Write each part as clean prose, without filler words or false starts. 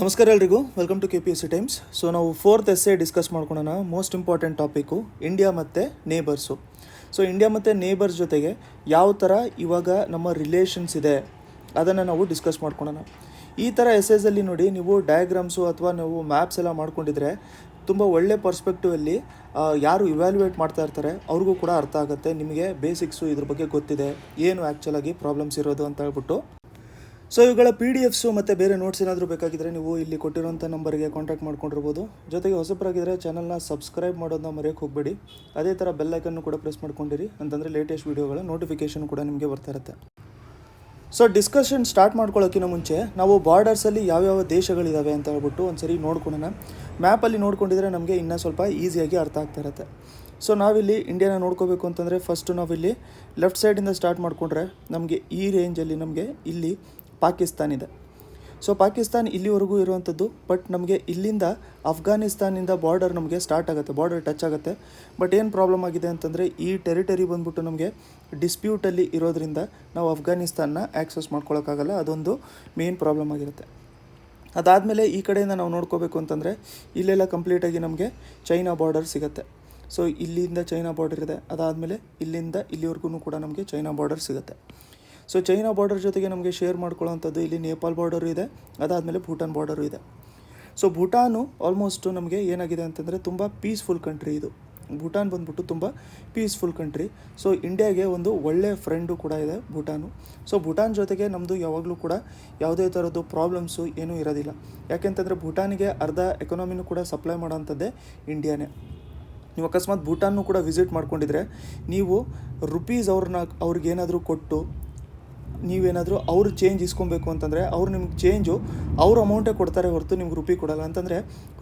ನಮಸ್ಕಾರ ಎಲ್ರಿಗೂ, welcome to KPSC Times. So ನಾವು ಫೋರ್ತ್ ಎಸ್ಸೆ ಡಿಸ್ಕಸ್ ಮಾಡ್ಕೊಳ್ಳೋಣ. ಮೋಸ್ಟ್ ಇಂಪಾರ್ಟೆಂಟ್ ಟಾಪಿಕ್ಕು ಇಂಡಿಯಾ ಮತ್ತು ನೇಬರ್ಸು. ಸೊ ಇಂಡಿಯಾ ಮತ್ತು ನೇಬರ್ಸ್ ಜೊತೆಗೆ ಯಾವ ಥರ ಇವಾಗ ನಮ್ಮ ರಿಲೇಷನ್ಸ್ ಇದೆ ಅದನ್ನು ನಾವು ಡಿಸ್ಕಸ್ ಮಾಡ್ಕೊಳ್ಳೋಣ. ಈ ಥರ ಎಸ್ಸೇಸಲ್ಲಿ ನೋಡಿ, ನೀವು ಡಯಾಗ್ರಾಮ್ಸು ಅಥವಾ ನೀವು ಮ್ಯಾಪ್ಸ್ ಎಲ್ಲ ಮಾಡ್ಕೊಂಡಿದ್ರೆ ತುಂಬ ಒಳ್ಳೆ ಪರ್ಸ್ಪೆಕ್ಟಿವಲ್ಲಿ ಯಾರು ಇವ್ಯಾಲ್ಯೂಯೇಟ್ ಮಾಡ್ತಾ ಇರ್ತಾರೆ ಅವ್ರಿಗೂ ಕೂಡ ಅರ್ಥ ಆಗುತ್ತೆ. ನಿಮಗೆ ಬೇಸಿಕ್ಸು ಇದ್ರ ಬಗ್ಗೆ ಗೊತ್ತಿದೆ, ಏನು ಆ್ಯಕ್ಚುಲಾಗಿ ಪ್ರಾಬ್ಲಮ್ಸ್ ಇರೋದು ಅಂತ ಹೇಳ್ಬಿಟ್ಟು. ಸೊ ಇವುಗಳ PDFs ಮತ್ತು ಬೇರೆ ನೋಟ್ಸ್ ಏನಾದರೂ ಬೇಕಾಗಿದ್ದರೆ ನೀವು ಇಲ್ಲಿ ಕೊಟ್ಟಿರೋಂಥ ನಂಬರ್ಗೆ ಕಾಂಟ್ಯಾಕ್ಟ್ ಮಾಡ್ಕೊಂಡಿರ್ಬೋದು. ಜೊತೆಗೆ ಹೊಸಬರಾಗಿದ್ದರೆ ಚಾನಲ್ನ ಸಬ್ಸ್ಕ್ರೈಬ್ ಮಾಡೋದನ್ನ ಮರೆಯೋಕ್ಕೆ ಹೋಗಬೇಡಿ. ಅದೇ ಥರ ಬೆಲ್ ಐಕನ್ನು ಕೂಡ ಪ್ರೆಸ್ ಮಾಡ್ಕೊಂಡಿರಿ, ಅಂತಂದರೆ ಲೇಟೆಸ್ಟ್ ವೀಡಿಯೋಗಳ ನೋಟಿಫಿಕೇಷನ್ ಕೂಡ ನಿಮಗೆ ಬರ್ತಾ ಇರುತ್ತೆ. ಸೊ ಡಿಸ್ಕಷನ್ ಸ್ಟಾರ್ಟ್ ಮಾಡ್ಕೊಳ್ಳೋಕ್ಕಿಂತ ಮುಂಚೆ ನಾವು ಬಾರ್ಡರ್ಸಲ್ಲಿ ಯಾವ್ಯಾವ ದೇಶಗಳಿದ್ದಾವೆ ಅಂತ ಹೇಳ್ಬಿಟ್ಟು ಒಂದ್ಸರಿ ನೋಡ್ಕೊಳ್ಳೋಣ. ಮ್ಯಾಪಲ್ಲಿ ನೋಡ್ಕೊಂಡಿದ್ರೆ ನಮಗೆ ಇನ್ನೂ ಸ್ವಲ್ಪ ಈಸಿಯಾಗಿ ಅರ್ಥ ಆಗ್ತಾ ಇರುತ್ತೆ. ಸೊ ನಾವಿಲ್ಲಿ ಇಂಡಿಯಾನ ನೋಡ್ಕೋಬೇಕು ಅಂತಂದರೆ ಫಸ್ಟು ನಾವಿಲ್ಲಿ ಲೆಫ್ಟ್ ಸೈಡಿಂದ ಸ್ಟಾರ್ಟ್ ಮಾಡಿಕೊಂಡ್ರೆ ನಮಗೆ ಈ ರೇಂಜಲ್ಲಿ ನಮಗೆ ಇಲ್ಲಿ ಪಾಕಿಸ್ತಾನ್ ಇದೆ. ಸೊ ಪಾಕಿಸ್ತಾನ್ ಇಲ್ಲಿವರೆಗೂ ಇರುವಂಥದ್ದು. ಬಟ್ ನಮಗೆ ಇಲ್ಲಿಂದ ಅಫ್ಘಾನಿಸ್ತಾನಿಂದ ಬಾರ್ಡರ್ ನಮಗೆ ಸ್ಟಾರ್ಟ್ ಆಗುತ್ತೆ, ಬಾರ್ಡರ್ ಟಚ್ ಆಗುತ್ತೆ. ಬಟ್ ಏನು ಪ್ರಾಬ್ಲಮ್ ಆಗಿದೆ ಅಂತಂದರೆ ಈ ಟೆರಿಟರಿ ಬಂದ್ಬಿಟ್ಟು ನಮಗೆ ಡಿಸ್ಪ್ಯೂಟಲ್ಲಿ ಇರೋದ್ರಿಂದ ನಾವು ಅಫ್ಘಾನಿಸ್ತಾನ ಆ್ಯಕ್ಸಸ್ ಮಾಡ್ಕೊಳ್ಳೋಕ್ಕಾಗಲ್ಲ. ಅದೊಂದು ಮೇನ್ ಪ್ರಾಬ್ಲಮ್ ಆಗಿರುತ್ತೆ. ಅದಾದಮೇಲೆ ಈ ಕಡೆಯಿಂದ ನಾವು ನೋಡ್ಕೋಬೇಕು ಅಂತಂದರೆ ಇಲ್ಲೆಲ್ಲ ಕಂಪ್ಲೀಟಾಗಿ ನಮಗೆ ಚೈನಾ ಬಾರ್ಡರ್ ಸಿಗುತ್ತೆ. ಸೊ ಇಲ್ಲಿಂದ ಚೈನಾ ಬಾರ್ಡರ್ ಇದೆ. ಅದಾದಮೇಲೆ ಇಲ್ಲಿಂದ ಇಲ್ಲಿವರೆಗೂ ಕೂಡ ನಮಗೆ ಚೈನಾ ಬಾರ್ಡರ್ ಸಿಗುತ್ತೆ. ಸೊ ಚೈನಾ ಬಾರ್ಡರ್ ಜೊತೆಗೆ ನಮಗೆ ಶೇರ್ ಮಾಡ್ಕೊಳ್ಳೋವಂಥದ್ದು ಇಲ್ಲಿ ನೇಪಾಲ್ ಬಾರ್ಡರು ಇದೆ. ಅದಾದಮೇಲೆ ಭೂಟಾನ್ ಬಾರ್ಡರು ಇದೆ. ಸೊ ಭೂಟಾನು ಆಲ್ಮೋಸ್ಟು ನಮಗೆ ಏನಾಗಿದೆ ಅಂತಂದರೆ ತುಂಬ ಪೀಸ್ಫುಲ್ ಕಂಟ್ರಿ ಇದು. ಭೂಟಾನ್ ಬಂದ್ಬಿಟ್ಟು ತುಂಬ ಪೀಸ್ಫುಲ್ ಕಂಟ್ರಿ. ಸೊ ಇಂಡಿಯಾಗೆ ಒಂದು ಒಳ್ಳೆಯ ಫ್ರೆಂಡು ಕೂಡ ಇದೆ ಭೂಟಾನು. ಸೊ ಭೂಟಾನ್ ಜೊತೆಗೆ ನಮ್ಮದು ಯಾವಾಗಲೂ ಕೂಡ ಯಾವುದೇ ಥರದ್ದು ಪ್ರಾಬ್ಲಮ್ಸು ಏನೂ ಇರೋದಿಲ್ಲ. ಯಾಕೆಂತಂದರೆ ಭೂಟಾನಿಗೆ ಅರ್ಧ ಎಕನಾಮಿನೂ ಕೂಡ ಸಪ್ಲೈ ಮಾಡೋವಂಥದ್ದೇ ಇಂಡಿಯಾನೇ. ನೀವು ಅಕಸ್ಮಾತ್ ಭೂಟಾನ್ನು ಕೂಡ ವಿಸಿಟ್ ಮಾಡ್ಕೊಂಡಿದ್ರೆ ನೀವು ರುಪೀಸ್ ಅವ್ರಿಗೇನಾದರೂ ಕೊಟ್ಟು ನೀವೇನಾದರೂ ಅವ್ರು ಚೇಂಜ್ ಇಸ್ಕೊಬೇಕು ಅಂತಂದರೆ ಅವ್ರು ನಿಮ್ಗೆ ಚೇಂಜು ಅವ್ರ ಅಮೌಂಟೇ ಕೊಡ್ತಾರೆ ಹೊರತು ನಿಮ್ಗೆ ರುಪಿ ಕೊಡಲ್ಲ. ಅಂತಂದರೆ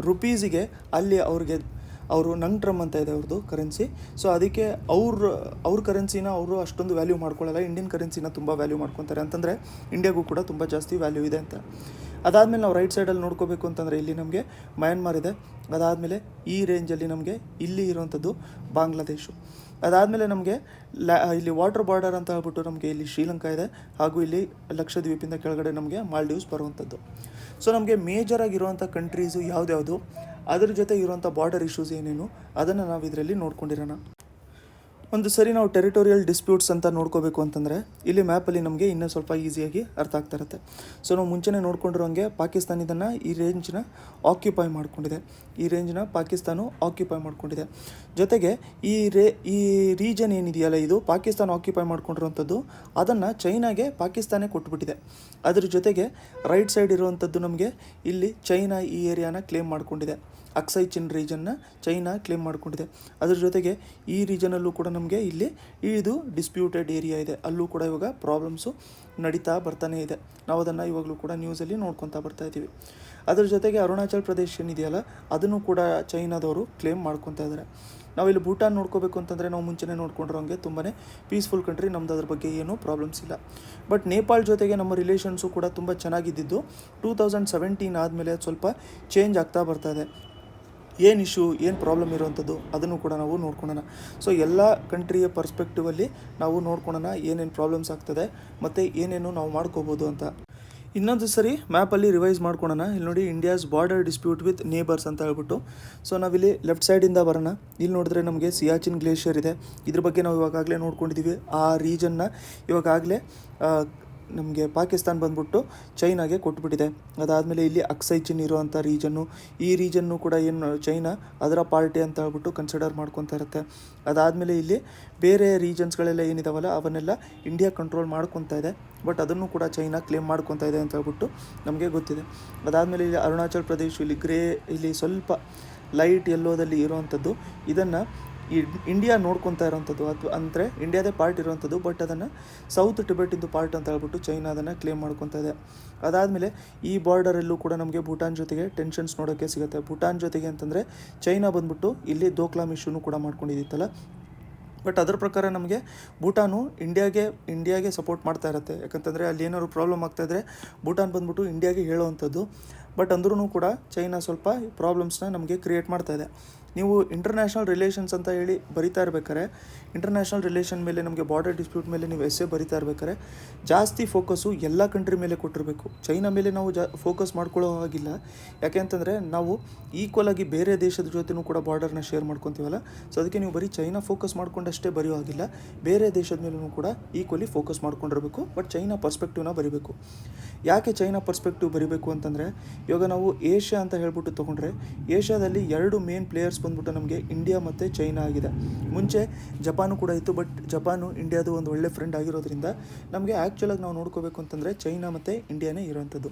ರುಪೀಸಿಗೆ ಅಲ್ಲಿ ಅವರು ನಂಗ್ ಟ್ರಮ್ ಅಂತ ಇದೆ ಅವ್ರದ್ದು ಕರೆನ್ಸಿ. ಸೊ ಅದಕ್ಕೆ ಅವ್ರ ಕರೆನ್ಸಿನ ಅವರು ಅಷ್ಟೊಂದು ವ್ಯಾಲ್ಯೂ ಮಾಡ್ಕೊಳ್ಳಲ್ಲ. ಇಂಡಿಯನ್ ಕರೆನ್ಸಿನ ತುಂಬ ವ್ಯಾಲ್ಯೂ ಮಾಡ್ಕೊತಾರೆ. ಅಂತಂದರೆ ಇಂಡಿಯಾಗೂ ಕೂಡ ತುಂಬ ಜಾಸ್ತಿ ವ್ಯಾಲ್ಯೂ ಇದೆ ಅಂತ. ಅದಾದಮೇಲೆ ನಾವು ರೈಟ್ ಸೈಡಲ್ಲಿ ನೋಡ್ಕೋಬೇಕು ಅಂತಂದರೆ ಇಲ್ಲಿ ನಮಗೆ ಮಯನ್ಮಾರ್ ಇದೆ. ಅದಾದಮೇಲೆ ಈ ರೇಂಜಲ್ಲಿ ನಮಗೆ ಇಲ್ಲಿ ಇರುವಂಥದ್ದು ಬಾಂಗ್ಲಾದೇಶು. ಅದಾದಮೇಲೆ ನಮಗೆ ಇಲ್ಲಿ ವಾಟರ್ ಬಾರ್ಡರ್ ಅಂತ ಹೇಳ್ಬಿಟ್ಟು ನಮಗೆ ಇಲ್ಲಿ ಶ್ರೀಲಂಕಾ ಇದೆ. ಹಾಗೂ ಇಲ್ಲಿ ಲಕ್ಷದ್ವೀಪಿಂದ ಕೆಳಗಡೆ ನಮಗೆ ಮಾಲ್ಡೀವ್ಸ್ ಬರುವಂಥದ್ದು. ಸೊ ನಮಗೆ ಮೇಜರಾಗಿರುವಂಥ ಕಂಟ್ರೀಸು ಯಾವ್ದ್ಯಾವುದು, ಅದ್ರ ಜೊತೆ ಇರುವಂಥ ಬಾರ್ಡರ್ ಇಶ್ಯೂಸ್ ಏನೇನು ಅದನ್ನು ನಾವು ಇದರಲ್ಲಿ ನೋಡ್ಕೊಂಡಿರೋಣ. ಒಂದು ಸರಿ ನಾವು ಟೆರಿಟೋರಿಯಲ್ ಡಿಸ್ಪ್ಯೂಟ್ಸ್ ಅಂತ ನೋಡ್ಕೋಬೇಕು ಅಂತಂದರೆ ಇಲ್ಲಿ ಮ್ಯಾಪಲ್ಲಿ ನಮಗೆ ಇನ್ನೂ ಸ್ವಲ್ಪ ಈಸಿಯಾಗಿ ಅರ್ಥ ಆಗ್ತಾ ಇರುತ್ತೆ. ಸೊ ನಾವು ಮುಂಚೆನೇ ನೋಡ್ಕೊಂಡಿರೋಂಗೆ ಪಾಕಿಸ್ತಾನ ಇದನ್ನು ಈ ರೇಂಜ್ನ ಆಕ್ಯುಪೈ ಮಾಡ್ಕೊಂಡಿದೆ. ಈ ರೇಂಜ್ನ ಪಾಕಿಸ್ತಾನ ಆಕ್ಯುಪೈ ಮಾಡ್ಕೊಂಡಿದೆ. ಜೊತೆಗೆ ಈ ರೀಜನ್ ಏನಿದೆಯಲ್ಲ, ಇದು ಪಾಕಿಸ್ತಾನ ಆಕ್ಯುಪೈ ಮಾಡ್ಕೊಂಡಿರುವಂಥದ್ದು, ಅದನ್ನು ಚೈನಾಗೆ ಪಾಕಿಸ್ತಾನೇ ಕೊಟ್ಬಿಟ್ಟಿದೆ. ಅದ್ರ ಜೊತೆಗೆ ರೈಟ್ ಸೈಡ್ ಇರುವಂಥದ್ದು ನಮಗೆ ಇಲ್ಲಿ ಚೈನಾ ಈ ಏರಿಯಾನ ಕ್ಲೇಮ್ ಮಾಡ್ಕೊಂಡಿದೆ. ಅಕ್ಸೈ ಚಿನ್ ರೀಜನ್ನ ಚೈನಾ ಕ್ಲೇಮ್ ಮಾಡ್ಕೊಂಡಿದೆ. ಅದ್ರ ಜೊತೆಗೆ ಈ ರೀಜನಲ್ಲೂ ಕೂಡ ನಮಗೆ ಇಲ್ಲಿ ಇದು ಡಿಸ್ಪ್ಯೂಟೆಡ್ ಏರಿಯಾ ಇದೆ. ಅಲ್ಲೂ ಕೂಡ ಇವಾಗ ಪ್ರಾಬ್ಲಮ್ಸು ನಡೀತಾ ಬರ್ತಾನೆ ಇದೆ. ನಾವು ಅದನ್ನು ಇವಾಗಲೂ ಕೂಡ ನ್ಯೂಸಲ್ಲಿ ನೋಡ್ಕೊತಾ ಬರ್ತಾ ಇದ್ದೀವಿ. ಅದ್ರ ಜೊತೆಗೆ ಅರುಣಾಚಲ್ ಪ್ರದೇಶ್ ಏನಿದೆಯಲ್ಲ, ಅದನ್ನು ಕೂಡ ಚೈನಾದವರು ಕ್ಲೇಮ್ ಮಾಡ್ಕೊತಾ ಇದ್ದಾರೆ. ನಾವಿಲ್ಲಿ ಭೂಟಾನ್ ನೋಡ್ಕೋಬೇಕು ಅಂತಂದರೆ ನಾವು ಮುಂಚೆನೇ ನೋಡ್ಕೊಂಡಿರೋಂಗೆ ತುಂಬಾ ಪೀಸ್ಫುಲ್ ಕಂಟ್ರಿ, ನಮ್ಮದು ಅದ್ರ ಬಗ್ಗೆ ಏನೂ ಪ್ರಾಬ್ಲಮ್ಸ್ ಇಲ್ಲ. ಬಟ್ ನೇಪಾಳ ಜೊತೆಗೆ ನಮ್ಮ ರಿಲೇಷನ್ಸು ಕೂಡ ತುಂಬ ಚೆನ್ನಾಗಿದ್ದಿದ್ದು 2017 ಆದಮೇಲೆ ಸ್ವಲ್ಪ ಚೇಂಜ್ ಆಗ್ತಾ ಬರ್ತಾ ಇದೆ. ಏನು ಇಶ್ಯೂ, ಏನು ಪ್ರಾಬ್ಲಮ್ ಇರುವಂಥದ್ದು ಅದನ್ನು ಕೂಡ ನಾವು ನೋಡ್ಕೊಳ್ಳೋಣ. ಸೊ ಎಲ್ಲ ಕಂಟ್ರಿಯ ಪರ್ಸ್ಪೆಕ್ಟಿವಲ್ಲಿ ನಾವು ನೋಡ್ಕೊಳ್ಳೋಣ ಏನೇನು ಪ್ರಾಬ್ಲಮ್ಸ್ ಆಗ್ತದೆ ಮತ್ತು ಏನೇನು ನಾವು ಮಾಡ್ಕೋಬೋದು ಅಂತ. ಇನ್ನೊಂದು ಸರಿ ಮ್ಯಾಪಲ್ಲಿ ರಿವೈಸ್ ಮಾಡ್ಕೊಳ್ಳೋಣ. ಇಲ್ಲಿ ನೋಡಿ, India's border dispute with neighbours ಅಂತ ಹೇಳ್ಬಿಟ್ಟು. ಸೊ ನಾವಿಲ್ಲಿ ಲೆಫ್ಟ್ ಸೈಡಿಂದ ಬರೋಣ. ಇಲ್ಲಿ ನೋಡಿದ್ರೆ ನಮಗೆ ಸಿಯಾಚಿನ್ ಗ್ಲೇಷಿಯರ್ ಇದೆ. ಇದ್ರ ಬಗ್ಗೆ ನಾವು ಇವಾಗಲೇ ನೋಡ್ಕೊಂಡಿದ್ದೀವಿ. ಆ ರೀಜನ್ನ ಇವಾಗಲೇ ನಮಗೆ ಪಾಕಿಸ್ತಾನ ಬಂದ್ಬಿಟ್ಟು ಚೈನಾಗೆ ಕೊಟ್ಬಿಟ್ಟಿದೆ. ಅದಾದಮೇಲೆ ಇಲ್ಲಿ ಅಕ್ಸೈ ಚಿನ್ ಇರುವಂಥ ರೀಜನ್ನು, ಈ ರೀಜನ್ನು ಕೂಡ ಏನು ಚೈನಾ ಅದರ ಪಾರ್ಟಿ ಅಂತ ಹೇಳ್ಬಿಟ್ಟು ಕನ್ಸಿಡರ್ ಮಾಡ್ಕೊತಾ ಇರುತ್ತೆ. ಅದಾದಮೇಲೆ ಇಲ್ಲಿ ಬೇರೆ ರೀಜನ್ಸ್ಗಳೆಲ್ಲ ಏನಿದಾವಲ್ಲ ಅವನ್ನೆಲ್ಲ ಇಂಡಿಯಾ ಕಂಟ್ರೋಲ್ ಮಾಡ್ಕೊತಾ ಇದೆ. ಬಟ್ ಅದನ್ನು ಕೂಡ ಚೈನಾ ಕ್ಲೇಮ್ ಮಾಡ್ಕೊತಾ ಇದೆ ಅಂತ ಹೇಳ್ಬಿಟ್ಟು ನಮಗೆ ಗೊತ್ತಿದೆ. ಅದಾದಮೇಲೆ ಇಲ್ಲಿ ಅರುಣಾಚಲ್ ಪ್ರದೇಶ್, ಇಲ್ಲಿ ಇಲ್ಲಿ ಸ್ವಲ್ಪ ಲೈಟ್ ಯೆಲ್ಲೋದಲ್ಲಿ ಇರುವಂಥದ್ದು, ಇದನ್ನು ಈ ಇಂಡಿಯಾ ನೋಡ್ಕೊತಾ ಇರೋವಂಥದ್ದು, ಅಥವಾ ಅಂದರೆ ಇಂಡಿಯಾದೇ ಪಾರ್ಟ್ ಇರುವಂಥದ್ದು. ಬಟ್ ಅದನ್ನು ಸೌತ್ ಟಿಬೆಟಿಂದು ಪಾರ್ಟ್ ಅಂತ ಹೇಳ್ಬಿಟ್ಟು ಚೈನಾ ಅದನ್ನು ಕ್ಲೇಮ್ ಮಾಡ್ಕೊತಾ ಇದೆ. ಅದಾದಮೇಲೆ ಈ ಬಾರ್ಡರಲ್ಲೂ ಕೂಡ ನಮಗೆ ಭೂಟಾನ್ ಜೊತೆಗೆ ಟೆನ್ಷನ್ಸ್ ನೋಡೋಕ್ಕೆ ಸಿಗುತ್ತೆ. ಭೂಟಾನ್ ಜೊತೆಗೆ ಅಂತಂದರೆ ಚೈನಾ ಬಂದ್ಬಿಟ್ಟು ಇಲ್ಲಿ ದೋಕ್ಲಾಮ್ ಇಶ್ಯೂನು ಕೂಡ ಮಾಡ್ಕೊಂಡಿದ್ದಿತ್ತಲ್ಲ. ಬಟ್ ಅದರ ಪ್ರಕಾರ ನಮಗೆ ಭೂಟಾನು ಇಂಡಿಯಾಗೆ ಸಪೋರ್ಟ್ ಮಾಡ್ತಾ ಇರುತ್ತೆ. ಯಾಕಂತಂದರೆ ಅಲ್ಲಿ ಏನಾದ್ರು ಪ್ರಾಬ್ಲಮ್ ಆಗ್ತಾಯಿದ್ರೆ ಭೂಟಾನ್ ಬಂದ್ಬಿಟ್ಟು ಇಂಡಿಯಾಗೆ ಹೇಳೋವಂಥದ್ದು. ಬಟ್ ಅಂದ್ರೂ ಕೂಡ ಚೈನಾ ಸ್ವಲ್ಪ ಪ್ರಾಬ್ಲಮ್ಸ್ನ ನಮಗೆ ಕ್ರಿಯೇಟ್ ಮಾಡ್ತಾಯಿದೆ. ನೀವು ಇಂಟರ್ನ್ಯಾಷನಲ್ ರಿಲೇಷನ್ಸ್ ಅಂತ ಹೇಳಿ ಬರಿತಾ ಇರ್ಬೇಕಾರೆ, ಇಂಟರ್ನ್ಯಾಷನಲ್ ರಿಲೇಷನ್ ಮೇಲೆ ನಮಗೆ ಬಾರ್ಡರ್ ಡಿಸ್ಪ್ಯೂಟ್ ಮೇಲೆ ನೀವು ಎಸ್ಸೆ ಬರಿತಾ ಇರ್ಬೇಕಾರೆ ಜಾಸ್ತಿ ಫೋಕಸ್ಸು ಎಲ್ಲ ಕಂಟ್ರಿ ಮೇಲೆ ಕೊಟ್ಟಿರಬೇಕು. ಚೈನಾ ಮೇಲೆ ನಾವು ಫೋಕಸ್ ಮಾಡ್ಕೊಳ್ಳೋ ಹಾಗಿಲ್ಲ. ಯಾಕೆ ಅಂತಂದರೆ ನಾವು ಈಕ್ವಲ್ ಆಗಿ ಬೇರೆ ದೇಶದ ಜೊತೆನೂ ಕೂಡ ಬಾರ್ಡರ್ನ ಶೇರ್ ಮಾಡ್ಕೊತೀವಲ್ಲ, ಸೊ ಅದಕ್ಕೆ ನೀವು ಬರೀ ಚೈನಾ ಫೋಕಸ್ ಮಾಡ್ಕೊಂಡಷ್ಟೇ ಬರೆಯೋ ಹಾಗಿಲ್ಲ, ಬೇರೆ ದೇಶದ ಮೇಲೂ ಕೂಡ ಈಕ್ವಲಿ ಫೋಕಸ್ ಮಾಡ್ಕೊಂಡಿರಬೇಕು. ಬಟ್ ಚೈನಾ ಪರ್ಸ್ಪೆಕ್ಟಿವ್ನ ಬರಿಬೇಕು. ಯಾಕೆ ಚೈನಾ ಪರ್ಸ್ಪೆಕ್ಟಿವ್ ಬರಿಬೇಕು ಅಂತಂದರೆ, ಇವಾಗ ನಾವು ಏಷ್ಯಾ ಅಂತ ಹೇಳ್ಬಿಟ್ಟು ತೊಗೊಂಡ್ರೆ, ಏಷ್ಯಾದಲ್ಲಿ 2 ಮೇನ್ ಪ್ಲೇಯರ್ಸ್ ಬಂದ್ಬಿಟ್ಟು ನಮಗೆ ಇಂಡಿಯಾ ಮತ್ತು ಚೈನಾ ಆಗಿದೆ. ಮುಂಚೆ ಜಪಾನು ಕೂಡ ಇತ್ತು, ಬಟ್ ಜಪಾನು ಇಂಡಿಯಾದು ಒಂದು ಒಳ್ಳೆ ಫ್ರೆಂಡ್ ಆಗಿರೋದ್ರಿಂದ ನಮಗೆ ಆ್ಯಕ್ಚುಲಾಗಿ ನಾವು ನೋಡ್ಕೋಬೇಕು ಅಂತಂದರೆ ಚೈನಾ ಮತ್ತು ಇಂಡಿಯಾನೇ ಇರೋವಂಥದ್ದು.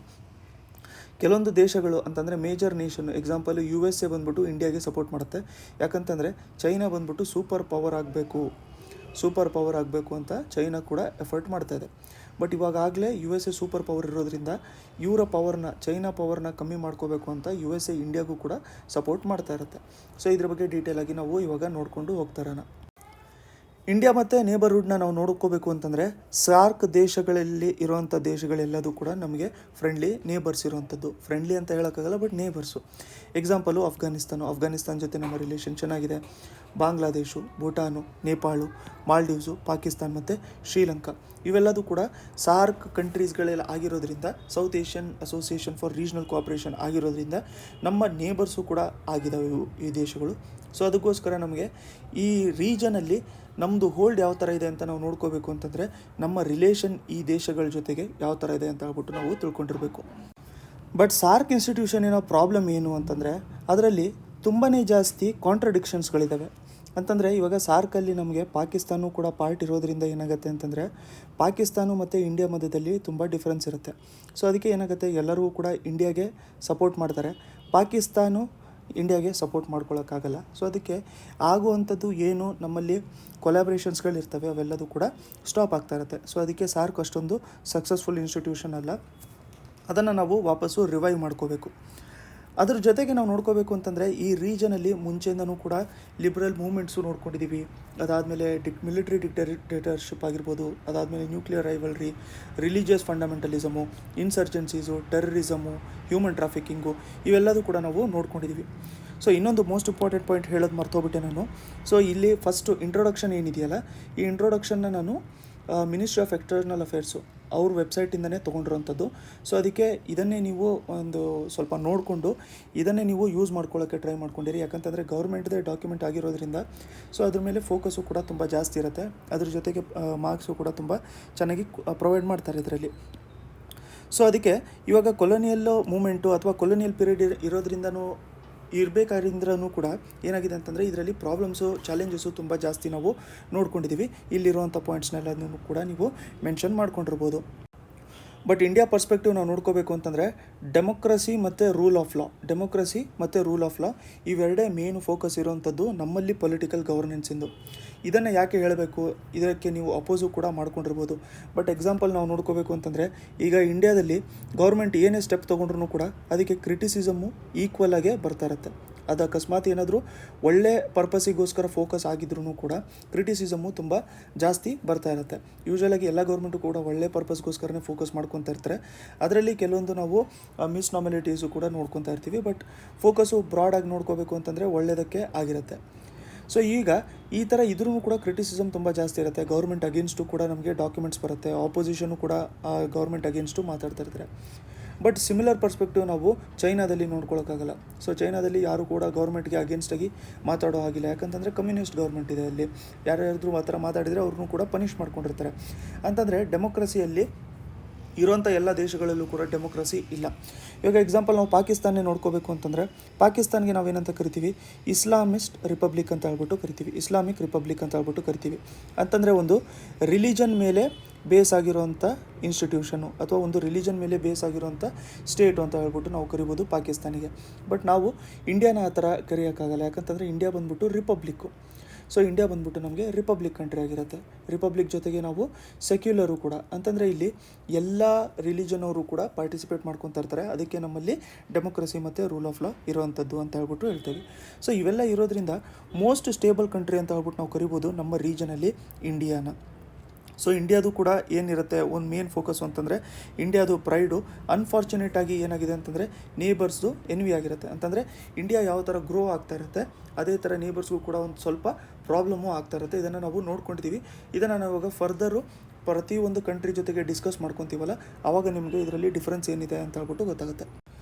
ಕೆಲವೊಂದು ದೇಶಗಳು ಅಂತಂದರೆ ಮೇಜರ್ ನೇಷನ್, ಎಕ್ಸಾಂಪಲ್ USA ಬಂದ್ಬಿಟ್ಟು ಇಂಡಿಯಾಗೆ ಸಪೋರ್ಟ್ ಮಾಡುತ್ತೆ. ಯಾಕಂತಂದರೆ ಚೈನಾ ಬಂದ್ಬಿಟ್ಟು ಸೂಪರ್ ಪವರ್ ಆಗಬೇಕು ಅಂತ ಚೈನಾ ಕೂಡ ಎಫರ್ಟ್ ಮಾಡ್ತಾಯಿದೆ. ಬಟ್ ಇವಾಗಲೇ USA ಸೂಪರ್ ಪವರ್ ಇರೋದ್ರಿಂದ ಇವರ ಚೈನಾ ಪವರ್ನ ಕಮ್ಮಿ ಮಾಡ್ಕೋಬೇಕು ಅಂತ USA ಇಂಡಿಯಾಗೂ ಕೂಡ ಸಪೋರ್ಟ್ ಮಾಡ್ತಾ ಇರುತ್ತೆ. ಸೊ ಇದ್ರ ಬಗ್ಗೆ ಡೀಟೇಲ್ ಆಗಿ ನಾವು ಇವಾಗ ನೋಡಿಕೊಂಡು ಹೋಗ್ತಾ ಇರೋಣ. ಇಂಡಿಯಾ ಮತ್ತು ನೇಬರ್ಹುಡ್ನ ನಾವು ನೋಡ್ಕೋಬೇಕು ಅಂತಂದರೆ, ಸಾರ್ಕ್ ದೇಶಗಳಲ್ಲಿ ಇರುವಂಥ ದೇಶಗಳೆಲ್ಲದೂ ಕೂಡ ನಮಗೆ ಫ್ರೆಂಡ್ಲಿ ನೇಬರ್ಸ್ ಇರುವಂಥದ್ದು. ಫ್ರೆಂಡ್ಲಿ ಅಂತ ಹೇಳೋಕ್ಕಾಗಲ್ಲ, ಬಟ್ ನೇಬರ್ಸು. ಎಕ್ಸಾಂಪಲು ಅಫ್ಘಾನಿಸ್ತಾನ್ ಜೊತೆ ನಮ್ಮ ರಿಲೇಷನ್ ಚೆನ್ನಾಗಿದೆ. ಬಾಂಗ್ಲಾದೇಶು, ಭೂಟಾನು, ನೇಪಾಳು, ಮಾಲ್ಡೀವ್ಸು, ಪಾಕಿಸ್ತಾನ್ ಮತ್ತು ಶ್ರೀಲಂಕಾ ಇವೆಲ್ಲದೂ ಕೂಡ ಸಾರ್ಕ್ ಕಂಟ್ರೀಸ್ಗಳೆಲ್ಲ ಆಗಿರೋದ್ರಿಂದ, south Asian association for regional cooperation ಆಗಿರೋದ್ರಿಂದ ನಮ್ಮ ನೇಬರ್ಸು ಕೂಡ ಆಗಿದ್ದಾವೆ ಈ ದೇಶಗಳು. ಸೊ ಅದಕ್ಕೋಸ್ಕರ ನಮಗೆ ಈ ರೀಜನಲ್ಲಿ ನಮ್ಮದು ಹೋಲ್ಡ್ ಯಾವ ಥರ ಇದೆ ಅಂತ ನಾವು ನೋಡ್ಕೋಬೇಕು ಅಂತಂದರೆ, ನಮ್ಮ ರಿಲೇಷನ್ ಈ ದೇಶಗಳ ಜೊತೆಗೆ ಯಾವ ಥರ ಇದೆ ಅಂತ ಹೇಳ್ಬಿಟ್ಟು ನಾವು ತಿಳ್ಕೊಂಡಿರಬೇಕು. ಬಟ್ ಸಾರ್ಕ್ ಇನ್ಸ್ಟಿಟ್ಯೂಷನಿನ ಪ್ರಾಬ್ಲಮ್ ಏನು ಅಂತಂದರೆ, ಅದರಲ್ಲಿ ತುಂಬಾ ಜಾಸ್ತಿ ಕಾಂಟ್ರಡಿಕ್ಷನ್ಸ್ಗಳಿದ್ದಾವೆ. ಅಂತಂದರೆ ಇವಾಗ ಸಾರ್ಕಲ್ಲಿ ನಮಗೆ ಪಾಕಿಸ್ತಾನ ಕೂಡ ಪಾರ್ಟ್ ಇರೋದ್ರಿಂದ ಏನಾಗುತ್ತೆ ಅಂತಂದರೆ, ಪಾಕಿಸ್ತಾನ ಮತ್ತು ಇಂಡಿಯಾ ಮಧ್ಯದಲ್ಲಿ ತುಂಬ ಡಿಫ್ರೆನ್ಸ್ ಇರುತ್ತೆ. ಸೊ ಅದಕ್ಕೆ ಏನಾಗುತ್ತೆ, ಎಲ್ಲರೂ ಕೂಡ ಇಂಡಿಯಾಗೆ ಸಪೋರ್ಟ್ ಮಾಡ್ತಾರೆ, ಪಾಕಿಸ್ತಾನ ಇಂಡಿಯಾಗೆ ಸಪೋರ್ಟ್ ಮಾಡ್ಕೊಳ್ಳೋಕ್ಕಾಗಲ್ಲ. ಸೊ ಅದಕ್ಕೆ ಆಗುವಂಥದ್ದು ಏನು ನಮ್ಮಲ್ಲಿ ಕೊಲಾಬ್ರೇಷನ್ಸ್ಗಳಿರ್ತವೆ ಅವೆಲ್ಲದೂ ಕೂಡ ಸ್ಟಾಪ್ ಆಗ್ತಾ ಇರುತ್ತೆ. ಸೊ ಅದಕ್ಕೆ ಸಾರ್ಕ್ ಅಷ್ಟೊಂದು ಸಕ್ಸಸ್ಫುಲ್ ಇನ್ಸ್ಟಿಟ್ಯೂಷನ್ ಅಲ್ಲ, ಅದನ್ನು ನಾವು ವಾಪಸ್ಸು ರಿವೈವ್ ಮಾಡ್ಕೋಬೇಕು. ಅದ್ರ ಜೊತೆಗೆ ನಾವು ನೋಡ್ಕೋಬೇಕು ಅಂತಂದರೆ, ಈ ರೀಜನಲ್ಲಿ ಮುಂಚೆಯಿಂದನೂ ಕೂಡ ಲಿಬ್ರಲ್ ಮೂವ್ಮೆಂಟ್ಸು ನೋಡ್ಕೊಂಡಿದ್ದೀವಿ. ಅದಾದಮೇಲೆ ಮಿಲಿಟ್ರಿ ಡಿಕ್ಟೇಟರ್ಶಿಪ್ ಆಗಿರ್ಬೋದು, ಅದಾದಮೇಲೆ ನ್ಯೂಕ್ಲಿಯರ್ ರೈವಲ್ರಿ, ರಿಲಿಜಿಯಸ್ ಫಂಡಮೆಂಟಲಿಸಮು, ಇನ್ಸರ್ಜೆನ್ಸೀಸು, ಟೆರರಿಸಮು, ಹ್ಯೂಮನ್ ಟ್ರಾಫಿಕಿಂಗು ಇವೆಲ್ಲದೂ ಕೂಡ ನಾವು ನೋಡ್ಕೊಂಡಿದ್ದೀವಿ. ಸೊ ಇನ್ನೊಂದು ಮೋಸ್ಟ್ ಇಂಪಾರ್ಟೆಂಟ್ ಪಾಯಿಂಟ್ ಹೇಳೋದು ಮರ್ತೋಗ್ಬಿಟ್ಟೆ ನಾನು. ಸೊ ಇಲ್ಲಿ ಫಸ್ಟು ಇಂಟ್ರೊಡಕ್ಷನ್ ಏನಿದೆಯಲ್ಲ, ಈ ಇಂಟ್ರೊಡಕ್ಷನ್ನ ನಾನು ಮಿನಿಸ್ಟ್ರಿ ಆಫ್ ಎಕ್ಸ್ಟರ್ನಲ್ ಅಫೇರ್ಸು ಅವ್ರ ವೆಬ್ಸೈಟಿಂದನೇ ತೊಗೊಂಡಿರೋಂಥದ್ದು. ಸೊ ಅದಕ್ಕೆ ಇದನ್ನೇ ನೀವು ಒಂದು ಸ್ವಲ್ಪ ನೋಡಿಕೊಂಡು ಇದನ್ನೇ ನೀವು ಯೂಸ್ ಮಾಡ್ಕೊಳ್ಳೋಕ್ಕೆ ಟ್ರೈ ಮಾಡ್ಕೊಂಡಿರಿ. ಯಾಕಂತಂದರೆ ಗೌರ್ಮೆಂಟ್ದೇ ಡಾಕ್ಯುಮೆಂಟ್ ಆಗಿರೋದ್ರಿಂದ ಸೊ ಅದ್ರ ಮೇಲೆ ಫೋಕಸ್ಸು ಕೂಡ ತುಂಬ ಜಾಸ್ತಿ ಇರುತ್ತೆ. ಅದ್ರ ಜೊತೆಗೆ ಮಾರ್ಕ್ಸು ಕೂಡ ತುಂಬ ಚೆನ್ನಾಗಿ ಪ್ರೊವೈಡ್ ಮಾಡ್ತಾರೆ ಇದರಲ್ಲಿ. ಸೊ ಅದಕ್ಕೆ ಇವಾಗ ಕೊಲೋನಿಯಲ್ ಮೂಮೆಂಟು ಅಥವಾ ಕೊಲೋನಿಯಲ್ ಪೀರಿಯಡ್ ಇರೋದ್ರಿಂದನೂ ಇರಬೇಕಾದ್ರಿಂದ್ರೂ ಕೂಡ ಏನಾಗಿದೆ ಅಂತಂದರೆ, ಇದರಲ್ಲಿ ಪ್ರಾಬ್ಲಮ್ಸು ಚಾಲೆಂಜಸ್ಸು ತುಂಬ ಜಾಸ್ತಿ ನಾವು ನೋಡ್ಕೊಂಡಿದ್ದೀವಿ. ಇಲ್ಲಿರುವಂಥ ಪಾಯಿಂಟ್ಸ್ನೆಲ್ಲನೂ ಕೂಡ ನೀವು ಮೆನ್ಷನ್ ಮಾಡ್ಕೊಂಡಿರ್ಬೋದು. ಬಟ್ ಇಂಡಿಯಾ ಪರ್ಸ್ಪೆಕ್ಟಿವ್ ನಾವು ನೋಡ್ಕೋಬೇಕು ಅಂತಂದರೆ, ಡೆಮೋಕ್ರಸಿ ಮತ್ತು ರೂಲ್ ಆಫ್ ಲಾ ಇವೆರಡೇ ಮೇನ್ ಫೋಕಸ್ ಇರೋವಂಥದ್ದು ನಮ್ಮಲ್ಲಿ ಪೊಲಿಟಿಕಲ್ ಗವರ್ನೆನ್ಸಿಂದು. ಇದನ್ನು ಯಾಕೆ ಹೇಳಬೇಕು, ಇದಕ್ಕೆ ನೀವು ಅಪೋಸು ಕೂಡ ಮಾಡ್ಕೊಂಡಿರ್ಬೋದು. ಬಟ್ ಎಕ್ಸಾಂಪಲ್ ನಾವು ನೋಡ್ಕೋಬೇಕು ಅಂತಂದರೆ, ಈಗ ಇಂಡಿಯಾದಲ್ಲಿ ಗೌರ್ಮೆಂಟ್ ಏನೇ ಸ್ಟೆಪ್ ತೊಗೊಂಡ್ರೂ ಕೂಡ ಅದಕ್ಕೆ ಕ್ರಿಟಿಸಿಸಮ್ಮು ಈಕ್ವಲ್ ಆಗೇ ಬರ್ತಾ ಇರುತ್ತೆ. ಅದು ಅಕಸ್ಮಾತ್ ಏನಾದರೂ ಒಳ್ಳೆ ಪರ್ಪಸ್ಸಿಗೋಸ್ಕರ ಫೋಕಸ್ ಆಗಿದ್ರೂ ಕೂಡ ಕ್ರಿಟಿಸಿಸಮ್ಮು ತುಂಬ ಜಾಸ್ತಿ ಬರ್ತಾ ಇರುತ್ತೆ. ಯೂಶ್ವಲಾಗಿ ಎಲ್ಲ ಗೌರ್ಮೆಂಟು ಕೂಡ ಒಳ್ಳೆ ಪರ್ಪಸ್ಗೋಸ್ಕರನೇ ಫೋಕಸ್ ಮಾಡ್ಕೊತಾ ಇರ್ತಾರೆ. ಅದರಲ್ಲಿ ಕೆಲವೊಂದು ನಾವು ಮಿಸ್ನಾಮಿಲಿಟೀಸು ಕೂಡ ನೋಡ್ಕೊತಾ ಇರ್ತೀವಿ. ಬಟ್ ಫೋಕಸ್ಸು ಬ್ರಾಡಾಗಿ ನೋಡ್ಕೋಬೇಕು ಅಂತಂದರೆ ಒಳ್ಳೆಯದಕ್ಕೆ ಆಗಿರುತ್ತೆ. ಸೊ ಈಗ ಈ ಥರ ಇದ್ರೂ ಕೂಡ ಕ್ರಿಟಿಸಿಸಮ್ ತುಂಬ ಜಾಸ್ತಿ ಇರುತ್ತೆ. ಗೌರ್ಮೆಂಟ್ ಅಗೇನ್ಸ್ಟು ಕೂಡ ನಮಗೆ ಡಾಕ್ಯುಮೆಂಟ್ಸ್ ಬರುತ್ತೆ, ಆಪೋಸಿಷನು ಕೂಡ ಗೌರ್ಮೆಂಟ್ ಅಗೇನ್ಸ್ಟು ಮಾತಾಡ್ತಾ ಇರ್ತಾರೆ. ಬಟ್ ಸಿಮಿಲರ್ ಪರ್ಸ್ಪೆಕ್ಟಿವ್ ನಾವು ಚೈನಾದಲ್ಲಿ ನೋಡ್ಕೊಳ್ಳೋಕ್ಕಾಗಲ್ಲ. ಸೊ ಚೈನಾದಲ್ಲಿ ಯಾರು ಕೂಡ ಗೌರ್ಮೆಂಟ್ಗೆ ಅಗೇನ್ಸ್ಟಾಗಿ ಮಾತಾಡೋ ಹಾಗಿಲ್ಲ. ಯಾಕಂತಂದರೆ ಕಮ್ಯುನಿಸ್ಟ್ ಗೌರ್ಮೆಂಟ್ ಇದೆ ಅಲ್ಲಿ. ಯಾರ್ಯಾರಾದ್ರೂ ಆ ಥರ ಮಾತಾಡಿದರೆ ಅವ್ರನ್ನೂ ಕೂಡ ಪನಿಷ್ ಮಾಡ್ಕೊಂಡಿರ್ತಾರೆ. ಅಂತಂದರೆ ಡೆಮೋಕ್ರಸಿಯಲ್ಲಿ ಇರೋಂಥ ಎಲ್ಲ ದೇಶಗಳಲ್ಲೂ ಕೂಡ ಡೆಮೋಕ್ರಸಿ ಇಲ್ಲ. ಇವಾಗ ಎಕ್ಸಾಂಪಲ್ ನಾವು ಪಾಕಿಸ್ತಾನೇ ನೋಡ್ಕೋಬೇಕು ಅಂತಂದರೆ, ಪಾಕಿಸ್ತಾನ್ಗೆ ನಾವೇನಂತ ಕರಿತೀವಿ, ಇಸ್ಲಾಮಿಕ್ ರಿಪಬ್ಲಿಕ್ ಅಂತ ಹೇಳ್ಬಿಟ್ಟು ಕರಿತೀವಿ. ಅಂತಂದರೆ ಒಂದು ರಿಲಿಜನ್ ಮೇಲೆ ಬೇಸ್ ಆಗಿರೋಂಥ ಇನ್ಸ್ಟಿಟ್ಯೂಷನು ಅಥವಾ ಒಂದು ರಿಲಿಜನ್ ಮೇಲೆ ಬೇಸ್ ಆಗಿರೋಂಥ ಸ್ಟೇಟು ಅಂತ ಹೇಳ್ಬಿಟ್ಟು ನಾವು ಕರಿಬೋದು ಪಾಕಿಸ್ತಾನಿಗೆ. ಬಟ್ ನಾವು ಇಂಡಿಯಾನ ಆ ಥರ ಕರೆಯೋಕ್ಕಾಗಲ್ಲ. ಯಾಕಂತಂದರೆ ಇಂಡಿಯಾ ಬಂದ್ಬಿಟ್ಟು ರಿಪಬ್ಲಿಕ್ಕು. ಸೊ ಇಂಡಿಯಾ ಬಂದ್ಬಿಟ್ಟು ನಮಗೆ ರಿಪಬ್ಲಿಕ್ ಕಂಟ್ರಿ ಆಗಿರುತ್ತೆ. ರಿಪಬ್ಲಿಕ್ ಜೊತೆಗೆ ನಾವು ಸೆಕ್ಯುಲರು ಕೂಡ, ಅಂತಂದರೆ ಇಲ್ಲಿ ಎಲ್ಲ ರಿಲಿಜನ್ ಅವರು ಕೂಡ ಪಾರ್ಟಿಸಿಪೇಟ್ ಮಾಡ್ಕೊತಾ ಇರ್ತಾರೆ. ಅದಕ್ಕೆ ನಮ್ಮಲ್ಲಿ ಡೆಮೋಕ್ರಸಿ ಮತ್ತು ರೂಲ್ ಆಫ್ ಲಾ ಇರೋವಂಥದ್ದು ಅಂತ ಹೇಳ್ಬಿಟ್ಟು ಹೇಳ್ತೀವಿ. ಸೊ ಇವೆಲ್ಲ ಇರೋದ್ರಿಂದ ಮೋಸ್ಟ್ ಸ್ಟೇಬಲ್ ಕಂಟ್ರಿ ಅಂತ ಹೇಳ್ಬಿಟ್ಟು ನಾವು ಕರಿಬೋದು ನಮ್ಮ ರೀಜನಲ್ಲಿ ಇಂಡಿಯಾನ. ಸೊ ಇಂಡಿಯಾದು ಕೂಡ ಏನಿರುತ್ತೆ ಒಂದು ಮೇನ್ ಫೋಕಸ್ ಅಂತಂದರೆ ಇಂಡಿಯಾದು ಪ್ರೈಡು ಅನ್ಫಾರ್ಚುನೇಟ್ ಆಗಿ ಏನಾಗಿದೆ ಅಂತಂದರೆ ನೇಬರ್ಸ್ದು ಎನ್ವಿ ಆಗಿರುತ್ತೆ. ಅಂತಂದರೆ ಇಂಡಿಯಾ ಯಾವ ಥರ ಗ್ರೋ ಆಗ್ತಾ ಇರುತ್ತೆ ಅದೇ ಥರ ನೇಬರ್ಸ್ಗೂ ಕೂಡ ಒಂದು ಸ್ವಲ್ಪ ಪ್ರಾಬ್ಲಮ್ಮು ಆಗ್ತಾ ಇರುತ್ತೆ. ಇದನ್ನು ನಾವು ನೋಡ್ಕೊಂಡಿದ್ದೀವಿ. ಇದನ್ನು ನಾವು ಇವಾಗ ಫರ್ದರು ಪ್ರತಿಯೊಂದು ಕಂಟ್ರಿ ಜೊತೆಗೆ ಡಿಸ್ಕಸ್ ಮಾಡ್ಕೊತೀವಲ್ಲ ಆವಾಗ ನಿಮಗೆ ಇದರಲ್ಲಿ ಡಿಫ್ರೆನ್ಸ್ ಏನಿದೆ ಅಂತ ಹೇಳ್ಬಿಟ್ಟು ಗೊತ್ತಾಗುತ್ತೆ.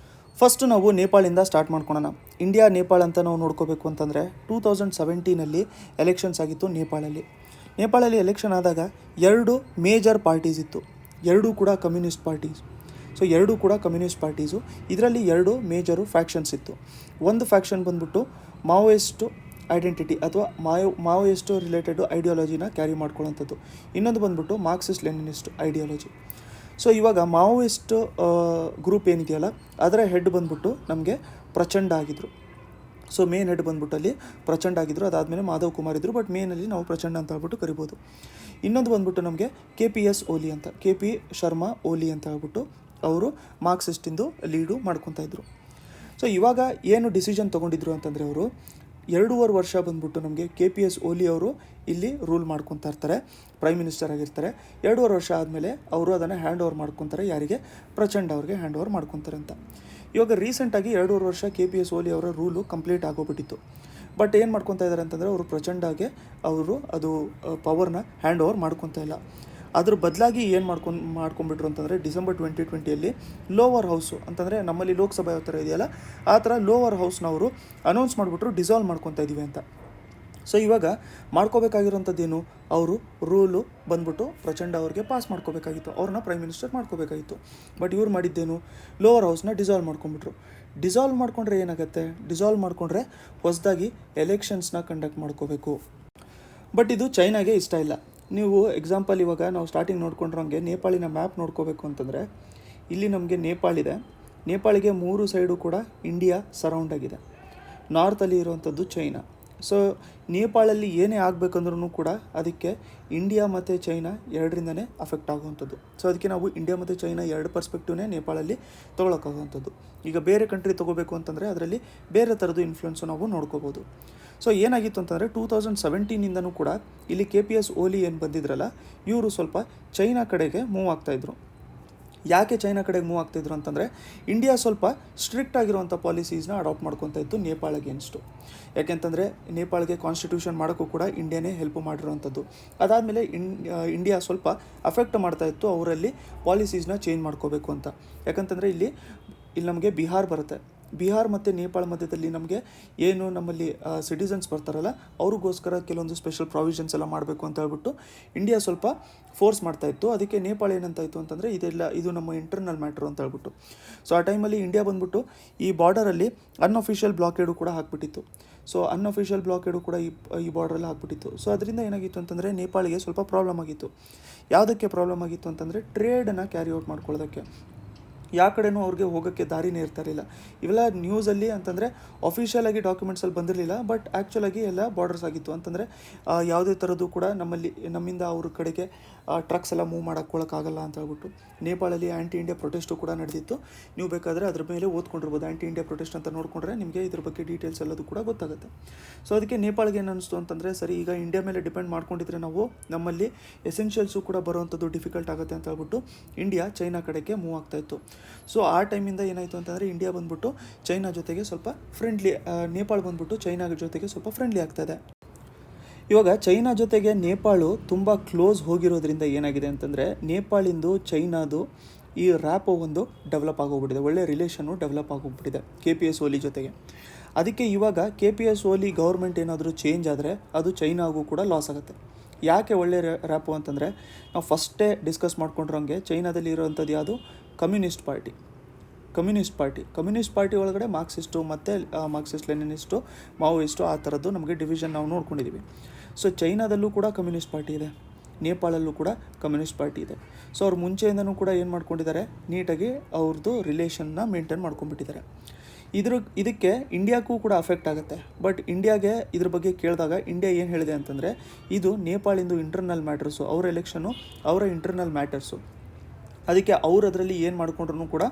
ಫಸ್ಟ್ ನಾವು ನೇಪಾಳಿಂದ ಸ್ಟಾರ್ಟ್ ಮಾಡ್ಕೊಳೋಣ. ಇಂಡಿಯಾ ನೇಪಾಳ ಅಂತ ನಾವು ನೋಡ್ಕೋಬೇಕು ಅಂತಂದರೆ 2017 ಎಲೆಕ್ಷನ್ಸ್ ಆಗಿತ್ತು ನೇಪಾಳಲ್ಲಿ ಎಲೆಕ್ಷನ್ ಆದಾಗ 2 ಮೇಜರ್ ಪಾರ್ಟೀಸ್ ಇತ್ತು, ಎರಡೂ ಕೂಡ ಕಮ್ಯುನಿಸ್ಟ್ ಪಾರ್ಟೀಸ್. ಸೊ ಎರಡೂ ಕೂಡ ಕಮ್ಯುನಿಸ್ಟ್ ಪಾರ್ಟೀಸು. ಇದರಲ್ಲಿ 2 ಮೇಜರು ಫ್ಯಾಕ್ಷನ್ಸ್ ಇತ್ತು. ಒಂದು ಫ್ಯಾಕ್ಷನ್ ಬಂದ್ಬಿಟ್ಟು ಮಾವೋಯಿಸ್ಟು ಐಡೆಂಟಿಟಿ ಅಥವಾ ಮಾವೋಯಿಸ್ಟು ರಿಲೇಟೆಡ್ ಐಡಿಯಾಲಜಿನ ಕ್ಯಾರಿ ಮಾಡ್ಕೊಳ್ಳೋಂಥದ್ದು. ಇನ್ನೊಂದು ಬಂದ್ಬಿಟ್ಟು ಮಾರ್ಕ್ಸಿಸ್ಟ್ ಲೆನಿನಿಸ್ಟ್ ಐಡಿಯಾಲಜಿ. ಸೊ ಇವಾಗ ಮಾವೋಯಿಸ್ಟ್ ಗ್ರೂಪ್ ಏನಿದೆಯಲ್ಲ ಅದರ ಹೆಡ್ ಬಂದ್ಬಿಟ್ಟು ನಮಗೆ ಪ್ರಚಂಡ ಆಗಿದ್ದರು. ಸೊ ಮೇನ್ ಹೆಡ್ ಬಂದ್ಬಿಟ್ಟು ಅಲ್ಲಿ ಪ್ರಚಂಡ ಆಗಿದ್ದರು. ಅದಾದಮೇಲೆ ಮಾಧವ್ ಕುಮಾರ್ ಇದ್ದರು, ಬಟ್ ಮೇನಲ್ಲಿ ನಾವು ಪ್ರಚಂಡ ಅಂತ ಹೇಳ್ಬಿಟ್ಟು ಕರಿಬೋದು. ಇನ್ನೊಂದು ಬಂದ್ಬಿಟ್ಟು ನಮಗೆ KPS ಓಲಿ ಅಂತ, KP ಶರ್ಮಾ ಓಲಿ ಅಂತ ಹೇಳ್ಬಿಟ್ಟು ಅವರು ಮಾರ್ಕ್ಸಿಸ್ಟಿಂದು ಲೀಡು ಮಾಡ್ಕೊತಾ ಇದ್ರು. ಸೊ ಇವಾಗ ಏನು ಡಿಸಿಷನ್ ತೊಗೊಂಡಿದ್ರು ಅಂತಂದರೆ ಅವರು 2.5 ವರ್ಷ ಬಂದ್ಬಿಟ್ಟು ನಮಗೆ KPS ಓಲಿ ಅವರು ಇಲ್ಲಿ ರೂಲ್ ಮಾಡ್ಕೊತಾ ಇರ್ತಾರೆ, ಪ್ರೈಮ್ ಮಿನಿಸ್ಟರ್ ಆಗಿರ್ತಾರೆ. 2.5 ವರ್ಷ ಆದಮೇಲೆ ಅವರು ಅದನ್ನು ಹ್ಯಾಂಡ್ ಓವರ್ ಮಾಡ್ಕೊತಾರೆ. ಯಾರಿಗೆ? ಪ್ರಚಂಡ ಅವ್ರಿಗೆ ಹ್ಯಾಂಡ್ ಓವರ್ ಮಾಡ್ಕೊತಾರೆ ಅಂತ. ಇವಾಗ ರೀಸೆಂಟಾಗಿ 2.5 ವರ್ಷ KPS ಓಲಿ ಅವರ ರೂಲು ಕಂಪ್ಲೀಟ್ ಆಗೋಗ್ಬಿಟ್ಟಿತ್ತು. ಬಟ್ ಏನು ಮಾಡ್ಕೊತಾ ಇದ್ದಾರೆ ಅಂತಂದರೆ ಅವರು ಪ್ರಚಂಡಗೆ ಅವರು ಅದು ಪವರ್ನ ಹ್ಯಾಂಡ್ ಓವರ್ ಮಾಡ್ಕೊತಾ ಇಲ್ಲ. ಅದ್ರ ಬದಲಾಗಿ ಏನು ಮಾಡ್ಕೊಂಡ್ಬಿಟ್ರು ಅಂತಂದರೆ ಡಿಸೆಂಬರ್ 2020 ಲೋವರ್ ಹೌಸು ಅಂತಂದರೆ ನಮ್ಮಲ್ಲಿ ಲೋಕಸಭೆ ಯಾವ ಥರ ಇದೆಯಲ್ಲ ಆ ಥರ ಲೋವರ್ ಹೌಸ್ನ ಅವರು ಅನೌನ್ಸ್ ಮಾಡಿಬಿಟ್ರು ಡಿಸಾಲ್ವ್ ಮಾಡ್ಕೊತಾ ಇದ್ದೀವಿ ಅಂತ. ಸೊ ಇವಾಗ ಮಾಡ್ಕೋಬೇಕಾಗಿರೋಂಥದ್ದೇನು, ಅವರು ರೂಲು ಬಂದ್ಬಿಟ್ಟು ಪ್ರಚಂಡ ಅವ್ರಿಗೆ ಪಾಸ್ ಮಾಡ್ಕೋಬೇಕಾಗಿತ್ತು, ಅವ್ರನ್ನ ಪ್ರೈಮ್ ಮಿನಿಸ್ಟರ್ ಮಾಡ್ಕೋಬೇಕಾಗಿತ್ತು. ಬಟ್ ಇವ್ರು ಮಾಡಿದ್ದೇನು, ಲೋವರ್ ಹೌಸ್ನ ಡಿಸಾಲ್ವ್ ಮಾಡ್ಕೊಂಡ್ಬಿಟ್ರು. ಡಿಸಾಲ್ವ್ ಮಾಡ್ಕೊಂಡ್ರೆ ಏನಾಗುತ್ತೆ, ಡಿಸಾಲ್ವ್ ಮಾಡ್ಕೊಂಡ್ರೆ ಹೊಸದಾಗಿ ಎಲೆಕ್ಷನ್ಸ್ನ ಕಂಡಕ್ಟ್ ಮಾಡ್ಕೋಬೇಕು. ಬಟ್ ಇದು ಚೈನಾಗೆ ಇಷ್ಟ ಇಲ್ಲ. ನೀವು ಎಕ್ಸಾಂಪಲ್ ಇವಾಗ ನಾವು ಸ್ಟಾರ್ಟಿಂಗ್ ನೋಡ್ಕೊಂಡ್ರಂಗೆ ನೇಪಾಳಿನ ಮ್ಯಾಪ್ ನೋಡ್ಕೋಬೇಕು ಅಂತಂದರೆ ಇಲ್ಲಿ ನಮಗೆ ನೇಪಾಳಿಗೆ 3 ಸೈಡು ಕೂಡ ಇಂಡಿಯಾ ಸರೌಂಡ್ ಆಗಿದೆ. ನಾರ್ತಲ್ಲಿ ಇರುವಂಥದ್ದು ಚೈನಾ. ಸೊ ನೇಪಾಳಲ್ಲಿ ಏನೇ ಆಗಬೇಕಂದ್ರೂ ಕೂಡ ಅದಕ್ಕೆ ಇಂಡಿಯಾ ಮತ್ತು ಚೈನಾ ಎರಡರಿಂದನೇ ಅಫೆಕ್ಟ್ ಆಗುವಂಥದ್ದು. ಸೊ ಅದಕ್ಕೆ ನಾವು ಇಂಡಿಯಾ ಮತ್ತು ಚೈನಾ 2 ಪರ್ಸ್ಪೆಕ್ಟಿವ್ನೇ ನೇಪಾಳಲ್ಲಿ ತೊಗೊಳಕ್ಕಾಗುವಂಥದ್ದು. ಈಗ ಬೇರೆ ಕಂಟ್ರಿ ತೊಗೋಬೇಕು ಅಂತಂದರೆ ಅದರಲ್ಲಿ ಬೇರೆ ಥರದ್ದು ಇನ್ಫ್ಲುಯೆನ್ಸು ನಾವು ನೋಡ್ಕೋಬೋದು. ಸೊ ಏನಾಗಿತ್ತು ಅಂತಂದರೆ 2017 ಕೂಡ ಇಲ್ಲಿ KPS ಓಲಿ ಏನು ಬಂದಿದ್ರಲ್ಲ ಇವರು ಸ್ವಲ್ಪ ಚೈನಾ ಕಡೆಗೆ ಮೂವ್ ಆಗ್ತಾಯಿದ್ರು. ಯಾಕೆ ಚೈನಾ ಕಡೆಗೆ ಮೂವ್ ಆಗ್ತಾಯಿದ್ರು ಅಂತಂದರೆ ಇಂಡಿಯಾ ಸ್ವಲ್ಪ ಸ್ಟ್ರಿಕ್ಟ್ ಆಗಿರುವಂಥ ಪಾಲಿಸೀಸ್ನ ಅಡಾಪ್ಟ್ ಮಾಡ್ಕೊತಾ ಇತ್ತು ನೇಪಾಳ ಅಗೇನ್ಸ್ಟು. ಯಾಕೆಂತಂದರೆ ನೇಪಾಳಿಗೆ ಕಾನ್ಸ್ಟಿಟ್ಯೂಷನ್ ಮಾಡೋಕ್ಕೂ ಕೂಡ ಇಂಡಿಯಾನೇ ಹೆಲ್ಪ್ ಮಾಡಿರೋವಂಥದ್ದು. ಅದಾದಮೇಲೆ ಇಂಡಿಯಾ ಸ್ವಲ್ಪ ಅಫೆಕ್ಟ್ ಮಾಡ್ತಾಯಿತ್ತು ಅವರಲ್ಲಿ ಪಾಲಿಸೀಸ್ನ ಚೇಂಜ್ ಮಾಡ್ಕೋಬೇಕು ಅಂತ. ಯಾಕಂತಂದರೆ ಇಲ್ಲಿ ನಮಗೆ ಬಿಹಾರ್ ಬರುತ್ತೆ. ಬಿಹಾರ್ ಮತ್ತು ನೇಪಾಳ ಮಧ್ಯದಲ್ಲಿ ನಮಗೆ ಏನು ನಮ್ಮಲ್ಲಿ ಸಿಟಿಸನ್ಸ್ ಬರ್ತಾರಲ್ಲ ಅವ್ರಿಗೋಸ್ಕರ ಕೆಲವೊಂದು ಸ್ಪೆಷಲ್ ಪ್ರಾವಿಷನ್ಸ್ ಎಲ್ಲ ಮಾಡಬೇಕು ಅಂತ ಹೇಳ್ಬಿಟ್ಟು ಇಂಡಿಯಾ ಸ್ವಲ್ಪ ಫೋರ್ಸ್ ಮಾಡ್ತಾಯಿತ್ತು. ಅದಕ್ಕೆ ನೇಪಾಳ ಏನಂತಾಯಿತು ಅಂತಂದರೆ ಇದು ನಮ್ಮ ಇಂಟರ್ನಲ್ ಮ್ಯಾಟ್ರು ಅಂತ ಹೇಳ್ಬಿಟ್ಟು. ಸೊ ಆ ಟೈಮಲ್ಲಿ ಇಂಡಿಯಾ ಬಂದ್ಬಿಟ್ಟು ಈ ಬಾರ್ಡರಲ್ಲಿ ಅನ್ಅಫಿಷಿಯಲ್ ಬ್ಲಾಕೇಡು ಕೂಡ ಹಾಕ್ಬಿಟ್ಟಿತ್ತು. ಸೊ ಅನ್ಅಫಿಷಿಯಲ್ ಬ್ಲಾಕೇಡು ಕೂಡ ಈ ಬಾರ್ಡ್ರಲ್ಲಿ ಹಾಕ್ಬಿಟ್ಟಿತ್ತು. ಸೊ ಅದರಿಂದ ಏನಾಗಿತ್ತು ಅಂತಂದರೆ ನೇಪಾಳಿಗೆ ಸ್ವಲ್ಪ ಪ್ರಾಬ್ಲಮ್ ಆಗಿತ್ತು. ಯಾವುದಕ್ಕೆ ಪ್ರಾಬ್ಲಮ್ ಆಗಿತ್ತು ಅಂತಂದರೆ ಟ್ರೇಡನ್ನು ಕ್ಯಾರಿ ಔಟ್ ಮಾಡ್ಕೊಳ್ಳೋದಕ್ಕೆ. ಯಾವ ಕಡೆನೂ ಅವ್ರಿಗೆ ಹೋಗೋಕ್ಕೆ ದಾರಿನೇ ಇರ್ತಾರಿಲ್ಲ. ಇವೆಲ್ಲ ನ್ಯೂಸಲ್ಲಿ ಅಂತಂದರೆ ಅಫಿಷಿಯಲಾಗಿ ಡಾಕ್ಯುಮೆಂಟ್ಸಲ್ಲಿ ಬಂದಿರಲಿಲ್ಲ, ಬಟ್ ಆ್ಯಕ್ಚುಲಾಗಿ ಎಲ್ಲ ಬಾರ್ಡರ್ಸ್ ಆಗಿತ್ತು. ಅಂತಂದರೆ ಯಾವುದೇ ಥರದ್ದು ಕೂಡ ನಮ್ಮಿಂದ ಅವ್ರ ಕಡೆಗೆ ಟ್ರಕ್ಸ್ ಎಲ್ಲ ಮೂವ್ ಮಾಡೋಕ್ಕೋಳಕ್ಕಾಗಲ್ಲ ಅಂತ ಹೇಳ್ಬಿಟ್ಟು ನೇಪಾಳಲ್ಲಿ ಆ್ಯಂಟಿ ಇಂಡಿಯಾ ಪ್ರೊಟೆಸ್ಟು ಕೂಡ ನಡೆದಿತ್ತು. ನೀವು ಬೇಕಾದರೆ ಅದ್ರ ಮೇಲೆ ಓದ್ಕೊಂಡಿರ್ಬೋದು. ಆ್ಯಂಟಿ ಇಂಡಿಯಾ ಪ್ರೊಟೆಸ್ಟ್ ಅಂತ ನೋಡಿಕೊಂಡ್ರೆ ನಿಮಗೆ ಇದ್ರ ಬಗ್ಗೆ ಡೀಟೇಲ್ಸ್ ಎಲ್ಲದು ಕೂಡ ಗೊತ್ತಾಗುತ್ತೆ. ಸೊ ಅದಕ್ಕೆ ನೇಪಾಳಿಗೆ ಏನು ಅನ್ನಿಸ್ತು ಅಂತಂದರೆ ಸರಿ ಈಗ ಇಂಡಿಯಾ ಮೇಲೆ ಡಿಪೆಂಡ್ ಮಾಡ್ಕೊಂಡಿದ್ರೆ ನಾವು ನಮ್ಮಲ್ಲಿ ಎಸೆನ್ಷಿಯಲ್ಸು ಕೂಡ ಬರುವಂಥದ್ದು ಡಿಫಿಕಲ್ಟ್ ಆಗುತ್ತೆ ಅಂತ ಹೇಳ್ಬಿಟ್ಟು ಇಂಡಿಯಾ ಚೈನಾ ಕಡೆಗೆ ಮೂವ್ ಆಗ್ತಾಯಿತ್ತು. ಸೊ ಆ ಟೈಮಿಂದ ಏನಾಯಿತು ಅಂತಂದರೆ ಇಂಡಿಯಾ ಬಂದ್ಬಿಟ್ಟು ಚೈನಾ ಜೊತೆಗೆ ಸ್ವಲ್ಪ ಫ್ರೆಂಡ್ಲಿ, ನೇಪಾಳ ಬಂದ್ಬಿಟ್ಟು ಚೈನಾ ಜೊತೆಗೆ ಸ್ವಲ್ಪ ಫ್ರೆಂಡ್ಲಿ ಆಗ್ತಾಯಿದೆ. ಇವಾಗ ಚೈನಾ ಜೊತೆಗೆ ನೇಪಾಳು ತುಂಬ ಕ್ಲೋಸ್ ಹೋಗಿರೋದ್ರಿಂದ ಏನಾಗಿದೆ ಅಂತಂದರೆ ನೇಪಾಳಿಂದು ಚೈನಾದು ಈ ರ್ಯಾಪೋ ಒಂದು ಡೆವಲಪ್ ಆಗೋಗ್ಬಿಟ್ಟಿದೆ, ಒಳ್ಳೆ ರಿಲೇಷನ್ನು ಡೆವಲಪ್ ಆಗೋಗ್ಬಿಟ್ಟಿದೆ KPS ಓಲಿ ಜೊತೆಗೆ. ಅದಕ್ಕೆ ಇವಾಗ KPS ಓಲಿ ಗೌರ್ಮೆಂಟ್ ಏನಾದರೂ ಚೇಂಜ್ ಆದರೆ ಅದು ಚೈನಾಗೂ ಕೂಡ ಲಾಸ್ ಆಗುತ್ತೆ. ಯಾಕೆ ಒಳ್ಳೆ ರ್ಯಾಪೋ ಅಂತಂದರೆ ನಾವು ಫಸ್ಟೇ ಡಿಸ್ಕಸ್ ಮಾಡ್ಕೊಂಡ್ರಂಗೆ ಚೈನಾದಲ್ಲಿ ಇರೋವಂಥದ್ದು ಯಾವುದು, ಕಮ್ಯುನಿಸ್ಟ್ ಪಾರ್ಟಿ ಒಳಗಡೆ ಮಾರ್ಕ್ಸಿಸ್ಟು ಮತ್ತು ಮಾರ್ಕ್ಸಿಸ್ಟ್ ಲೆನಿನಿಸ್ಟು ಮಾವೋಯಿಸ್ಟು ಆ ಥರದ್ದು ನಮಗೆ ಡಿವಿಷನ್ ನಾವು ನೋಡ್ಕೊಂಡಿದ್ದೀವಿ. ಸೊ ಚೈನಾದಲ್ಲೂ ಕೂಡ ಕಮ್ಯುನಿಸ್ಟ್ ಪಾರ್ಟಿ ಇದೆ, ನೇಪಾಳಲ್ಲೂ ಕೂಡ ಕಮ್ಯುನಿಸ್ಟ್ ಪಾರ್ಟಿ ಇದೆ. ಸೊ ಅವ್ರು ಮುಂಚೆಯಿಂದನೂ ಕೂಡ ಏನು ಮಾಡ್ಕೊಂಡಿದ್ದಾರೆ, ನೀಟಾಗಿ ಅವ್ರದ್ದು ರಿಲೇಷನ್ನ ಮೇಂಟೈನ್ ಮಾಡ್ಕೊಂಡ್ಬಿಟ್ಟಿದ್ದಾರೆ. ಇದಕ್ಕೆ ಇಂಡಿಯಾಕ್ಕೂ ಕೂಡ ಅಫೆಕ್ಟ್ ಆಗುತ್ತೆ. ಬಟ್ ಇಂಡಿಯಾಗೆ ಇದ್ರ ಬಗ್ಗೆ ಕೇಳಿದಾಗ ಇಂಡಿಯಾ ಏನು ಹೇಳಿದೆ ಅಂತಂದರೆ ಇದು ನೇಪಾಳಿಂದು ಇಂಟರ್ನಲ್ ಮ್ಯಾಟರ್ಸು, ಅವರ ಎಲೆಕ್ಷನ್ನು ಅವರ ಇಂಟರ್ನಲ್ ಮ್ಯಾಟರ್ಸು. ಅದಕ್ಕೆ ಅವ್ರು ಅದರಲ್ಲಿ ಏನು ಮಾಡ್ಕೊಂಡ್ರೂ ಕೂಡ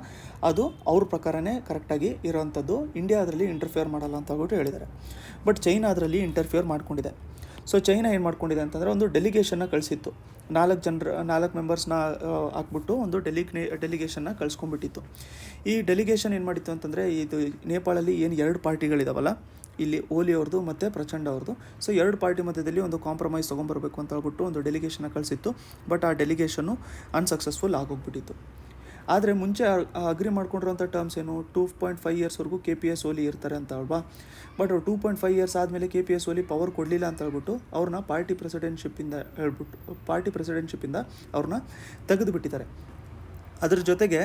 ಅದು ಅವ್ರ ಪ್ರಕಾರನೇ ಕರೆಕ್ಟಾಗಿ ಇರೋವಂಥದ್ದು. ಇಂಡಿಯಾ ಅದರಲ್ಲಿ ಇಂಟರ್ಫಿಯರ್ ಮಾಡಲ್ಲ ಅಂತ ಹೇಳ್ಬಿಟ್ಟು ಹೇಳಿದ್ದಾರೆ. ಬಟ್ ಚೈನಾ ಅದರಲ್ಲಿ ಇಂಟರ್ಫಿಯರ್ ಮಾಡ್ಕೊಂಡಿದೆ. ಸೊ ಚೈನಾ ಏನು ಮಾಡ್ಕೊಂಡಿದೆ ಅಂತಂದರೆ ಒಂದು ಡೆಲಿಗೇಷನ್ನ ಕಳಿಸಿತ್ತು, 4 ಮೆಂಬರ್ಸ್ನ ಹಾಕ್ಬಿಟ್ಟು ಒಂದು ಡೆಲಿಗೇಷನ್ನ ಕಳಿಸ್ಕೊಂಡ್ಬಿಟ್ಟಿತ್ತು. ಈ ಡೆಲಿಗೇಷನ್ ಏನು ಮಾಡಿತ್ತು ಅಂತಂದರೆ, ಇದು ನೇಪಾಳಲ್ಲಿ ಏನು 2 ಪಾರ್ಟಿಗಳಿದಾವಲ್ಲ, ಇಲ್ಲಿ ಓಲಿ ಅವ್ರದ್ದು ಮತ್ತು ಪ್ರಚಂಡ ಅವ್ರದ್ದು. ಸೊ 2 ಪಾರ್ಟಿ ಮಧ್ಯದಲ್ಲಿ ಒಂದು ಕಾಂಪ್ರಮೈಸ್ ತೊಗೊಂಬರ್ಬೇಕು ಅಂತ ಹೇಳ್ಬಿಟ್ಟು ಒಂದು ಡೆಲಿಗೇಷನ್ನ ಕಳಿಸಿತ್ತು. ಬಟ್ ಆ ಡೆಲಿಗೇಷನ್ನು ಅನ್ಸಕ್ಸಸ್ಫುಲ್ ಆಗೋಗ್ಬಿಟ್ಟಿತ್ತು. ಆದರೆ ಮುಂಚೆ ಅಗ್ರಿ ಮಾಡ್ಕೊಂಡಿರೋಂಥ ಟರ್ಮ್ಸ್ ಏನು, 2.5 ಇಯರ್ಸ್ವರೆಗೂ KPS ಓಲಿ ಇರ್ತಾರೆ ಅಂತ ಅಲ್ವಾ. ಬಟ್ 2.5 ಇಯರ್ಸ್ ಆದಮೇಲೆ KPS ಓಲಿ ಪವರ್ ಕೊಡಲಿಲ್ಲ ಅಂತ ಹೇಳ್ಬಿಟ್ಟು ಅವ್ರನ್ನ ಪಾರ್ಟಿ ಪ್ರೆಸಿಡೆನ್ಶಿಪ್ಪಿಂದ ಅವ್ರನ್ನ ತೆಗೆದುಬಿಟ್ಟಿದ್ದಾರೆ. ಅದ್ರ ಜೊತೆಗೆ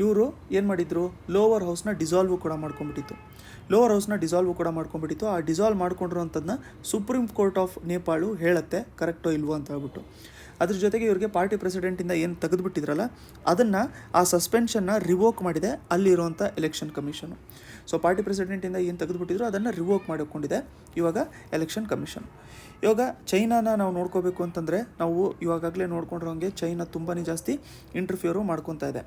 ಇವರು ಏನು ಮಾಡಿದರು, ಲೋವರ್ ಹೌಸ್ನ ಡಿಸಾಲ್ವ್ ಕೂಡ ಮಾಡ್ಕೊಂಡ್ಬಿಟ್ಟಿತ್ತು. ಆ dissolve ಮಾಡ್ಕೊಂಡಿರೋಂಥದ್ದನ್ನ supreme court of Nepal ಹೇಳುತ್ತೆ ಕರೆಕ್ಟೋ ಇಲ್ವೋ ಅಂತ ಹೇಳ್ಬಿಟ್ಟು. ಅದ್ರ ಜೊತೆಗೆ ಇವ್ರಿಗೆ ಪಾರ್ಟಿ ಪ್ರೆಸಿಡೆಂಟಿಂದ ಏನು ತೆಗೆದುಬಿಟ್ಟಿದ್ರಲ್ಲ, ಅದನ್ನು ಆ ಸಸ್ಪೆನ್ಷನ್ನ ರಿವೋಕ್ ಮಾಡಿದೆ ಅಲ್ಲಿರುವಂಥ ಎಲೆಕ್ಷನ್ ಕಮಿಷನು. ಸೊ ಪಾರ್ಟಿ ಪ್ರೆಸಿಡೆಂಟಿಂದ ಏನು ತೆಗೆದುಬಿಟ್ಟಿದ್ರು ಅದನ್ನು ರಿವೋಕ್ ಮಾಡಿಕೊಂಡಿದೆ ಇವಾಗ ಎಲೆಕ್ಷನ್ ಕಮಿಷನ್. ಇವಾಗ ಚೈನಾನ ನಾವು ನೋಡ್ಕೋಬೇಕು ಅಂತಂದರೆ, ನಾವು ಇವಾಗಲೇ ನೋಡ್ಕೊಂಡಿರೋಂಗೆ ಚೈನಾ ತುಂಬಾ ಜಾಸ್ತಿ ಇಂಟರ್ಫಿಯರು ಮಾಡ್ಕೊತಾ ಇದೆ.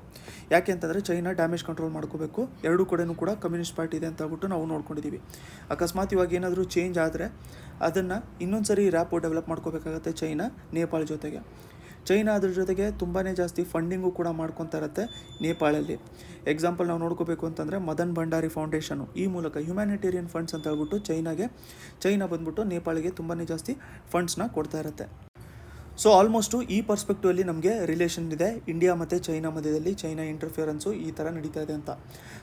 ಯಾಕೆ ಅಂತಂದರೆ ಚೈನಾ ಡ್ಯಾಮೇಜ್ ಕಂಟ್ರೋಲ್ ಮಾಡ್ಕೋಬೇಕು, 2 ಕಡೆಯೂ ಕೂಡ ಕಮ್ಯುನಿಸ್ಟ್ ಪಾರ್ಟಿ ಇದೆ ಅಂತ ಹೇಳ್ಬಿಟ್ಟು ನಾವು ನೋಡ್ಕೊಂಡಿದ್ದೀವಿ. ಅಕಸ್ಮಾತ್ ಇವಾಗ ಏನಾದರೂ ಚೇಂಜ್ ಆದರೆ ಅದನ್ನು ಇನ್ನೊಂದು ಸರಿ ರ್ಯಾಪೋ ಡೆವಲಪ್ ಮಾಡ್ಕೋಬೇಕಾಗತ್ತೆ ನೇಪಾಳ ಜೊತೆಗೆ. ಚೈನಾ ಅದ್ರ ಜೊತೆಗೆ ತುಂಬಾ ಜಾಸ್ತಿ ಫಂಡಿಂಗು ಕೂಡ ಮಾಡ್ಕೊತಾ ಇರುತ್ತೆ ನೇಪಾಳಲ್ಲಿ. ಎಕ್ಸಾಂಪಲ್ ನಾವು ನೋಡ್ಕೋಬೇಕು ಅಂತಂದರೆ ಮದನ್ ಭಂಡಾರಿ ಫೌಂಡೇಶನು ಈ ಮೂಲಕ ಹ್ಯುಮ್ಯಾನಿಟೇರಿಯನ್ ಫಂಡ್ಸ್ ಅಂತ ಹೇಳ್ಬಿಟ್ಟು ಚೈನಾ ಬಂದ್ಬಿಟ್ಟು ನೇಪಾಳಿಗೆ ತುಂಬಾ ಜಾಸ್ತಿ ಫಂಡ್ಸ್ನ ಕೊಡ್ತಾ ಇರುತ್ತೆ. ಸೊ ಆಲ್ಮೋಸ್ಟು ಈ ಪರ್ಸ್ಪೆಕ್ಟಿವಲ್ಲಿ ನಮಗೆ ರಿಲೇಷನ್ ಇದೆ ಇಂಡಿಯಾ ಮತ್ತು ಚೈನಾ ಮಧ್ಯದಲ್ಲಿ. ಚೈನಾ ಇಂಟರ್ಫಿಯರೆನ್ಸು ಈ ಥರ ನಡೀತಾ ಇದೆ ಅಂತ.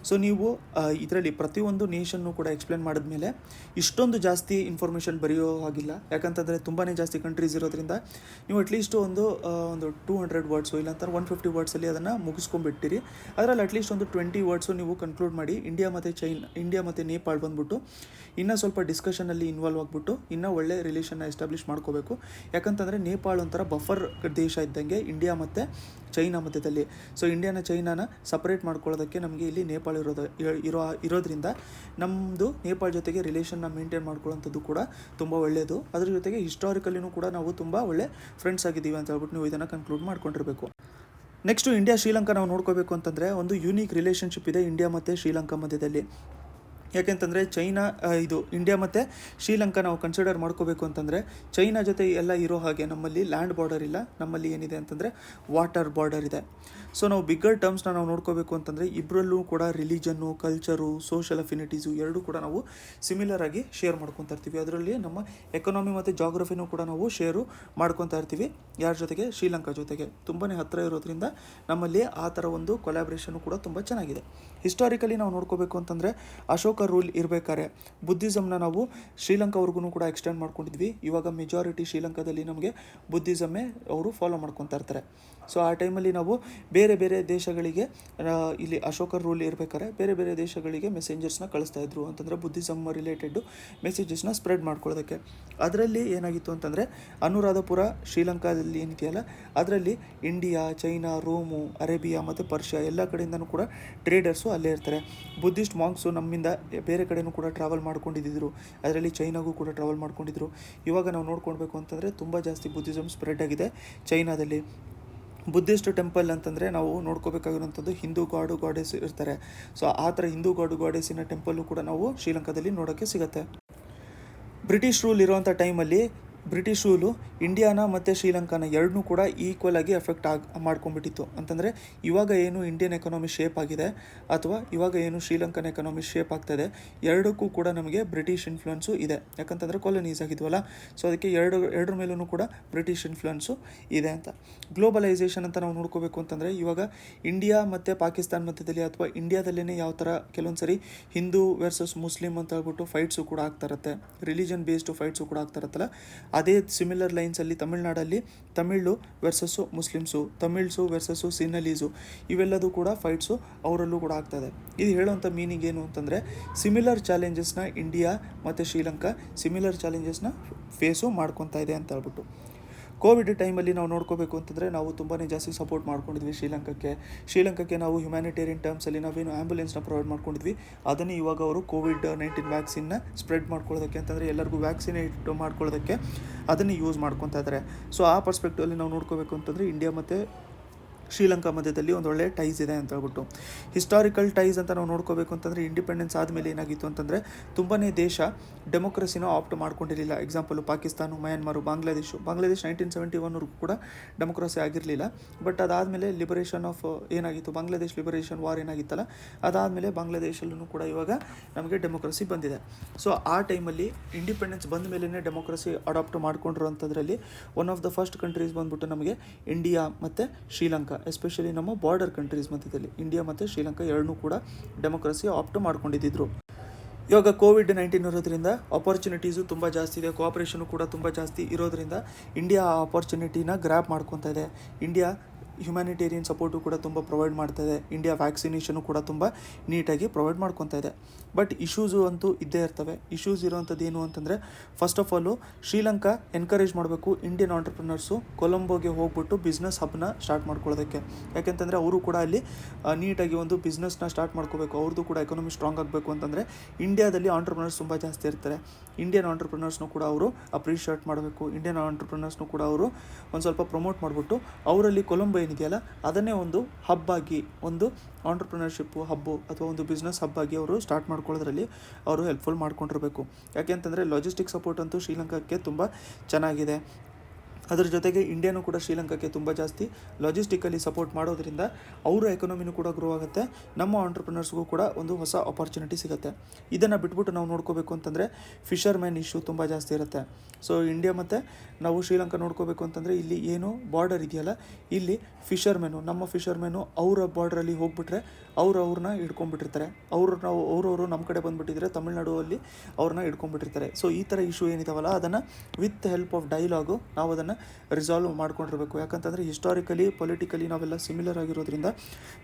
ಸೊ ನೀವು ಇದರಲ್ಲಿ ಪ್ರತಿಯೊಂದು ನೇಷನ್ನು ಕೂಡ ಎಕ್ಸ್ಪ್ಲೇನ್ ಮಾಡಿದ್ಮೇಲೆ ಇಷ್ಟೊಂದು ಜಾಸ್ತಿ ಇನ್ಫಾರ್ಮೇಷನ್ ಬರೆಯೋ ಹಾಗಿಲ್ಲ. ಯಾಕಂತಂದರೆ ತುಂಬಾ ಜಾಸ್ತಿ ಕಂಟ್ರೀಸ್ ಇರೋದ್ರಿಂದ ನೀವು ಅಟ್ಲೀಸ್ಟ್ ಒಂದು 200 ವರ್ಡ್ಸು ಇಲ್ಲಾಂತಾರೆ 150 ವರ್ಡ್ಸಲ್ಲಿ ಅದನ್ನು ಮುಗಿಸ್ಕೊಂಡ್ಬಿಟ್ಟಿರಿ. ಅದರಲ್ಲಿ ಅಟ್ಲೀಸ್ಟ್ ಒಂದು 20 ವರ್ಡ್ಸು ನೀವು ಕನ್ಕ್ಲೂಡ್ ಮಾಡಿ ಇಂಡಿಯಾ ಮತ್ತು ನೇಪಾಳ ಬಂದ್ಬಿಟ್ಟು ಇನ್ನೂ ಸ್ವಲ್ಪ ಡಿಸ್ಕಷನಲ್ಲಿ ಇನ್ವಾಲ್ವ್ ಆಗಿಬಿಟ್ಟು ಇನ್ನೂ ಒಳ್ಳೆ ರಿಲೇಷನ್ನ ಎಸ್ಟಾಬ್ಲಿಷ್ ಮಾಡ್ಕೋಬೇಕು. ಯಾಕಂತಂದರೆ ನೇಪಾಳ ಒಂಥರ ಬಫರ್ ದೇಶ ಇದ್ದಂಗೆ ಇಂಡಿಯಾ ಮತ್ತು ಚೈನಾ ಮಧ್ಯದಲ್ಲಿ. ಸೊ ಇಂಡಿಯಾನ ಚೈನಾನ ಸಪ್ರೇಟ್ ಮಾಡ್ಕೊಳ್ಳೋದಕ್ಕೆ ನಮಗೆ ಇಲ್ಲಿ ನೇಪಾಳ ಇರೋದ್ರಿಂದ ನಮ್ಮದು ನೇಪಾಳ ಜೊತೆಗೆ ರಿಲೇಷನ್ನ ಮೇಂಟೈನ್ ಮಾಡ್ಕೊಳ್ಳೋಂಥದ್ದು ಕೂಡ ತುಂಬ ಒಳ್ಳೆಯದು. ಅದ್ರ ಜೊತೆಗೆ ಹಿಸ್ಟಾರಿಕಲಿನೂ ಕೂಡ ನಾವು ತುಂಬ ಒಳ್ಳೆ ಫ್ರೆಂಡ್ಸ್ ಆಗಿದ್ದೀವಿ ಅಂತ ಹೇಳ್ಬಿಟ್ಟು ನೀವು ಇದನ್ನು ಕನ್ಕ್ಲೂಡ್ ಮಾಡ್ಕೊಂಡಿರಬೇಕು. ನೆಕ್ಸ್ಟು ಇಂಡಿಯಾ ಶ್ರೀಲಂಕಾ ನಾವು ನೋಡ್ಕೋಬೇಕು ಅಂತಂದರೆ ಒಂದು ಯೂನಿಕ್ ರಿಲೇಷನ್ಶಿಪ್ ಇದೆ ಇಂಡಿಯಾ ಮತ್ತು ಶ್ರೀಲಂಕಾ ಮಧ್ಯದಲ್ಲಿ. ಯಾಕೆಂತಂದರೆ ಇಂಡಿಯಾ ಮತ್ತು ಶ್ರೀಲಂಕಾ ನಾವು ಕನ್ಸಿಡರ್ ಮಾಡ್ಕೋಬೇಕು ಅಂತಂದರೆ ಚೈನಾ ಜೊತೆ ಎಲ್ಲ ಇರೋ ಹಾಗೆ ನಮ್ಮಲ್ಲಿ ಲ್ಯಾಂಡ್ ಬಾರ್ಡರ್ ಇಲ್ಲ, ನಮ್ಮಲ್ಲಿ ಏನಿದೆ ಅಂತಂದರೆ ವಾಟರ್ ಬಾರ್ಡರ್ ಇದೆ. ಸೊ ನಾವು ಬಿಗ್ಗರ್ ಟರ್ಮ್ಸ್ನ ನಾವು ನೋಡ್ಕೋಬೇಕು ಅಂತಂದರೆ ಇಬ್ಬರಲ್ಲೂ ಕೂಡ ರಿಲಿಜನ್ನು, ಕಲ್ಚರು, ಸೋಷಲ್ ಅಫಿನಿಟೀಸು ಎರಡೂ ಕೂಡ ನಾವು ಸಿಮಿಲರ್ ಆಗಿ ಶೇರ್ ಮಾಡ್ಕೊತಾ ಇರ್ತೀವಿ. ಅದರಲ್ಲಿ ನಮ್ಮ ಎಕನಾಮಿ ಮತ್ತು ಜಾಗ್ರಫಿನೂ ಕೂಡ ನಾವು ಶೇರು ಮಾಡ್ಕೊತಾ ಇರ್ತೀವಿ. ಯಾರ ಜೊತೆಗೆ? ಶ್ರೀಲಂಕಾ ಜೊತೆಗೆ. ತುಂಬಾ ಹತ್ತಿರ ಇರೋದ್ರಿಂದ ನಮ್ಮಲ್ಲಿ ಆ ಥರ ಒಂದು ಕೊಲಾಬ್ರೇಷನು ಕೂಡ ತುಂಬ ಚೆನ್ನಾಗಿದೆ. ಹಿಸ್ಟಾರಿಕಲಿ ನಾವು ನೋಡ್ಕೋಬೇಕು ಅಂತಂದರೆ ಅಶೋಕ ರೂಲ್ ಇರಬೇಕಾದ್ರೆ ಬುದ್ಧಿಸಮ್ನ ನಾವು ಶ್ರೀಲಂಕಾವ್ರಿಗೂ ಕೂಡ ಎಕ್ಸ್ಟೆಂಡ್ ಮಾಡ್ಕೊಂಡಿದ್ವಿ. ಇವಾಗ ಮೆಜಾರಿಟಿ ಶ್ರೀಲಂಕಾದಲ್ಲಿ ನಮಗೆ ಬುದ್ಧಿಸಮ್ಮೇ ಅವರು ಫಾಲೋ ಮಾಡ್ಕೊತಾ ಇರ್ತಾರೆ. ಸೊ ಆ ಟೈಮಲ್ಲಿ ನಾವು ಬೇರೆ ಬೇರೆ ದೇಶಗಳಿಗೆ ಇಲ್ಲಿ ಅಶೋಕ ರೂಲ್ ಇರಬೇಕಾದ್ರೆ ಬೇರೆ ಬೇರೆ ದೇಶಗಳಿಗೆ ಮೆಸೇಂಜರ್ಸ್ನ ಕಳಿಸ್ತಾ ಇದ್ರು ಅಂತಂದರೆ ಬುದ್ಧಿಸಮ್ ರಿಲೇಟೆಡ್ ಮೆಸೇಜಸ್ನ ಸ್ಪ್ರೆಡ್ ಮಾಡ್ಕೊಳ್ಳೋದಕ್ಕೆ. ಅದರಲ್ಲಿ ಏನಾಗಿತ್ತು ಅಂತಂದರೆ ಅನುರಾಧಪುರ ಶ್ರೀಲಂಕಾದಲ್ಲಿ ಏನಿದೆಯಲ್ಲ ಅದರಲ್ಲಿ ಇಂಡಿಯಾ, ಚೈನಾ, ರೋಮು, ಅರೇಬಿಯಾ ಮತ್ತು ಪರ್ಷಿಯಾ ಎಲ್ಲ ಕಡೆಯಿಂದನೂ ಕೂಡ ಟ್ರೇಡರ್ಸು ಅಲ್ಲೇ ಇರ್ತಾರೆ. ಬುದ್ಧಿಸ್ಟ್ ಮಾಂಕ್ಸು ನಮ್ಮಿಂದ ಬೇರೆ ಕಡೆನೂ ಕೂಡ ಟ್ರಾವೆಲ್ ಮಾಡ್ಕೊಂಡಿದ್ದರು, ಅದರಲ್ಲಿ ಚೈನಾಗೂ ಕೂಡ ಟ್ರಾವೆಲ್ ಮಾಡ್ಕೊಂಡಿದ್ರು. ಇವಾಗ ನಾವು ನೋಡ್ಕೊಳ್ಬೇಕು ಅಂತಂದರೆ ತುಂಬ ಜಾಸ್ತಿ ಬುದ್ಧಿಸಮ್ ಸ್ಪ್ರೆಡ್ ಆಗಿದೆ ಚೈನಾದಲ್ಲಿ. ಬುದ್ಧಿಸ್ಟ್ ಟೆಂಪಲ್ ಅಂತಂದರೆ ನಾವು ನೋಡ್ಕೋಬೇಕಾಗಿರುವಂಥದ್ದು ಹಿಂದೂ ಗಾಡೆಸ್ ಇರ್ತಾರೆ. ಸೊ ಆ ಥರ ಹಿಂದೂ ಗಾಡೆಸ್ಸಿನ ಟೆಂಪಲ್ಲು ಕೂಡ ನಾವು ಶ್ರೀಲಂಕಾದಲ್ಲಿ ನೋಡೋಕ್ಕೆ ಸಿಗುತ್ತೆ. ಬ್ರಿಟಿಷ್ ರೂಲ್ ಇರುವಂಥ ಟೈಮಲ್ಲಿ ಬ್ರಿಟಿಷ್ ರೂಲು ಇಂಡಿಯಾನ ಮತ್ತು ಶ್ರೀಲಂಕಾನ ಎರಡನ್ನೂ ಕೂಡ ಈಕ್ವಲ್ ಆಗಿ ಎಫೆಕ್ಟ್ ಮಾಡ್ಕೊಂಡ್ಬಿಟ್ಟಿತ್ತು. ಅಂತಂದರೆ ಇವಾಗ ಏನು ಇಂಡಿಯನ್ ಎಕನಾಮಿ ಶೇಪ್ ಆಗಿದೆ ಅಥವಾ ಇವಾಗ ಏನು ಶ್ರೀಲಂಕನ್ ಎಕನಾಮಿ ಶೇಪ್ ಆಗ್ತಾಯಿದೆ, ಎರಡಕ್ಕೂ ಕೂಡ ನಮಗೆ ಬ್ರಿಟಿಷ್ ಇನ್ಫ್ಲುಯೆನ್ಸು ಇದೆ. ಯಾಕಂತಂದರೆ ಕಾಲೋನೀಸ್ ಆಗಿದ್ವಲ್ಲ, ಸೊ ಅದಕ್ಕೆ ಎರಡರ ಮೇಲೂ ಕೂಡ ಬ್ರಿಟಿಷ್ ಇನ್ಫ್ಲುಯೆನ್ಸು ಇದೆ ಅಂತ. ಗ್ಲೋಬಲೈಸೇಷನ್ ಅಂತ ನಾವು ನೋಡ್ಕೋಬೇಕು ಅಂತಂದರೆ ಇವಾಗ ಇಂಡಿಯಾ ಮತ್ತು ಪಾಕಿಸ್ತಾನ ಮಧ್ಯದಲ್ಲಿ ಅಥವಾ ಇಂಡಿಯಾದಲ್ಲೇ ಯಾವ ಥರ ಕೆಲವೊಂದು ಸರಿ ಹಿಂದೂ ವರ್ಸಸ್ ಮುಸ್ಲಿಮ್ ಅಂತ ಹೇಳ್ಬಿಟ್ಟು ಫೈಟ್ಸು ಕೂಡ ಆಗ್ತಾ ಇರುತ್ತೆ, ರಿಲಿಜನ್ ಬೇಸ್ಡು ಫೈಟ್ಸು ಕೂಡ ಆಗ್ತಾ ಇರುತ್ತಲ್ಲ, ಅದೇ ಸಿಮಿಲರ್ ಲೈನ್ಸಲ್ಲಿ ತಮಿಳ್ನಾಡಲ್ಲಿ Tamil versus Muslims, Tamils versus Sinhalese ಇವೆಲ್ಲದೂ ಕೂಡ ಫೈಟ್ಸು ಅವರಲ್ಲೂ ಕೂಡ ಆಗ್ತದೆ. ಇದು ಹೇಳೋವಂಥ ಮೀನಿಂಗ್ ಏನು ಅಂತಂದರೆ ಸಿಮಿಲರ್ ಚಾಲೆಂಜಸ್ನ ಇಂಡಿಯಾ ಮತ್ತು ಶ್ರೀಲಂಕಾ ಸಿಮಿಲರ್ ಚಾಲೆಂಜಸ್ನ ಫೇಸು ಮಾಡ್ಕೊತಾ ಇದೆ ಅಂತ ಹೇಳ್ಬಿಟ್ಟು. ಕೋವಿಡ್ ಟೈಮಲ್ಲಿ ನಾವು ನೋಡ್ಕೋಬೇಕು ಅಂತಂದರೆ ನಾವು ತುಂಬಾ ಜಾಸ್ತಿ ಸಪೋರ್ಟ್ ಮಾಡ್ಕೊಂಡಿದ್ವಿ ಶ್ರೀಲಂಕಾಕ್ಕೆ ನಾವು ಹ್ಯುಮ್ಯಾನಿಟೇರಿಯನ್ ಟರ್ಮ್ಸಲ್ಲಿ ನಾವೇನು ಆ್ಯಂಬುಲೆನ್ಸ್ನ ಪ್ರೊವೈಡ್ ಮಾಡ್ಕೊಂಡಿದ್ವಿ, ಅದನ್ನೇ ಇವಾಗ ಅವರು COVID-19 ವ್ಯಾಕ್ಸಿನ್ನ ಸ್ಪ್ರೆಡ್ ಮಾಡ್ಕೊಳ್ಳೋದಕ್ಕೆ ಅಂತಂದರೆ ಎಲ್ಲರಿಗೂ ವ್ಯಾಕ್ಸಿನೇಟ್ ಮಾಡ್ಕೊಳ್ಳೋದಕ್ಕೆ ಅದನ್ನು ಯೂಸ್ ಮಾಡ್ಕೊತಾ ಇದ್ದಾರೆ. ಸೊ ಆ ಪರ್ಸ್ಪೆಕ್ಟಿವಲ್ಲಿ ನಾವು ನೋಡ್ಕೋಬೇಕು ಅಂತಂದರೆ ಇಂಡಿಯಾ ಮತ್ತು ಶ್ರೀಲಂಕಾ ಮಧ್ಯದಲ್ಲಿ ಒಂದು ಒಳ್ಳೆ ಟೈಸ್ ಇದೆ ಅಂತ ಹೇಳ್ಬಿಟ್ಟು. ಹಿಸ್ಟಾರಿಕಲ್ ಟೈಸ್ ಅಂತ ನಾವು ನೋಡ್ಕೋಬೇಕು ಅಂತಂದರೆ ಇಂಡಿಪೆಂಡೆನ್ಸ್ ಆದಮೇಲೆ ಏನಾಗಿತ್ತು ಅಂತಂದರೆ ತುಂಬಾ ದೇಶ ಡೆಮೋಕ್ರಸಿನ ಆಪ್ಟ್ ಮಾಡ್ಕೊಂಡಿರಲಿಲ್ಲ. ಎಕ್ಸಾಂಪಲು ಪಾಕಿಸ್ತಾನ, ಮಯನ್ಮಾರು, ಬಾಂಗ್ಲಾದೇಶ್ 1971 ಕೂಡ ಡೆಮೋಕ್ರಸಿ ಆಗಿರಲಿಲ್ಲ. ಬಟ್ ಅದಾದಮೇಲೆ ಲಿಬರೇಷನ್ ಆಫ್ ಏನಾಗಿತ್ತು, ಬಾಂಗ್ಲಾದೇಶ್ ಲಿಬರೇಷನ್ ವಾರ್ ಏನಾಗಿತ್ತಲ್ಲ, ಅದಾದಮೇಲೆ ಬಾಂಗ್ಲಾದೇಶಲ್ಲೂ ಕೂಡ ಇವಾಗ ನಮಗೆ ಡೆಮೋಕ್ರಸಿ ಬಂದಿದೆ. ಸೊ ಆ ಟೈಮಲ್ಲಿ ಇಂಡಿಪೆಂಡೆನ್ಸ್ ಬಂದ ಮೇಲೇ ಡೆಮೋಕ್ರಸಿ ಅಡಾಪ್ಟ್ ಮಾಡ್ಕೊಂಡಿರೋಂಥದ್ರಲ್ಲಿ one of the first countries ಬಂದ್ಬಿಟ್ಟು ನಮಗೆ ಇಂಡಿಯಾ ಮತ್ತು ಶ್ರೀಲಂಕಾ, ಎಸ್ಪೆಷಲಿ ನಮ್ಮ ಬಾರ್ಡರ್ ಕಂಟ್ರೀಸ್ ಮಧ್ಯದಲ್ಲಿ ಇಂಡಿಯಾ ಮತ್ತು ಶ್ರೀಲಂಕಾ ಎರಡನ್ನೂ ಕೂಡ ಡೆಮೋಕ್ರಸಿ ಆಪ್ಟ್ ಮಾಡ್ಕೊಂಡಿದ್ದರು. ಇವಾಗ ಕೋವಿಡ್-19 ಇರೋದ್ರಿಂದ ಆಪರ್ಚುನಿಟೀಸು ತುಂಬ ಜಾಸ್ತಿ ಇದೆ, ಕೋಆಪ್ರೇಷನು ಕೂಡ ತುಂಬ ಜಾಸ್ತಿ ಇರೋದ್ರಿಂದ ಇಂಡಿಯಾ ಆ ಆಪರ್ಚುನಿಟಿನ ಗ್ರ್ಯಾಬ್ ಮಾಡ್ಕೊತಾ ಇದೆ. ಇಂಡಿಯಾ ಹ್ಯುಮ್ಯಾನಿಟೇರಿಯನ್ ಸಪೋರ್ಟು ಕೂಡ ತುಂಬ ಪ್ರೊವೈಡ್ ಮಾಡ್ತಾಯಿದೆ. ಇಂಡಿಯಾ ವ್ಯಾಕ್ಸಿನೇಷನು ಕೂಡ ತುಂಬ ನೀಟಾಗಿ ಪ್ರೊವೈಡ್ ಮಾಡ್ಕೊತಾ ಇದೆ. ಬಟ್ ಇಶ್ಯೂಸು ಅಂತೂ ಇದ್ದೇ ಇರ್ತವೆ. ಇಶ್ಯೂಸ್ ಇರೋವಂಥದ್ದು ಏನು ಅಂತಂದರೆ, first of all Sri Lanka encourage ಮಾಡಬೇಕು ಇಂಡಿಯನ್ ಆಂಟ್ರಪ್ರಿನರ್ಸು ಕೊಲಂಬೋಗೆ ಹೋಗ್ಬಿಟ್ಟು ಬಿಸ್ನೆಸ್ ಹಬ್ನ ಸ್ಟಾರ್ಟ್ ಮಾಡ್ಕೊಳ್ಳೋದಕ್ಕೆ. ಯಾಕೆಂತಂದರೆ ಅವರು ಕೂಡ ಅಲ್ಲಿ ನೀಟಾಗಿ ಒಂದು ಬಿಸ್ನೆಸ್ನ ಸ್ಟಾರ್ಟ್ ಮಾಡ್ಕೋಬೇಕು. ಅವ್ರದ್ದು ಕೂಡ ಎಕಾನಮಿ ಸ್ಟ್ರಾಂಗ್ ಆಗಬೇಕು ಅಂತಂದರೆ ಇಂಡಿಯಾದಲ್ಲಿ ಆಂಟ್ರಪ್ರಿನರ್ಸ್ ತುಂಬ ಜಾಸ್ತಿ ಇರ್ತಾರೆ. ಇಂಡಿಯನ್ ಆಂಟ್ರಪ್ರಿನರ್ಸ್ನೂ ಕೂಡ ಅವರು ಅಪ್ರಿಷಿಯೇಟ್ ಮಾಡಬೇಕು. ಇಂಡಿಯನ್ ಆಂಟ್ರಪ್ರಿನರ್ಸ್ನೂ ಕೂಡ ಅವರು ಒಂದು ಸ್ವಲ್ಪ ಪ್ರಮೋಟ್ ಮಾಡಿಬಿಟ್ಟು ಅವರಲ್ಲಿ ಕೊಲಂಬೋ ಏನಿದೆಯಲ್ಲ ಅದನ್ನೇ ಒಂದು ಹಬ್ಬಾಗಿ, ಒಂದು ಆಂಟ್ರಪ್ರಿನರ್ಶಿಪ್ಪು ಹಬ್ಬು ಅಥವಾ ಒಂದು ಬಿಸ್ನೆಸ್ ಹಬ್ಬಾಗಿ ಅವರು ಸ್ಟಾರ್ಟ್ ಮಾಡ್ಕೊಳ್ಳೋದ್ರಲ್ಲಿ ಅವರು ಹೆಲ್ಪ್ಫುಲ್ ಮಾಡ್ಕೊಂಡಿರಬೇಕು. ಯಾಕೆಂತಂದರೆ ಲಾಜಿಸ್ಟಿಕ್ ಸಪೋರ್ಟ್ ಅಂತೂ ಶ್ರೀಲಂಕಾಕ್ಕೆ ತುಂಬ ಚೆನ್ನಾಗಿದೆ. ಅದ್ರ ಜೊತೆಗೆ ಇಂಡಿಯಾನೂ ಕೂಡ ಶ್ರೀಲಂಕಾಕ್ಕೆ ತುಂಬ ಜಾಸ್ತಿ ಲಾಜಿಸ್ಟಿಕಲಿ ಸಪೋರ್ಟ್ ಮಾಡೋದ್ರಿಂದ ಅವರ ಎಕಾನಮಿನೂ ಕೂಡ ಗ್ರೋ ಆಗುತ್ತೆ, ನಮ್ಮ ಆಂಟ್ರಪ್ರಿನರ್ಸ್ಗೂ ಕೂಡ ಒಂದು ಹೊಸ ಆಪರ್ಚುನಿಟಿ ಸಿಗುತ್ತೆ. ಇದನ್ನು ಬಿಟ್ಬಿಟ್ಟು ನಾವು ನೋಡ್ಕೋಬೇಕು ಅಂತಂದರೆ ಫಿಷರ್ಮ್ಯಾನ್ ಇಶ್ಯೂ ತುಂಬ ಜಾಸ್ತಿ ಇರುತ್ತೆ. ಸೊ ಇಂಡಿಯಾ ಮತ್ತು ನಾವು ಶ್ರೀಲಂಕಾ ನೋಡ್ಕೋಬೇಕು ಅಂತಂದರೆ ಇಲ್ಲಿ ಏನು ಬಾರ್ಡರ್ ಇದೆಯಲ್ಲ, ಇಲ್ಲಿ ಫಿಷರ್ಮೆನು, ನಮ್ಮ ಫಿಷರ್ಮೆನು ಅವರ ಬಾರ್ಡ್ರಲ್ಲಿ ಹೋಗ್ಬಿಟ್ರೆ ಅವ್ರನ್ನ ಹಿಡ್ಕೊಂಡ್ಬಿಟ್ಟಿರ್ತಾರೆ. ಅವರು ನಮ್ಮ ಕಡೆ ಬಂದುಬಿಟ್ಟಿದ್ರೆ ತಮಿಳ್ನಾಡುವಲ್ಲಿ ಅವ್ರನ್ನ ಹಿಡ್ಕೊಂಡ್ಬಿಟ್ಟಿರ್ತಾರೆ. ಸೊ ಈ ಥರ ಇಶ್ಯೂ ಏನಿದಾವಲ್ಲ ಅದನ್ನು ವಿತ್ ಹೆಲ್ಪ್ ಆಫ್ ಡೈಲಾಗು ನಾವು ಅದನ್ನು ರಿಸಾಲ್ವ್ ಮಾಡ್ಕೊಂಡಿರಬೇಕು. ಯಾಕಂತಂದರೆ ಹಿಸ್ಟಾರಿಕಲಿ ಪೊಲಿಟಿಕಲಿ ನಾವೆಲ್ಲ ಸಿಮಿಲರ್ ಆಗಿರೋದ್ರಿಂದ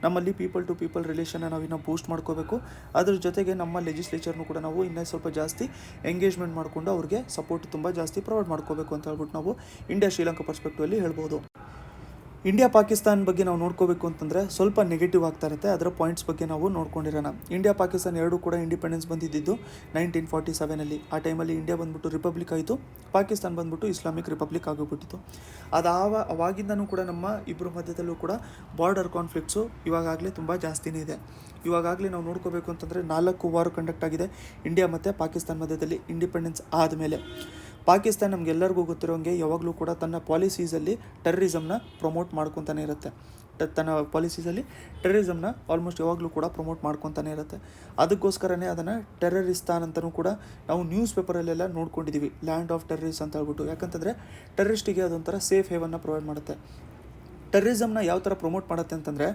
ನಮ್ಮಲ್ಲಿ ಪೀಪಲ್ ಟು ಪೀಪಲ್ ರಿಲೇಷನ್ನ ನಾವಿನ್ನೂ ಬೂಸ್ಟ್ ಮಾಡ್ಕೋಬೇಕು. ಅದ್ರ ಜೊತೆಗೆ ನಮ್ಮ ಲೆಜಿಸ್ಲೇಚರ್ನು ಕೂಡ ನಾವು ಇನ್ನೂ ಸ್ವಲ್ಪ ಜಾಸ್ತಿ ಎಂಗೇಜ್ಮೆಂಟ್ ಮಾಡಿಕೊಂಡು ಅವ್ರಿಗೆ ಸಪೋರ್ಟ್ ತುಂಬ ಜಾಸ್ತಿ ಪ್ರೊವೈಡ್ ಮಾಡ್ಕೋಬೇಕು ಅಂತ ಹೇಳ್ಬಿಟ್ಟು ನಾವು ಇಂಡಿಯಾ ಶ್ರೀಲಂಕಾ ಪರ್ಸ್ಪೆಕ್ಟಿವಲ್ಲಿ ಹೇಳ್ಬೋದು. ಇಂಡಿಯಾ ಪಾಕಿಸ್ತಾನ ಬಗ್ಗೆ ನಾವು ನೋಡ್ಕೋಬೇಕು ಅಂತಂದರೆ ಸ್ವಲ್ಪ ನೆಗೆಟಿವ್ ಆಗ್ತಾ ಇರುತ್ತೆ. ಅದರ ಪಾಯಿಂಟ್ಸ್ ಬಗ್ಗೆ ನಾವು ನೋಡ್ಕೊಂಡಿರೋಣ. ಇಂಡಿಯಾ ಪಾಕಿಸ್ತಾನ ಎರಡೂ ಕೂಡ ಇಂಡಿಪೆಂಡೆನ್ಸ್ ಬಂದಿದ್ದು 1947. ಆ ಟೈಮಲ್ಲಿ ಇಂಡಿಯಾ ಬಂದ್ಬಿಟ್ಟು ರಿಪಬ್ಲಿಕ್ ಆಯಿತು, ಪಾಕಿಸ್ತಾನ ಬಂದ್ಬಿಟ್ಟು ಇಸ್ಲಾಮಿಕ್ ರಿಪಬ್ಲಿಕ್ ಆಗೋಗ್ಬಿಟ್ಟಿತ್ತು. ಅವಾಗಿಂದನೂ ಕೂಡ ನಮ್ಮ ಇಬ್ಬರ ಮಧ್ಯದಲ್ಲೂ ಕೂಡ ಬಾರ್ಡರ್ ಕಾನ್ಫ್ಲಿಕ್ಟ್ಸು ಇವಾಗಲೇ ತುಂಬ ಜಾಸ್ತಿನೇ ಇದೆ. ಇವಾಗಲೇ ನಾವು ನೋಡ್ಕೋಬೇಕು ಅಂತಂದರೆ 4 ವಾರ್ ಕಂಡಕ್ಟ್ ಆಗಿದೆ ಇಂಡಿಯಾ ಮತ್ತು ಪಾಕಿಸ್ತಾನ ಮಧ್ಯದಲ್ಲಿ ಇಂಡಿಪೆಂಡೆನ್ಸ್ ಆದಮೇಲೆ. ಪಾಕಿಸ್ತಾನ ನಮಗೆಲ್ಲರಿಗೂ ಗೊತ್ತಿರೋಂಗೆ ಯಾವಾಗಲೂ ಕೂಡ ತನ್ನ ಪಾಲಿಸೀಸಲ್ಲಿ ಟೆರ್ರಿಸಮ್ನ ಪ್ರಮೋಟ್ ಮಾಡ್ಕೊತಾನೆ ಇರುತ್ತೆ. ತನ್ನ ಪಾಲಿಸೀಸಲ್ಲಿ ಟೆರ್ರಿಸಮ್ನ ಆಲ್ಮೋಸ್ಟ್ ಯಾವಾಗಲೂ ಕೂಡ ಪ್ರಮೋಟ್ ಮಾಡ್ಕೊತಾನೆ ಇರುತ್ತೆ. ಅದಕ್ಕೋಸ್ಕರನೇ ಅದನ್ನು ಟೆರರಿಸ್ತಾನ್ ಅಂತಲೂ ಕೂಡ ನಾವು ನ್ಯೂಸ್ ಪೇಪರಲ್ಲೆಲ್ಲ ನೋಡ್ಕೊಂಡಿದ್ದೀವಿ, ಲ್ಯಾಂಡ್ ಆಫ್ ಟೆರ್ರಿಸ್ಟ್ ಅಂತ ಹೇಳ್ಬಿಟ್ಟು. ಯಾಕಂತಂದರೆ ಟೆರ್ರಿಸ್ಟಿಗೆ ಅದೊಂಥರ ಸೇಫ್ ಹೇವನ್ನ ಪ್ರೊವೈಡ್ ಮಾಡುತ್ತೆ. ಟೆರ್ರಿಸಮ್ನ ಯಾವ ಥರ ಪ್ರಮೋಟ್ ಮಾಡುತ್ತೆ ಅಂತಂದರೆ,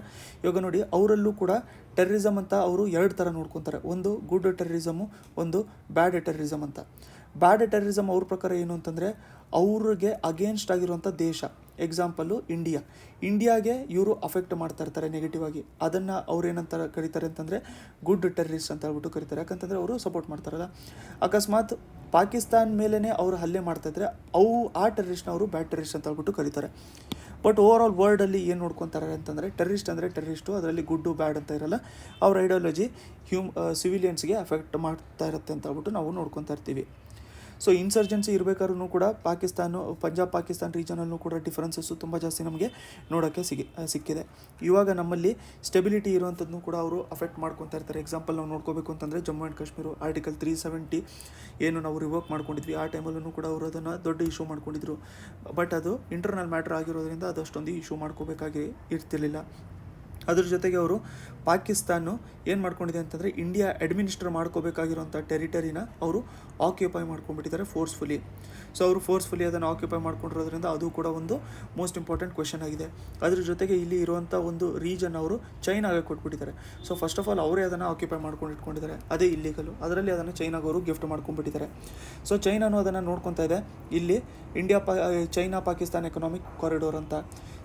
ಇವಾಗ ನೋಡಿ ಅವರಲ್ಲೂ ಕೂಡ ಟೆರ್ರಿಸಮ್ ಅಂತ ಅವರು 2 ಥರ ನೋಡ್ಕೊತಾರೆ. ಒಂದು ಗುಡ್ ಟೆರ್ರಿಸಮು, ಒಂದು ಬ್ಯಾಡ್ ಟೆರ್ರಿಸಮ್ ಅಂತ. ಬ್ಯಾಡ್ ಟೆರ್ರಿಸಮ್ ಅವ್ರ ಪ್ರಕಾರ ಏನು ಅಂತಂದರೆ ಅವ್ರಿಗೆ ಅಗೇನ್ಸ್ಟ್ ಆಗಿರುವಂಥ ದೇಶ, ಎಕ್ಸಾಂಪಲ್ಲು ಇಂಡಿಯಾಗೆ ಇವರು ಅಫೆಕ್ಟ್ ಮಾಡ್ತಾ ಇರ್ತಾರೆ ನೆಗೆಟಿವ್ ಆಗಿ. ಅದನ್ನು ಅವ್ರು ಏನಂತ ಕರೀತಾರೆ ಅಂತಂದರೆ ಗುಡ್ ಟೆರ್ರಿಸ್ಟ್ ಅಂತ ಹೇಳ್ಬಿಟ್ಟು ಕರೀತಾರೆ. ಯಾಕಂತಂದರೆ ಅವರು ಸಪೋರ್ಟ್ ಮಾಡ್ತಾರಲ್ಲ. ಅಕಸ್ಮಾತ್ ಪಾಕಿಸ್ತಾನ ಮೇಲೇ ಅವರು ಹಲ್ಲೆ ಮಾಡ್ತಾಯಿದ್ರೆ ಆ ಟೆರ್ರಿಸ್ಟ್ನ ಅವರು ಬ್ಯಾಡ್ ಟೆರ್ರಿಸ್ಟ್ ಅಂತ ಹೇಳ್ಬಿಟ್ಟು ಕರೀತಾರೆ. ಬಟ್ ಓವರ್ ಆಲ್ ವರ್ಲ್ಡಲ್ಲಿ ಏನು ನೋಡ್ಕೊತಾರೆ ಅಂತಂದರೆ ಟೆರ್ರಿಸ್ಟ್ ಅಂದರೆ ಟೆರ್ರಿಸ್ಟು, ಅದರಲ್ಲಿ ಗುಡ್ಡು ಬ್ಯಾಡ್ ಅಂತ ಇರಲ್ಲ. ಅವ್ರ ಐಡಿಯಾಲಜಿ ಸಿವಿಲಿಯನ್ಸ್ಗೆ ಅಫೆಕ್ಟ್ ಮಾಡ್ತಾ ಇರುತ್ತೆ ಅಂತ ಹೇಳ್ಬಿಟ್ಟು ನಾವು ನೋಡ್ಕೊತಾ ಇರ್ತೀವಿ. ಸೊ ಇನ್ಸರ್ಜೆನ್ಸಿ ಇರಬೇಕಾದ್ರೂ ಕೂಡ ಪಂಜಾಬ್ ಪಾಕಿಸ್ತಾನ ರೀಜನಲ್ಲೂ ಕೂಡ ಡಿಫ್ರೆನ್ಸಸ್ಸು ತುಂಬ ಜಾಸ್ತಿ ನಮಗೆ ನೋಡೋಕ್ಕೆ ಸಿಕ್ಕಿದೆ. ಇವಾಗ ನಮ್ಮಲ್ಲಿ ಸ್ಟೆಬಿಲಿಟಿ ಇರುವಂಥದ್ದನ್ನು ಕೂಡ ಅವರು ಅಫೆಕ್ಟ್ ಮಾಡ್ಕೊತಾ ಇರ್ತಾರೆ. ಎಕ್ಸಾಂಪಲ್ ನಾವು ನೋಡ್ಕೋಬೇಕು ಅಂತಂದರೆ ಜಮ್ಮು ಆ್ಯಂಡ್ ಕಾಶ್ಮೀರ ಆರ್ಟಿಕಲ್ 370 ಏನು ನಾವು ರಿವೋಕ್ ಮಾಡ್ಕೊಂಡಿದ್ವಿ, ಆ ಟೈಮಲ್ಲೂ ಕೂಡ ಅವರು ಅದನ್ನು ದೊಡ್ಡ ಇಶ್ಯೂ ಮಾಡ್ಕೊಂಡಿದ್ರು. ಬಟ್ ಅದು ಇಂಟರ್ನಲ್ ಮ್ಯಾಟ್ರ್ ಆಗಿರೋದ್ರಿಂದ ಅದು ಅಷ್ಟೊಂದು ಇಶ್ಯೂ ಮಾಡ್ಕೋಬೇಕಾಗಿ ಇರ್ತಿರ್ಲಿಲ್ಲ. ಅದ್ರ ಜೊತೆಗೆ ಅವರು ಪಾಕಿಸ್ತಾನ ಏನು ಮಾಡ್ಕೊಂಡಿದೆ ಅಂತಂದರೆ ಇಂಡಿಯಾ ಅಡ್ಮಿನಿಸ್ಟ್ರ್ ಮಾಡ್ಕೋಬೇಕಾಗಿರೋಂಥ ಟೆರಿಟರಿನ ಅವರು ಆಕ್ಯುಪೈ ಮಾಡ್ಕೊಂಡ್ಬಿಟ್ಟಿದ್ದಾರೆ ಫೋರ್ಸ್ಫುಲಿ. ಸೊ ಅವರು ಫೋರ್ಸ್ಫುಲಿ ಅದನ್ನು ಆಕ್ಯುಪೈ ಮಾಡ್ಕೊಂಡಿರೋದ್ರಿಂದ ಅದು ಕೂಡ ಒಂದು ಮೋಸ್ಟ್ ಇಂಪಾರ್ಟೆಂಟ್ ಕ್ವೆಶನ್ ಆಗಿದೆ. ಅದ್ರ ಜೊತೆಗೆ ಇಲ್ಲಿ ಇರುವಂಥ ಒಂದು ರೀಜನ್ ಅವರು ಚೈನಾಗೆ ಕೊಟ್ಬಿಟ್ಟಿದ್ದಾರೆ. ಸೊ ಫಸ್ಟ್ ಆಫ್ ಆಲ್ ಅವರೇ ಅದನ್ನು ಆಕ್ಯುಪೈ ಮಾಡ್ಕೊಂಡು ಇಟ್ಕೊಂಡಿದ್ದಾರೆ, ಅದೇ ಇಲ್ಲಿಗಲು. ಅದರಲ್ಲಿ ಅದನ್ನು ಚೈನಾಗೆ ಅವರು ಗಿಫ್ಟ್ ಮಾಡ್ಕೊಂಡ್ಬಿಟ್ಟಿದ್ದಾರೆ. ಸೊ ಚೈನಾನು ಅದನ್ನು ನೋಡ್ಕೊತಾ ಇದೆ, ಇಲ್ಲಿ ಚೈನಾ ಪಾಕಿಸ್ತಾನ ಎಕನಾಮಿಕ್ ಕಾರಿಡೋರ್ ಅಂತ.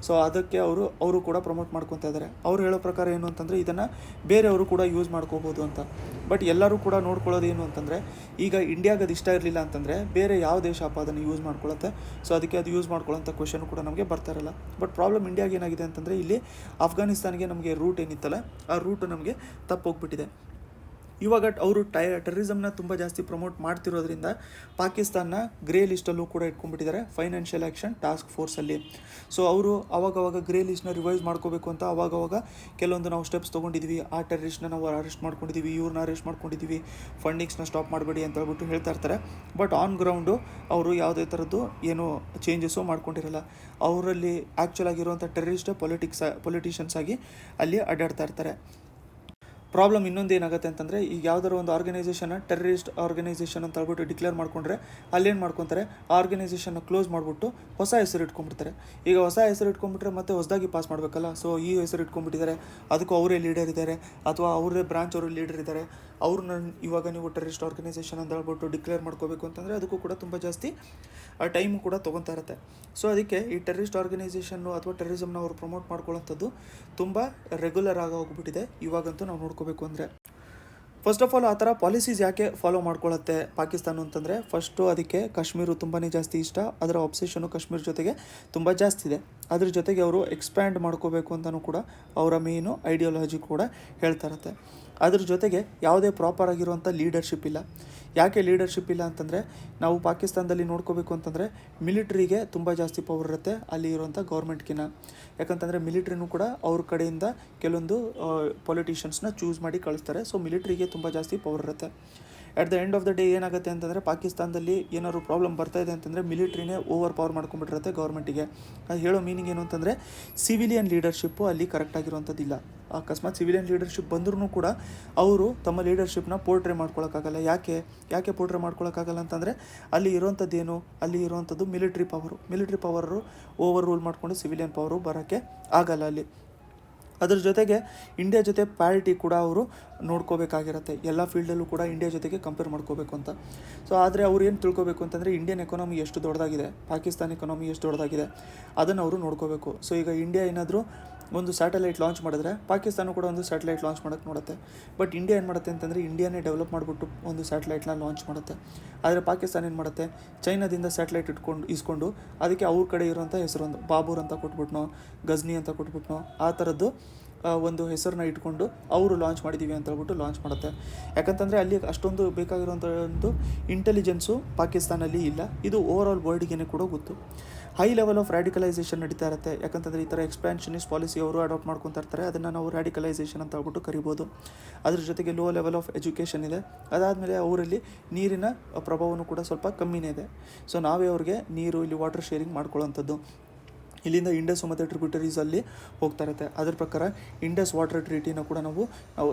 ಸೊ ಅದಕ್ಕೆ ಅವರು ಕೂಡ ಪ್ರಮೋಟ್ ಮಾಡ್ಕೊತಾ ಇದ್ದಾರೆ. ಅವ್ರು ಹೇಳೋ ಪ್ರಕಾರ ಏನು ಅಂತಂದರೆ ಇದನ್ನು ಬೇರೆಯವರು ಕೂಡ ಯೂಸ್ ಮಾಡ್ಕೋಬೋದು ಅಂತ. ಬಟ್ ಎಲ್ಲರೂ ಕೂಡ ನೋಡ್ಕೊಳ್ಳೋದು ಏನು ಅಂತಂದರೆ, ಈಗ ಇಂಡಿಯಾಗೆ ಅದು ಇಷ್ಟ ಇರಲಿಲ್ಲ ಅಂತಂದರೆ ಬೇರೆ ಯಾವ ದೇಶ ಅದನ್ನು ಯೂಸ್ ಮಾಡ್ಕೊಳ್ಳುತ್ತೆ. ಸೊ ಅದಕ್ಕೆ ಅದು ಯೂಸ್ ಮಾಡ್ಕೊಳ್ಳೋಂಥ ಕ್ವೆಶನ್ ಕೂಡ ನಮಗೆ ಬರ್ತಾ ಇರಲ್ಲ. ಬಟ್ ಪ್ರಾಬ್ಲಮ್ ಇಂಡಿಯಾಗೆ ಏನಾಗಿದೆ ಅಂತಂದರೆ ಇಲ್ಲಿ ಅಫ್ಘಾನಿಸ್ತಾನ್ಗೆ ನಮಗೆ ರೂಟ್ ಏನಿತ್ತಲ್ಲ ಆ ರೂಟು ನಮಗೆ ತಪ್ಪೋಗ್ಬಿಟ್ಟಿದೆ. ಇವಾಗ ಅವರು ಟೆರರಿಸಮ್ನ ತುಂಬ ಜಾಸ್ತಿ ಪ್ರಮೋಟ್ ಮಾಡ್ತಿರೋದ್ರಿಂದ ಪಾಕಿಸ್ತಾನ ಗ್ರೇ ಲಿಸ್ಟಲ್ಲೂ ಕೂಡ ಇಟ್ಕೊಂಡ್ಬಿಟ್ಟಿದ್ದಾರೆ ಫೈನಾನ್ಷಿಯಲ್ ಆ್ಯಕ್ಷನ್ ಟಾಸ್ಕ್ ಫೋರ್ಸಲ್ಲಿ. ಸೊ ಅವರು ಅವಾಗವಾಗ ಗ್ರೇ ಲಿಸ್ಟ್ನ ರಿವೈಸ್ ಮಾಡ್ಕೋಬೇಕು ಅಂತ ಅವಾಗವಾಗ ಕೆಲವೊಂದು ನಾವು ಸ್ಟೆಪ್ಸ್ ತೊಗೊಂಡಿದ್ವಿ. ಆ ಟೆರರಿಸ್ಟ್ನ ನಾವು ಅರೆಸ್ಟ್ ಮಾಡ್ಕೊಂಡಿದ್ದೀವಿ, ಇವ್ರನ್ನ ಅರೆಸ್ಟ್ ಮಾಡ್ಕೊಂಡಿದ್ದೀವಿ, ಫಂಡಿಂಗ್ಸ್ನ ಸ್ಟಾಪ್ ಮಾಡಬೇಡಿ ಅಂತ ಹೇಳ್ಬಿಟ್ಟು ಹೇಳ್ತಾ ಇರ್ತಾರೆ. ಬಟ್ ಆನ್ ಗ್ರೌಂಡು ಅವರು ಯಾವುದೇ ಥರದ್ದು ಏನು ಚೇಂಜಸ್ಸು ಮಾಡ್ಕೊಂಡಿರಲ್ಲ. ಅವರಲ್ಲಿ ಆ್ಯಕ್ಚುಲ್ ಆಗಿರುವಂಥ ಪೊಲಿಟಿಷಿಯನ್ಸ್ ಆಗಿ ಅಲ್ಲಿ ಅಡ್ಡಾಡ್ತಾ ಇರ್ತಾರೆ. ಪ್ರಾಬ್ಲಮ್ ಇನ್ನೊಂದು ಏನಾಗುತ್ತೆ ಅಂತಂದರೆ, ಈಗ ಯಾವ್ದಾದ್ರು ಒಂದು ಆರ್ಗನೈಸೇಷನ್ನ ಟೆರರಿಸ್ಟ್ ಆರ್ಗನೈಸೇಷನ್ ಅಂತ ಹೇಳ್ಬಿಟ್ಟು ಡಿಕ್ಲೇರ್ ಮಾಡ್ಕೊಂಡ್ರೆ ಅಲ್ಲೇನು ಮಾಡ್ಕೊತಾರೆ, ಆ ಆರ್ಗನೈಸೇಷನ್ನ ಕ್ಲೋಸ್ ಮಾಡಿಬಿಟ್ಟು ಹೊಸ ಹೆಸರು ಇಟ್ಕೊಂಡ್ಬಿಡ್ತಾರೆ. ಈಗ ಹೊಸ ಹೆಸರು ಇಟ್ಕೊಂಡ್ಬಿಟ್ರೆ ಮತ್ತೆ ಹೊಸದಾಗಿ ಪಾಸ್ ಮಾಡಬೇಕಲ್ಲ. ಸೊ ಈ ಹೆಸರು ಇಟ್ಕೊಂಡ್ಬಿಟ್ಟಿದ್ದಾರೆ, ಅದಕ್ಕೂ ಅವರೇ ಲೀಡರ್ ಇದ್ದಾರೆ ಅಥವಾ ಅವರೇ ಬ್ರಾಂಚ್ ಅವರು ಲೀಡರ್ ಇದ್ದಾರೆ. ಅವ್ರನ್ನ ಇವಾಗ ನೀವು ಟೆರರಿಸ್ಟ್ ಆರ್ಗನೈಸೇಷನ್ ಅಂತ ಹೇಳ್ಬಿಟ್ಟು ಡಿಕ್ಲೇರ್ ಮಾಡ್ಕೋಬೇಕು ಅಂತಂದರೆ ಅದಕ್ಕೂ ಕೂಡ ತುಂಬ ಜಾಸ್ತಿ ಟೈಮು ಕೂಡ ತೊಗೊತಾ ಇರುತ್ತೆ. ಸೊ ಅದಕ್ಕೆ ಈ ಟೆರರಿಸ್ಟ್ ಆರ್ಗನೈಸೇಷನ್ನು ಅಥವಾ ಟೆರರಿಸಮ್ನ ಅವರು ಪ್ರಮೋಟ್ ಮಾಡ್ಕೊಳ್ಳೋಂಥದ್ದು ತುಂಬ ರೆಗ್ಯುಲರ್ ಆಗಿ ಹೋಗ್ಬಿಟ್ಟಿದೆ ಇವಾಗಂತೂ ನಾವು ನೋಡ್ಕೋಬೇಕು ಅಂದರೆ. ಫಸ್ಟ್ ಆಫ್ ಆಲ್ ಆ ಥರ ಪಾಲಿಸೀಸ್ ಯಾಕೆ ಫಾಲೋ ಮಾಡ್ಕೊಳ್ಳುತ್ತೆ ಪಾಕಿಸ್ತಾನ ಅಂತಂದರೆ, ಫಸ್ಟು ಅದಕ್ಕೆ ಕಾಶ್ಮೀರ ತುಂಬಾ ಜಾಸ್ತಿ ಇಷ್ಟ. ಅದರ ಅಬ್ಸೆಷನು ಕಾಶ್ಮೀರ ಜೊತೆಗೆ ತುಂಬ ಜಾಸ್ತಿ ಇದೆ. ಅದ್ರ ಜೊತೆಗೆ ಅವರು ಎಕ್ಸ್ಪ್ಯಾಂಡ್ ಮಾಡ್ಕೋಬೇಕು ಅಂತಲೂ ಕೂಡ ಅವರ ಮೇಯ್ನು ಐಡಿಯಾಲಜಿ ಕೂಡ ಹೇಳ್ತಾ ಇರುತ್ತೆ. ಅದ್ರ ಜೊತೆಗೆ ಯಾವುದೇ ಪ್ರಾಪರ್ ಆಗಿರುವಂಥ ಲೀಡರ್ಶಿಪ್ ಇಲ್ಲ. ಯಾಕೆ ಲೀಡರ್ಶಿಪ್ ಇಲ್ಲ ಅಂತಂದರೆ, ನಾವು ಪಾಕಿಸ್ತಾನದಲ್ಲಿ ನೋಡ್ಕೋಬೇಕು ಅಂತಂದರೆ ಮಿಲಿಟ್ರಿಗೆ ತುಂಬ ಜಾಸ್ತಿ ಪವರ್ ಇರುತ್ತೆ ಅಲ್ಲಿ ಇರುವಂಥ ಗೌರ್ಮೆಂಟ್ಗಿನ. ಯಾಕಂತಂದರೆ ಮಿಲಿಟ್ರಿನೂ ಕೂಡ ಅವ್ರ ಕಡೆಯಿಂದ ಕೆಲವೊಂದು ಪೊಲಿಟಿಷಿಯನ್ಸ್ನ ಚೂಸ್ ಮಾಡಿ ಕಳಿಸ್ತಾರೆ. ಸೊ ಮಿಲಿಟ್ರಿಗೆ ತುಂಬ ಜಾಸ್ತಿ ಪವರ್ ಇರುತ್ತೆ. At the end of the day ಏನಾಗುತ್ತೆ ಅಂತಂದರೆ, ಪಾಕಿಸ್ತಾನದಲ್ಲಿ ಏನಾದ್ರು ಪ್ರಾಬ್ಲಮ್ ಬರ್ತಾಯಿದೆ ಅಂತಂದರೆ ಮಿಲಿಟ್ರಿನೇ ಓವರ್ ಪವರ್ ಮಾಡ್ಕೊಂಡ್ಬಿಟ್ಟಿರುತ್ತೆ ಗೌರ್ಮೆಂಟಿಗೆ. ಅದು ಹೇಳೋ ಮೀನಿಂಗ್ ಏನು ಅಂತಂದರೆ, ಸಿವಿಲಿಯನ್ ಲೀಡರ್ಶಿಪ್ಪು ಅಲ್ಲಿ ಕರೆಕ್ಟಾಗಿರುವಂಥದ್ದಿಲ್ಲ. ಅಕಸ್ಮಾತ್ ಸಿವಿಲಿಯನ್ ಲೀಡರ್ಶಿಪ್ ಬಂದ್ರೂ ಕೂಡ ಅವರು ತಮ್ಮ ಲೀಡರ್ಶಿಪ್ನ ಪೋರ್ಟ್ರೇ ಮಾಡ್ಕೊಳಕ್ಕಾಗಲ್ಲ. ಯಾಕೆ ಪೋರ್ಟ್ರೇ ಮಾಡ್ಕೊಳಕ್ಕಾಗಲ್ಲ ಅಂತಂದರೆ, ಅಲ್ಲಿ ಇರೋವಂಥದ್ದೇನು, ಅಲ್ಲಿ ಇರುವಂಥದ್ದು ಮಿಲಿಟ್ರಿ ಪವರು ಓವರ್ ರೂಲ್ ಮಾಡಿಕೊಂಡು ಸಿವಿಲಿಯನ್ ಪವರು ಬರೋಕ್ಕೆ ಆಗಲ್ಲ ಅಲ್ಲಿ. ಅದ್ರ ಜೊತೆಗೆ ಇಂಡಿಯಾ ಜೊತೆ ಪ್ಯಾರಿಟಿ ಕೂಡ ಅವರು ನೋಡ್ಕೋಬೇಕಾಗಿರುತ್ತೆ. ಎಲ್ಲ ಫೀಲ್ಡಲ್ಲೂ ಕೂಡ ಇಂಡಿಯಾ ಜೊತೆಗೆ ಕಂಪೇರ್ ಮಾಡ್ಕೋಬೇಕು ಅಂತ. ಸೊ ಆದರೆ ಅವ್ರು ಏನು ತಿಳ್ಕೊಬೇಕು ಅಂತಂದರೆ, ಇಂಡಿಯನ್ ಎಕಾನಮಿ ಎಷ್ಟು ದೊಡ್ಡದಾಗಿದೆ, ಪಾಕಿಸ್ತಾನ ಎಕಾನಮಿ ಎಷ್ಟು ದೊಡ್ಡದಾಗಿದೆ ಅದನ್ನು ಅವರು ನೋಡ್ಕೋಬೇಕು. ಸೊ ಈಗ ಇಂಡಿಯಾ ಏನಾದರೂ ಒಂದು ಸ್ಯಾಟಲೈಟ್ ಲಾಂಚ್ ಮಾಡಿದ್ರೆ ಪಾಕಿಸ್ತಾನ ಕೂಡ ಒಂದು ಸ್ಯಾಟಲೈಟ್ ಲಾಂಚ್ ಮಾಡೋಕ್ಕೆ ನೋಡುತ್ತೆ. ಬಟ್ ಇಂಡಿಯಾ ಏನು ಮಾಡುತ್ತೆ ಅಂತಂದರೆ, ಇಂಡಿಯಾನೇ ಡೆವಲಪ್ ಮಾಡಿಬಿಟ್ಟು ಒಂದು ಸ್ಯಾಟಲೈಟ್ನ ಲಾಂಚ್ ಮಾಡುತ್ತೆ. ಆದರೆ ಪಾಕಿಸ್ತಾನ ಏನು ಮಾಡುತ್ತೆ, ಚೈನಾದಿಂದ ಸ್ಯಾಟಲೈಟ್ ಇಸ್ಕೊಂಡು ಅದಕ್ಕೆ ಅವ್ರ ಕಡೆ ಇರೋಂಥ ಹೆಸರೊಂದು ಬಾಬೂರ್ ಅಂತ ಕೊಟ್ಬಿಟ್ನೋ, ಗಜ್ನಿ ಅಂತ ಕೊಟ್ಬಿಟ್ನೋ, ಆ ಥರದ್ದು ಒಂದು ಹೆಸರನ್ನ ಇಟ್ಕೊಂಡು ಅವರು ಲಾಂಚ್ ಮಾಡಿದ್ದೀವಿ ಅಂತ ಹೇಳ್ಬಿಟ್ಟು ಲಾಂಚ್ ಮಾಡುತ್ತೆ. ಯಾಕಂತಂದರೆ ಅಲ್ಲಿ ಅಷ್ಟೊಂದು ಬೇಕಾಗಿರುವಂಥ ಒಂದು ಇಂಟೆಲಿಜೆನ್ಸು ಪಾಕಿಸ್ತಾನಲ್ಲಿ ಇಲ್ಲ. ಇದು ಓವರ್ ಆಲ್ ವರ್ಲ್ಡ್ಗೆ ಕೂಡ ಗೊತ್ತು. ಹೈ ಲೆವೆಲ್ ಆಫ್ ರ್ಯಾಡಿಕಲೈಸೇಷನ್ ನಡೀತಾ ಇರುತ್ತೆ. ಯಾಕಂತಂದರೆ ಈ ಥರ ಎಕ್ಸ್ಪ್ಯಾನ್ಷನಿಸ್ಟ್ ಪಾಲಿಸಿ ಅವರು ಅಡಾಪ್ಟ್ ಮಾಡ್ಕೊತಾ ಇರ್ತಾರೆ. ಅದನ್ನು ನಾವು ರ್ಯಾಡಿಕಲೈಸೇಷನ್ ಅಂತ ಹೇಳ್ಬಿಟ್ಟು ಕರಿಬೋದು. ಅದ್ರ ಜೊತೆಗೆ ಲೋ ಲೆವೆಲ್ ಆಫ್ ಎಜುಕೇಷನ್ ಇದೆ. ಅದಾದಮೇಲೆ ಅವರಲ್ಲಿ ನೀರಿನ ಪ್ರಭಾವನೂ ಕೂಡ ಸ್ವಲ್ಪ ಕಮ್ಮಿನೇ ಇದೆ. ಸೊ ನಾವೇ ಅವ್ರಿಗೆ ನೀರು ಇಲ್ಲಿ ವಾಟರ್ ಶೇರಿಂಗ್ ಮಾಡ್ಕೊಳ್ಳೋಂಥದ್ದು. ಇಲ್ಲಿಂದ ಇಂಡಸ್ ಮತ್ತು ಟ್ರಿಬ್ಯೂಟರೀಸಲ್ಲಿ ಹೋಗ್ತಾ ಇರುತ್ತೆ. ಅದ್ರ ಪ್ರಕಾರ ಇಂಡಸ್ ವಾಟರ್ ಟ್ರೀಟಿನ ಕೂಡ ನಾವು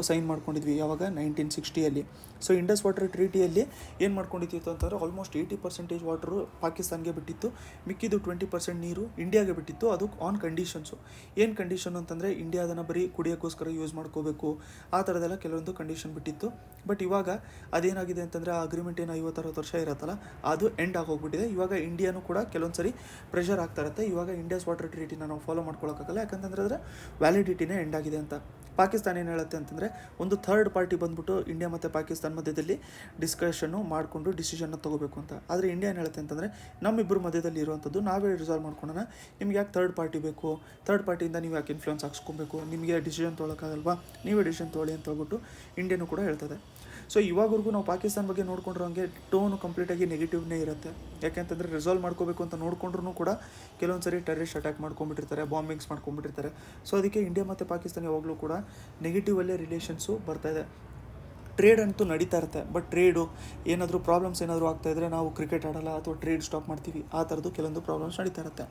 ಸೈನ್ ಮಾಡ್ಕೊಂಡಿದ್ವಿ ಯಾವಾಗ 1960 ಸೊ ಇಂಡಸ್ ವಾಟರ್ ಟ್ರೀಟಿಯಲ್ಲಿ ಏನು ಮಾಡ್ಕೊಂಡಿತ್ತು ಅಂತಂದರೆ, ಆಲ್ಮೋಸ್ಟ್ 80% ವಾಟರು ಪಾಕಿಸ್ತಾನ್ಗೆ ಬಿಟ್ಟಿತ್ತು, ಮಿಕ್ಕಿದ್ದು 20% ನೀರು ಇಂಡಿಯಾಗೆ ಬಿಟ್ಟಿತ್ತು. ಅದು ಆನ್ ಕಂಡೀಷನ್ಸು. ಏನು ಕಂಡೀಷನ್ ಅಂತಂದರೆ, ಇಂಡಿಯಾ ಅದನ್ನು ಬರೀ ಕುಡಿಯೋಕ್ಕೋಸ್ಕರ ಯೂಸ್ ಮಾಡ್ಕೋಬೇಕು, ಆ ಥರದ್ದೆಲ್ಲ ಕೆಲವೊಂದು ಕಂಡೀಷನ್ ಬಿಟ್ಟಿತ್ತು. ಬಟ್ ಇವಾಗ ಅದೇನಾಗಿದೆ ಅಂತಂದರೆ, ಆ ಅಗ್ರಿಮೆಂಟ್ ಏನು 50-60 ವರ್ಷ ಇರುತ್ತಲ್ಲ, ಅದು ಎಂಡ್ ಆಗಿ ಹೋಗ್ಬಿಟ್ಟಿದೆ. ಇವಾಗ ಇಂಡಿಯಾನೂ ಕೂಡ ಕೆಲವೊಂದು ಸರಿ ಪ್ರೆಷರ್ ಆಗ್ತಾ ಇರುತ್ತೆ. ಇವಾಗ ಇಂಡಿಯಾಸ್ ವಾಟರ್ ಟ್ರೀಟಿನ ನಾವು ಫಾಲೋ ಮಾಡ್ಕೊಳ್ಳೋಕ್ಕಾಗಲ್ಲ. ಯಾಕಂತಂದರೆ ಅದರ ವ್ಯಾಲಿಡಿಟಿನೇ ಎಂಡ್ ಆಗಿದೆ ಅಂತ. ಪಾಕಿಸ್ತಾನ ಏನು ಹೇಳುತ್ತೆ ಅಂತಂದರೆ, ಒಂದು ಥರ್ಡ್ ಪಾರ್ಟಿ ಬಂದ್ಬಿಟ್ಟು ಇಂಡಿಯಾ ಮತ್ತು ಪಾಕಿಸ್ತಾನ ಮಧ್ಯದಲ್ಲಿ ಡಿಸ್ಕಷನ್ನು ಮಾಡಿಕೊಂಡು ಡಿಸಿಷನ್ನ ತೊಗೋಬೇಕು ಅಂತ. ಆದರೆ ಇಂಡಿಯಾ ಏನು ಹೇಳುತ್ತೆ ಅಂತಂದರೆ, ನಮ್ಮಿಬ್ಬರು ಮಧ್ಯದಲ್ಲಿ ಇರುವಂಥದ್ದು ನಾವೇ ರಿಸಾಲ್ವ್ ಮಾಡ್ಕೊಳ್ಳೋಣ, ನಿಮ್ಗೆ ಯಾಕೆ ಥರ್ಡ್ ಪಾರ್ಟಿ ಬೇಕು, ಥರ್ಡ್ ಪಾರ್ಟಿಯಿಂದ ನೀವು ಯಾಕೆ ಇನ್ಫ್ಲುಯೆನ್ಸ್ ಹಾಕ್ಸ್ಕೊಬೇಕು, ನಿಮಗೆ ಡಿಸಿಷನ್ ತೊಗೊಳಕ್ಕಾಗಲ್ವಾ, ನೀವೇ ಡಿಸಿಷನ್ ತೊಗೊಳ್ಳಿ ಅಂತ ಹೇಳ್ಬಿಟ್ಟು ಇಂಡಿಯಾನು ಕೂಡ ಹೇಳ್ತದೆ. ಸೊ ಇವಾಗವರೆಗೂ ನಾವು ಪಾಕಿಸ್ತಾನ ಬಗ್ಗೆ ನೋಡ್ಕೊಂಡ್ರೆ ಹಂಗೆ ಟೋನು ಕಂಪ್ಲೀಟಾಗಿ ನೆಗೆಟಿವ್ನೇ ಇರುತ್ತೆ. ಯಾಕೆಂತಂದರೆ ರಿಸಾಲ್ವ್ ಮಾಡ್ಕೋಬೇಕು ಅಂತ ನೋಡ್ಕೊಂಡ್ರೂ ಕೂಡ ಕೆಲವೊಂದು ಸರಿ ಟೆರರಿಸ್ಟ್ ಅಟ್ಯಾಕ್ ಮಾಡ್ಕೊಂಡ್ಬಿಟ್ಟಿರ್ತಾರೆ, ಬಾಂಬಿಂಗ್ಸ್ ಮಾಡ್ಕೊಂಡ್ಬಿಟ್ಟಿರ್ತಾರೆ. ಸೊ ಅದಕ್ಕೆ ಇಂಡಿಯಾ ಮತ್ತು ಪಾಕಿಸ್ತಾನ ಯಾವಾಗಲೂ ಕೂಡ ನೆಗೆಟಿವಲ್ಲೇ ರಿಲೇಷನ್ಸು ಬರ್ತಾಯಿದೆ. ಟ್ರೇಡ್ ಅಂತೂ ನಡೀತಾ ಇರುತ್ತೆ. ಬಟ್ ಟ್ರೇಡು ಏನಾದರೂ ಪ್ರಾಬ್ಲಮ್ಸ್ ಏನಾದರೂ ಆಗ್ತಾಯಿದ್ರೆ ನಾವು ಕ್ರಿಕೆಟ್ ಆಡಲ್ಲ ಅಥವಾ ಟ್ರೇಡ್ ಸ್ಟಾಪ್ ಮಾಡ್ತೀವಿ, ಆ ಥರದ್ದು ಕೆಲವೊಂದು ಪ್ರಾಬ್ಲಮ್ಸ್ ನಡೀತಾ ಇರುತ್ತೆ.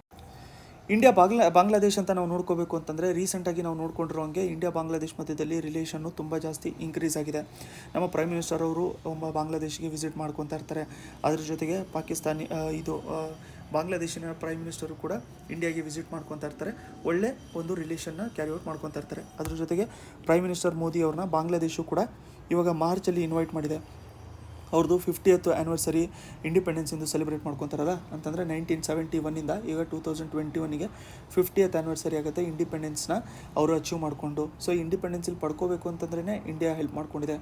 ಇಂಡಿಯಾ ಬಾಂಗ್ಲಾದೇಶ್ ಅಂತ ನಾವು ನೋಡ್ಕೋಬೇಕು ಅಂತಂದರೆ, ರೀಸೆಂಟಾಗಿ ನಾವು ನೋಡ್ಕೊಂಡಿರೋ ಹಂಗೆ ಇಂಡಿಯಾ ಬಾಂಗ್ಲಾದೇಶ್ ಮಧ್ಯದಲ್ಲಿ ರಿಲೇಷನ್ನು ತುಂಬ ಜಾಸ್ತಿ ಇನ್ಕ್ರೀಸ್ ಆಗಿದೆ. ನಮ್ಮ ಪ್ರೈಮ್ ಮಿನಿಸ್ಟರ್ ಅವರು ಬಾಂಗ್ಲಾದೇಶಿಗೆ ವಿಸಿಟ್ ಮಾಡ್ಕೊತಾ ಇರ್ತಾರೆ. ಅದ್ರ ಜೊತೆಗೆ ಬಾಂಗ್ಲಾದೇಶಿನ ಪ್ರೈಮ್ ಮಿನಿಸ್ಟರು ಕೂಡ ಇಂಡಿಯಾಗೆ ವಿಸಿಟ್ ಮಾಡ್ಕೊತಾ ಇರ್ತಾರೆ. ಒಳ್ಳೆ ಒಂದು ರಿಲೇಷನ್ನ ಕ್ಯಾರಿಔಟ್ ಮಾಡ್ಕೊತಾ ಇರ್ತಾರೆ. ಅದ್ರ ಜೊತೆಗೆ ಪ್ರೈಮ್ ಮಿನಿಸ್ಟರ್ ಮೋದಿ ಅವ್ರನ್ನ ಬಾಂಗ್ಲಾದೇಶು ಕೂಡ ಇವಾಗ ಮಾರ್ಚಲ್ಲಿ ಇನ್ವೈಟ್ ಮಾಡಿದೆ. ಅವ್ರದ್ದು 50th ಆ್ಯನಿವರ್ಸರಿ ಇಂಡಿಪೆಂಡೆನ್ಸಿಂದು ಸೆಲೆಬ್ರೇಟ್ ಮಾಡ್ಕೊತಾರಲ್ಲ ಅಂತಂದರೆ 1971ಇಂದ ಈಗ 2021ಗೆ 50th ಆ್ಯನಿವರ್ಸರಿ ಆಗುತ್ತೆ ಇಂಡಿಪೆಂಡೆನ್ಸ್ನ ಅವರು ಅಚೀವ್ ಮಾಡಿಕೊಂಡು. ಸೊ ಇಂಡಿಪೆಂಡೆನ್ಸಲ್ಲಿ ಪಡ್ಕೋಬೇಕು ಅಂತಂದ್ರೇ ಇಂಡಿಯಾ ಹೆಲ್ಪ್ ಮಾಡ್ಕೊಂಡಿದೆ.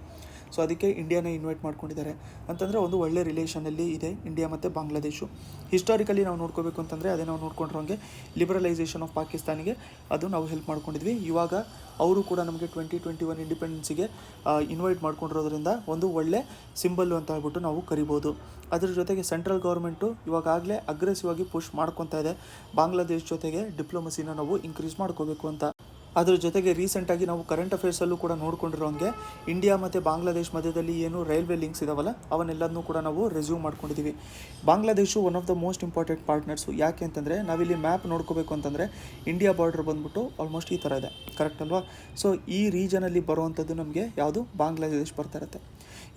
ಸೊ ಅದಕ್ಕೆ ಇಂಡಿಯಾನ ಇನ್ವೈಟ್ ಮಾಡ್ಕೊಂಡಿದ್ದಾರೆ ಅಂತಂದರೆ ಒಂದು ಒಳ್ಳೆ ರಿಲೇಷನಲ್ಲಿ ಇದೆ ಇಂಡಿಯಾ ಮತ್ತು ಬಾಂಗ್ಲಾದೇಶ. ಹಿಸ್ಟಾರಿಕಲಿ ನಾವು ನೋಡ್ಕೋಬೇಕು ಅಂತಂದರೆ ಅದೇ ನಾವು ನೋಡ್ಕೊಂಡಿರೋಂಗೆ ಲಿಬರಲೈಸೇಷನ್ ಆಫ್ ಪಾಕಿಸ್ತಾನಿಗೆ ಅದು ನಾವು ಹೆಲ್ಪ್ ಮಾಡ್ಕೊಂಡಿದ್ವಿ. ಇವಾಗ ಅವರು ಕೂಡ ನಮಗೆ 2021 ಇಂಡಿಪೆಂಡೆನ್ಸಿಗೆ ಇನ್ವೈಟ್ ಮಾಡ್ಕೊಂಡಿರೋದ್ರಿಂದ ಒಂದು ಒಳ್ಳೆ ಸಿಂಬಲ್ಲು ಅಂತ ಹೇಳ್ಬಿಟ್ಟು ನಾವು ಕರಿಬೋದು. ಅದ್ರ ಜೊತೆಗೆ ಸೆಂಟ್ರಲ್ ಗೌರ್ಮೆಂಟು ಇವಾಗಲೇ ಅಗ್ರೆಸಿವ್ ಆಗಿ ಪುಷ್ ಮಾಡ್ಕೊತಾ ಇದೆ ಬಾಂಗ್ಲಾದೇಶ ಜೊತೆಗೆ ಡಿಪ್ಲೊಮಸಿನ ನಾವು ಇನ್ಕ್ರೀಸ್ ಮಾಡ್ಕೋಬೇಕು ಅಂತ. ಅದ್ರ ಜೊತೆಗೆ ರೀಸೆಂಟಾಗಿ ನಾವು ಕರೆಂಟ್ ಅಫೇರ್ಸಲ್ಲೂ ಕೂಡ ನೋಡ್ಕೊಂಡಿರೋಂಗೆ ಇಂಡಿಯಾ ಮತ್ತು ಬಾಂಗ್ಲಾದೇಶ ಮಧ್ಯದಲ್ಲಿ ಏನು ರೈಲ್ವೆ ಲಿಂಕ್ಸ್ ಇದಾವಲ್ಲ ಅವನ್ನೆಲ್ಲದನ್ನೂ ಕೂಡ ನಾವು ರೆಸ್ಯೂಮ್ ಮಾಡ್ಕೊಂಡಿದ್ದೀವಿ. Bangladesh one of the most important partners. ಯಾಕೆ ಅಂತಂದರೆ ನಾವಿಲ್ಲಿ ಮ್ಯಾಪ್ ನೋಡ್ಕೋಬೇಕು ಅಂತಂದರೆ ಇಂಡಿಯಾ ಬಾರ್ಡರ್ ಬಂದ್ಬಿಟ್ಟು ಆಲ್ಮೋಸ್ಟ್ ಈ ಥರ ಇದೆ, ಕರೆಕ್ಟ್ ಅಲ್ವಾ? ಸೊ ಈ ರೀಜನಲ್ಲಿ ಬರುವಂಥದ್ದು ನಮಗೆ ಯಾವುದು ಬಾಂಗ್ಲಾದೇಶ ಬರ್ತಾ ಇರುತ್ತೆ.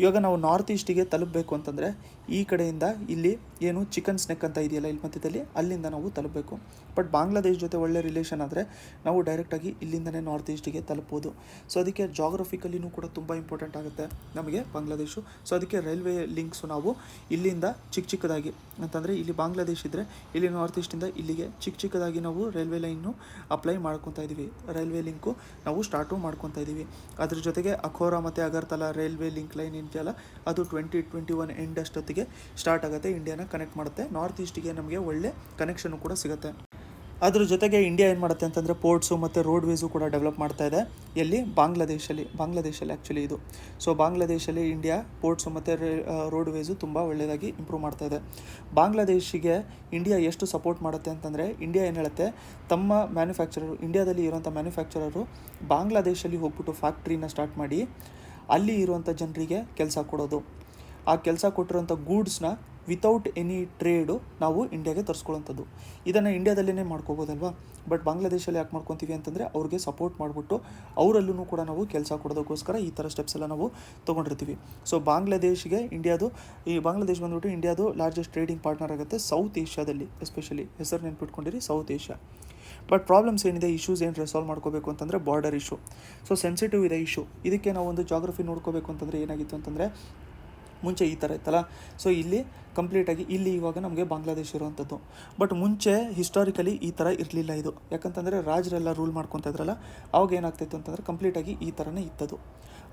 ಇವಾಗ ನಾವು ನಾರ್ತ್ ಈಸ್ಟಿಗೆ ತಲುಪಬೇಕು ಅಂತಂದರೆ ಈ ಕಡೆಯಿಂದ ಇಲ್ಲಿ ಏನು ಚಿಕನ್ ಸ್ನೆಕ್ ಅಂತ ಇದೆಯಲ್ಲ ಇಲ್ಲಿ ಮಧ್ಯದಲ್ಲಿ ಅಲ್ಲಿಂದ ನಾವು ತಲುಪಬೇಕು. ಬಟ್ ಬಾಂಗ್ಲಾದೇಶ ಜೊತೆ ಒಳ್ಳೆ ರಿಲೇಷನ್ ಆದರೆ ನಾವು ಡೈರೆಕ್ಟಾಗಿ ಇಲ್ಲಿಂದನೇ ನಾರ್ತ್ ಈಸ್ಟಿಗೆ ತಲುಪ್ಬೋದು. ಸೊ ಅದಕ್ಕೆ ಜಾಗ್ರಫಿಕಲಿನೂ ಕೂಡ ತುಂಬ ಇಂಪಾರ್ಟೆಂಟ್ ಆಗುತ್ತೆ ನಮಗೆ ಬಾಂಗ್ಲಾದೇಶ. ಸೊ ಅದಕ್ಕೆ ರೈಲ್ವೆ ಲಿಂಕ್ಸು ನಾವು ಇಲ್ಲಿಂದ ಚಿಕ್ಕದಾಗಿ ಅಂತಂದರೆ ಇಲ್ಲಿ ಬಾಂಗ್ಲಾದೇಶ ಇದ್ದರೆ ಇಲ್ಲಿ ನಾರ್ತ್ ಈಸ್ಟಿಂದ ಇಲ್ಲಿಗೆ ಚಿಕ್ಕದಾಗಿ ನಾವು ರೈಲ್ವೆ ಲೈನು ಅಪ್ಲೈ ಮಾಡ್ಕೊತಾ ಇದ್ದೀವಿ. ರೈಲ್ವೆ ಲಿಂಕು ನಾವು ಸ್ಟಾರ್ಟು ಮಾಡ್ಕೊತಾ ಇದ್ದೀವಿ. ಅದ್ರ ಜೊತೆಗೆ ಅಖೋರಾ ಮತ್ತು ಅಗರ್ತಲಾ ರೈಲ್ವೆ ಲಿಂಕ್ ಲೈನ್ ಇದೆಯಲ್ಲ ಅದು 2021 ಎಂಡ್ ಅಷ್ಟೊತ್ತಿಗೆ ಸ್ಟಾರ್ಟ್ ಆಗುತ್ತೆ, ಇಂಡಿಯಾನ ಕನೆಕ್ಟ್ ಮಾಡುತ್ತೆ. ನಾರ್ತ್ ಈಸ್ಟಿಗೆ ನಮಗೆ ಒಳ್ಳೆ ಕನೆಕ್ಷನು ಕೂಡ ಸಿಗುತ್ತೆ. ಅದ್ರ ಜೊತೆಗೆ ಇಂಡಿಯಾ ಏನು ಮಾಡುತ್ತೆ ಅಂತಂದರೆ ಪೋರ್ಟ್ಸು ಮತ್ತು ರೋಡ್ವೇಸು ಕೂಡ ಡೆವಲಪ್ ಮಾಡ್ತಾ ಇದೆ. ಎಲ್ಲಿ ಬಾಂಗ್ಲಾದೇಶಲ್ಲಿ ಆ್ಯಕ್ಚುಲಿ ಇದು. ಸೊ ಬಾಂಗ್ಲಾದೇಶಲ್ಲಿ ಇಂಡಿಯಾ ಪೋರ್ಟ್ಸು ಮತ್ತು ರೋಡ್ವೇಸು ತುಂಬ ಒಳ್ಳೆಯದಾಗಿ ಇಂಪ್ರೂವ್ ಮಾಡ್ತಾ ಇದೆ. ಬಾಂಗ್ಲಾದೇಶಿಗೆ ಇಂಡಿಯಾ ಎಷ್ಟು ಸಪೋರ್ಟ್ ಮಾಡುತ್ತೆ ಅಂತಂದರೆ ಇಂಡಿಯಾ ಏನು ಹೇಳುತ್ತೆ, ತಮ್ಮ ಮ್ಯಾನುಫ್ಯಾಕ್ಚರರು ಇಂಡಿಯಾದಲ್ಲಿ ಇರುವಂಥ ಮ್ಯಾನುಫ್ಯಾಕ್ಚರರು ಬಾಂಗ್ಲಾದೇಶಲ್ಲಿ ಹೋಗ್ಬಿಟ್ಟು ಫ್ಯಾಕ್ಟ್ರಿನ ಸ್ಟಾರ್ಟ್ ಮಾಡಿ ಅಲ್ಲಿ ಇರುವಂಥ ಜನರಿಗೆ ಕೆಲಸ ಕೊಡೋದು. ಆ ಕೆಲಸ ಕೊಟ್ಟಿರೋಂಥ ಗೂಡ್ಸ್ನ ವಿತೌಟ್ ಎನಿ ಟ್ರೇಡು ನಾವು ಇಂಡಿಯಾಗೆ ತರಿಸ್ಕೊಳ್ಳೋಂಥದ್ದು. ಇದನ್ನು ಇಂಡಿಯಾದಲ್ಲೇ ಮಾಡ್ಕೋಬೋದಲ್ವಾ? ಬಟ್ ಬಾಂಗ್ಲಾದೇಶಲ್ಲಿ ಯಾಕೆ ಮಾಡ್ಕೊತೀವಿ ಅಂತಂದರೆ ಅವ್ರಿಗೆ ಸಪೋರ್ಟ್ ಮಾಡಿಬಿಟ್ಟು ಅವರಲ್ಲೂ ಕೂಡ ನಾವು ಕೆಲಸ ಕೊಡೋದಕ್ಕೋಸ್ಕರ ಈ ಥರ ಸ್ಟೆಪ್ಸ್ ಎಲ್ಲ ನಾವು ತೊಗೊಂಡಿರ್ತೀವಿ. ಸೊ ಬಾಂಗ್ಲಾದೇಶಿಗೆ ಈ ಬಾಂಗ್ಲಾದೇಶ ಬಂದ್ಬಿಟ್ಟು ಇಂಡಿಯಾದು ಲಾರ್ಜೆಸ್ಟ್ ಟ್ರೇಡಿಂಗ್ ಪಾರ್ಟ್ನರ್ ಆಗುತ್ತೆ ಸೌತ್ ಏಷ್ಯಾದಲ್ಲಿ. ಎಸ್ಪೆಷಲಿ ಹೆಸರು ನೆನ್ಪಿಟ್ಕೊಂಡಿರಿ, ಸೌತ್ ಏಷ್ಯಾ. ಬಟ್ ಪ್ರಾಬ್ಲಮ್ಸ್ ಏನಿದೆ, ಇಶ್ಯೂಸ್ ಏನು ರಿಸಾಲ್ವ್ ಮಾಡ್ಕೋಬೇಕು ಅಂತಂದರೆ ಬಾರ್ಡರ್ ಇಶ್ಯೂ. ಸೊ ಸೆನ್ಸಿಟಿವ್ ಇದೆ ಇಶ್ಯೂ. ಇದಕ್ಕೆ ನಾವು ಒಂದು ಜಾಗ್ರಫಿ ನೋಡ್ಕೋಬೇಕು ಅಂತಂದರೆ ಏನಾಗಿತ್ತು ಅಂತಂದರೆ ಮುಂಚೆ ಈ ಥರ ಇತ್ತಲ್ಲ. ಸೊ ಇಲ್ಲಿ ಕಂಪ್ಲೀಟಾಗಿ ಇಲ್ಲಿ ಇವಾಗ ನಮಗೆ ಬಾಂಗ್ಲಾದೇಶ ಇರುವಂಥದ್ದು. ಬಟ್ ಮುಂಚೆ ಹಿಸ್ಟಾರಿಕಲಿ ಈ ಥರ ಇರಲಿಲ್ಲ ಇದು. ಯಾಕಂತಂದರೆ ರಾಜರೆಲ್ಲ ರೂಲ್ ಮಾಡ್ಕೊತಾ ಇದ್ರಲ್ಲ, ಅವಾಗ ಏನಾಗ್ತಾಯಿತ್ತು ಅಂತಂದರೆ ಕಂಪ್ಲೀಟಾಗಿ ಈ ಥರನೇ ಇತ್ತದು.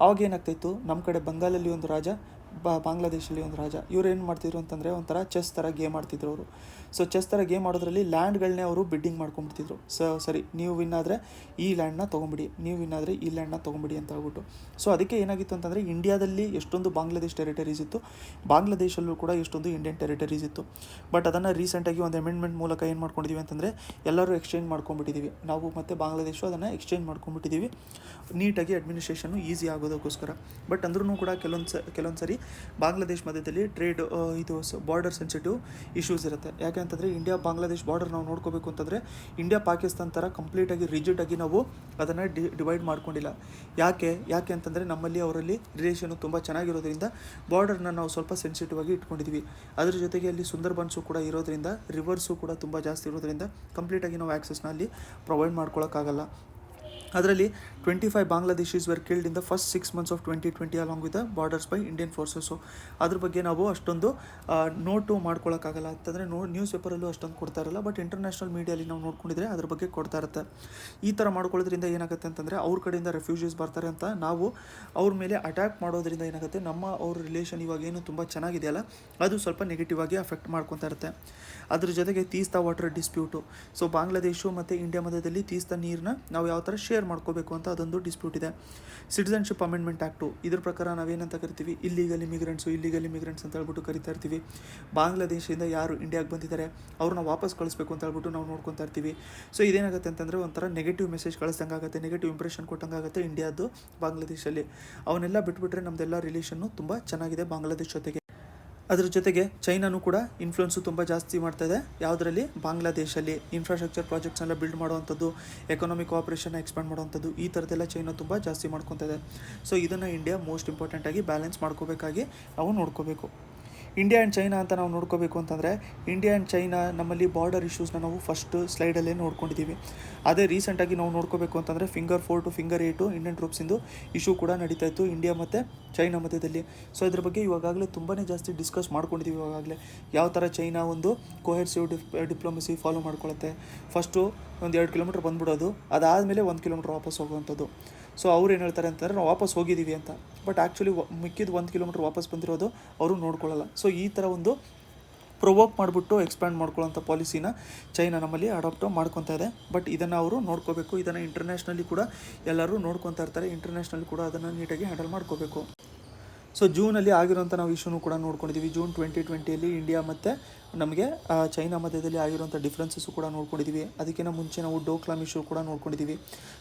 ಅವಾಗ ಏನಾಗ್ತಾಯಿತ್ತು, ನಮ್ಮ ಕಡೆ ಬಂಗಾಲಲ್ಲಿ ಒಂದು ರಾಜ, ಬಾಂಗ್ಲಾದೇಶಲ್ಲಿ ಒಂದು ರಾಜ. ಇವ್ರು ಏನು ಮಾಡ್ತಿದ್ರು ಅಂತಂದರೆ ಒಂಥರ ಚೆಸ್ ಥರ ಗೇಮ್ ಆಡ್ತಿದ್ರು ಅವರು. ಸೊ ಚೆಸ್ ಥರ ಗೇಮ್ ಆಡೋದ್ರಲ್ಲಿ ಲ್ಯಾಂಡ್ಗಳನ್ನೇ ಅವರು ಬಿಡ್ಡಿಂಗ್ ಮಾಡ್ಕೊಂಡ್ಬಿಡ್ತಿದ್ರು. ಸರಿ ನೀವು ವಿನ್ ಆದರೆ ಈ ಲ್ಯಾಂಡ್ನ ತೊಗೊಂಬಿಡಿ, ನೀವು ವಿನ್ ಆದರೆ ಈ ಲ್ಯಾಂಡ್ನ ತೊಗೊಂಬಿಡಿ ಅಂತ ಹೇಳ್ಬಿಟ್ಟು. ಸೊ ಅದಕ್ಕೆ ಏನಾಗಿತ್ತು ಅಂತಂದರೆ ಇಂಡಿಯಾದಲ್ಲಿ ಎಷ್ಟೊಂದು ಬಾಂಗ್ಲಾದೇಶ್ ಟೆರಿಟರೀಸ್ ಇತ್ತು, ಬಾಂಗ್ಲಾದೇಶಲ್ಲೂ ಕೂಡ ಎಷ್ಟೊಂದು ಇಂಡಿಯನ್ ಟೆರಿಟರೀಸ್ ಇತ್ತು. ಬಟ್ ಅದನ್ನು ರೀಸೆಂಟಾಗಿ ಒಂದು ಅಮೆಂಡ್ಮೆಂಟ್ ಮೂಲಕ ಏನು ಮಾಡ್ಕೊಂಡಿದ್ದೀವಿ ಅಂತಂದರೆ ಎಲ್ಲರೂ ಎಕ್ಸ್ಚೇಂಜ್ ಮಾಡ್ಕೊಂಡ್ಬಿಟ್ಟಿದ್ದೀವಿ. ನಾವು ಮತ್ತು ಬಾಂಗ್ಲಾದೇಶ ಅದನ್ನು ಎಕ್ಸ್ಚೇಂಜ್ ಮಾಡ್ಕೊಂಡ್ಬಿಟ್ಟಿದ್ದೀವಿ ನೀಟಾಗಿ ಅಡ್ಮಿನಿಸ್ಟ್ರೇಷನು ಈಸಿ ಆಗೋದಕ್ಕೋಸ್ಕರ. ಬಟ್ ಅಂದ್ರೂ ಕೂಡ ಕೆಲವೊಂದು ಸರಿ ಬಾಂಗ್ಲಾದೇಶ ಮಧ್ಯದಲ್ಲಿ ಟ್ರೇಡ್ ಇದು ಬಾರ್ಡರ್ ಸೆನ್ಸಿಟಿವ್ ಇಶ್ಯೂಸ್ ಇರುತ್ತೆ. ಯಾಕೆ ಅಂತಂದರೆ ಇಂಡಿಯಾ ಬಾಂಗ್ಲಾದೇಶ್ ಬಾರ್ಡರ್ ನಾವು ನೋಡ್ಕೋಬೇಕು ಅಂತಂದರೆ ಇಂಡಿಯಾ ಪಾಕಿಸ್ತಾನ ಥರ ಕಂಪ್ಲೀಟಾಗಿ ರಿಜಿಡಾಗಿ ನಾವು ಅದನ್ನು ಡಿವೈಡ್ ಮಾಡ್ಕೊಂಡಿಲ್ಲ. ಯಾಕೆ ಅಂತಂದರೆ ನಮ್ಮಲ್ಲಿ ಅವರಲ್ಲಿ ರಿಲೇಷನು ತುಂಬ ಚೆನ್ನಾಗಿರೋದ್ರಿಂದ ಬಾರ್ಡರ್ನ ನಾವು ಸ್ವಲ್ಪ ಸೆನ್ಸಿಟಿವ್ ಆಗಿ ಇಟ್ಕೊಂಡಿದ್ದೀವಿ. ಅದ್ರ ಜೊತೆಗೆ ಅಲ್ಲಿ ಸುಂದರ್ಬನ್ಸು ಕೂಡ ಇರೋದ್ರಿಂದ ರಿವರ್ಸು ಕೂಡ ತುಂಬ ಜಾಸ್ತಿ ಇರೋದ್ರಿಂದ ಕಂಪ್ಲೀಟಾಗಿ ನಾವು ಆ್ಯಕ್ಸಸ್ನ ಅಲ್ಲಿ ಪ್ರೊವೈಡ್ ಮಾಡ್ಕೊಳ್ಳೋಕ್ಕಾಗಲ್ಲ. ಅದರಲ್ಲಿ 25 Bangladeshis were killed in the first 6 months of 2020 along with the borders by Indian forces. ಅದ್ರ ಬಗ್ಗೆ ನಾವು ಅಷ್ಟೊಂದು ನೋಟು ಮಾಡ್ಕೊಳ್ಳೋಕ್ಕಾಗಲ್ಲ ಅಂತಂದರೆ ನ್ಯೂಸ್ ಪೇಪರಲ್ಲೂ ಅಷ್ಟೊಂದು ಕೊಡ್ತಾ ಇರಲ್ಲ. ಬಟ್ ಇಂಟರ್ನ್ಯಾಷನಲ್ ಮೀಡಿಯಲ್ಲಿ ನಾವು ನೋಡ್ಕೊಂಡಿದ್ರೆ ಅದ್ರ ಬಗ್ಗೆ ಕೊಡ್ತಾ ಇರುತ್ತೆ. ಈ ಥರ ಮಾಡ್ಕೊಳ್ಳೋದ್ರಿಂದ ಏನಾಗುತ್ತೆ ಅಂತಂದರೆ ಅವ್ರ ಕಡೆಯಿಂದ ರೆಫ್ಯೂಜೀಸ್ ಬರ್ತಾರೆ ಅಂತ ನಾವು ಅವ್ರ ಮೇಲೆ ಅಟ್ಯಾಕ್ ಮಾಡೋದ್ರಿಂದ ಏನಾಗುತ್ತೆ, ಅವ್ರ ರಿಲೇಷನ್ ಇವಾಗೇನು ತುಂಬ ಚೆನ್ನಾಗಿದೆಯಲ್ಲ ಅದು ಸ್ವಲ್ಪ ನೆಗೆಟಿವ್ ಆಗಿ ಅಫೆಕ್ಟ್ ಮಾಡ್ಕೊತಾ ಇರುತ್ತೆ. ಅದ್ರ ಜೊತೆಗೆ Teesta water dispute. So Bangladesh ಮತ್ತು ಇಂಡಿಯಾ ಮಧ್ಯದಲ್ಲಿ ತೀಸ್ತಾ ನೀರನ್ನ ನಾವು ಯಾವ ಥರ ಶೇರ್ ಮಾಡ್ಕೋಬೇಕು ಅಂತ ಅದೊಂದು ಡಿಸ್ಪ್ಯೂಟ್ ಇದೆ. ಸಿಟಿಸನ್ಶಿಪ್ ಅಮೆಂಡ್ಮೆಂಟ್ ಆ್ಯಕ್ಟು, ಇದ್ರ ಪ್ರಕಾರ ನಾವೇನಂತ ಕರಿತೀವಿ, ಇಲ್ಲಿಗಲ್ ಇಮಿಗ್ರೆಂಟ್ಸ್ ಅಂತ ಹೇಳ್ಬಿಟ್ಟು ಕರಿತಾ ಇರ್ತೀವಿ. ಬಾಂಗ್ಲಾದೇಶದಿಂದ ಯಾರು ಇಂಡಿಯಾಗೆ ಬಂದಿದ್ದಾರೆ ಅವ್ರನ್ನ ವಾಪಸ್ ಕಳಿಸ್ಬೇಕು ಅಂತ ಹೇಳ್ಬಿಟ್ಟು ನಾವು ನೋಡ್ಕೊತಾ ಇರ್ತೀವಿ. ಸೊ ಇದೇನಾಗುತ್ತೆ ಅಂತಂದರೆ ಒಂಥರ ನೆಗೆಟಿವ್ ಮೆಸೇಜ್ ಕಳಿಸ್ದಂಗೆ ಆಗುತ್ತೆ, ನೆಗೆಟಿವ್ ಇಂಪ್ರೆಷನ್ ಕೊಟ್ಟಂಗೆ ಆಗುತ್ತೆ ಇಂಡಿಯಾದ್ದು ಬಾಂಗ್ಲಾದೇಶಲ್ಲಿ. ಅವನ್ನೆಲ್ಲ ಬಿಟ್ಬಿಟ್ರೆ ನಮ್ಮದೆಲ್ಲ ರಿಲೇಷನ್ನು ತುಂಬ ಚೆನ್ನಾಗಿದೆ ಬಾಂಗ್ಲಾದೇಶ ಜೊತೆಗೆ. ಅದ್ರ ಜೊತೆಗೆ ಚೈನಾನು ಕೂಡ ಇನ್ಫ್ಲುಯೆನ್ಸು ತುಂಬ ಜಾಸ್ತಿ ಮಾಡ್ತಾಯಿದೆ. ಯಾವುದರಲ್ಲಿ? ಬಾಂಗ್ಲಾದೇಶಲ್ಲಿ ಇನ್ಫ್ರಾಸ್ಟ್ರಕ್ಚರ್ ಪ್ರಾಜೆಕ್ಟ್ಸ್ನೆಲ್ಲ ಬಿಲ್ಡ್ ಮಾಡುವಂಥದ್ದು, ಎಕನಾಮಿಕ್ ಕೋಆಪ್ರೇಷನ್ನ ಎಕ್ಸ್ಪ್ಯಾಂಡ್ ಮಾಡುವಂಥದ್ದು, ಈ ಥರದ್ದೆಲ್ಲ ಚೈನಾ ತುಂಬ ಜಾಸ್ತಿ ಮಾಡ್ಕೊತಾ ಇದೆ. ಸೊ ಇದನ್ನು ಇಂಡಿಯಾ ಮೋಸ್ಟ್ ಇಂಪಾರ್ಟೆಂಟಾಗಿ ಬ್ಯಾಲೆನ್ಸ್ ಮಾಡ್ಕೋಬೇಕಾಗಿ ನಾವು ನೋಡ್ಕೋಬೇಕು. ಇಂಡಿಯಾ ಆ್ಯಂಡ್ ಚೈನಾ ಅಂತ ನಾವು ನೋಡ್ಕೋಬೇಕು ಅಂತಂದರೆ ಇಂಡಿಯಾ ಆ್ಯಂಡ್ ಚೈನಾ ನಮ್ಮಲ್ಲಿ ಬಾರ್ಡರ್ ಇಶ್ಯೂಸ್ನ ನಾವು ಫಸ್ಟ್ ಸ್ಲೈಡಲ್ಲೇ ನೋಡ್ಕೊಂಡಿದ್ದೀವಿ. ಅದೇ ರೀಸೆಂಟಾಗಿ ನಾವು ನೋಡ್ಕೋಬೇಕು ಅಂತಂದರೆ ಫಿಂಗರ್ 4 to ಫಿಂಗರ್ 8 ಇಂಡಿಯನ್ ಟ್ರೂಪ್ಸಿಂದು ಇಶ್ಯೂ ಕೂಡ ನಡೀತಾ ಇತ್ತು ಇಂಡಿಯಾ ಮತ್ತು ಚೈನಾ ಮಧ್ಯದಲ್ಲಿ. ಸೊ ಇದ್ರ ಬಗ್ಗೆ ಇವಾಗಲೇ ತುಂಬಾ ಜಾಸ್ತಿ ಡಿಸ್ಕಸ್ ಮಾಡ್ಕೊಂಡಿದ್ದೀವಿ. ಇವಾಗಲೇ ಯಾವ ಥರ ಚೈನಾ ಒಂದು ಕೋಹೆರ್ಸಿವ್ ಡಿಪ್ಲೊಮಸಿ ಫಾಲೋ ಮಾಡ್ಕೊಳುತ್ತೆ. ಫಸ್ಟು ಒಂದು 2 ಕಿಲೋಮೀಟ್ರ್ ಬಂದ್ಬಿಡೋದು, ಅದಾದಮೇಲೆ 1 ಕಿಲೋಮೀಟ್ರ್ ವಾಪಸ್ ಹೋಗುವಂಥದ್ದು. ಸೊ ಅವ್ರು ಏನು ಹೇಳ್ತಾರೆ ಅಂತಂದರೆ ನಾವು ವಾಪಸ್ ಹೋಗಿದ್ದೀವಿ ಅಂತ, ಬಟ್ ಆ್ಯಕ್ಚುಲಿ ಮಿಕ್ಕಿದ 1 ಕಿಲೋಮೀಟ್ರ್ ವಾಪಸ್ ಬಂದಿರೋದು ಅವರು ನೋಡ್ಕೊಳ್ಳಲ್ಲ. ಸೊ ಈ ಥರ ಒಂದು ಪ್ರೊವೋಕ್ ಮಾಡಿಬಿಟ್ಟು ಎಕ್ಸ್ಪ್ಯಾಂಡ್ ಮಾಡ್ಕೊಳ್ಳೋಂಥ ಪಾಲಿಸಿನ ಚೈನಾ ನಮ್ಮಲ್ಲಿ ಅಡಾಪ್ಟ್ ಮಾಡ್ಕೊತಾ ಇದೆ. ಬಟ್ ಇದನ್ನು ಅವರು ನೋಡ್ಕೋಬೇಕು. ಇದನ್ನು ಇಂಟರ್ನ್ಯಾಷನಲಿ ಕೂಡ ಎಲ್ಲರೂ ನೋಡ್ಕೊತಾ ಇರ್ತಾರೆ. ಇಂಟರ್ನ್ಯಾಷನಲಿ ಕೂಡ ಅದನ್ನು ನೀಟಾಗಿ ಹ್ಯಾಂಡಲ್ ಮಾಡ್ಕೋಬೇಕು. ಸೊ ಜೂನಲ್ಲಿ ಆಗಿರೋಂಥ ನಾವು ಇಶ್ಯೂನು ಕೂಡ ನೋಡ್ಕೊಂಡಿದ್ದೀವಿ. ಜೂನ್ 2020 ಇಂಡಿಯಾ ಮತ್ತು ನಮಗೆ ಚೈನಾ ಮಧ್ಯದಲ್ಲಿ ಆಗಿರೋಂಥ ಡಿಫ್ರೆನ್ಸಸ್ಸು ಕೂಡ ನೋಡ್ಕೊಂಡಿದ್ದೀವಿ. ಅದಕ್ಕಿಂತ ಮುಂಚೆ ನಾವು ಡೋಕ್ಲಾಮ್ ಇಶ್ಯೂ ಕೂಡ ನೋಡ್ಕೊಂಡಿದ್ದೀವಿ.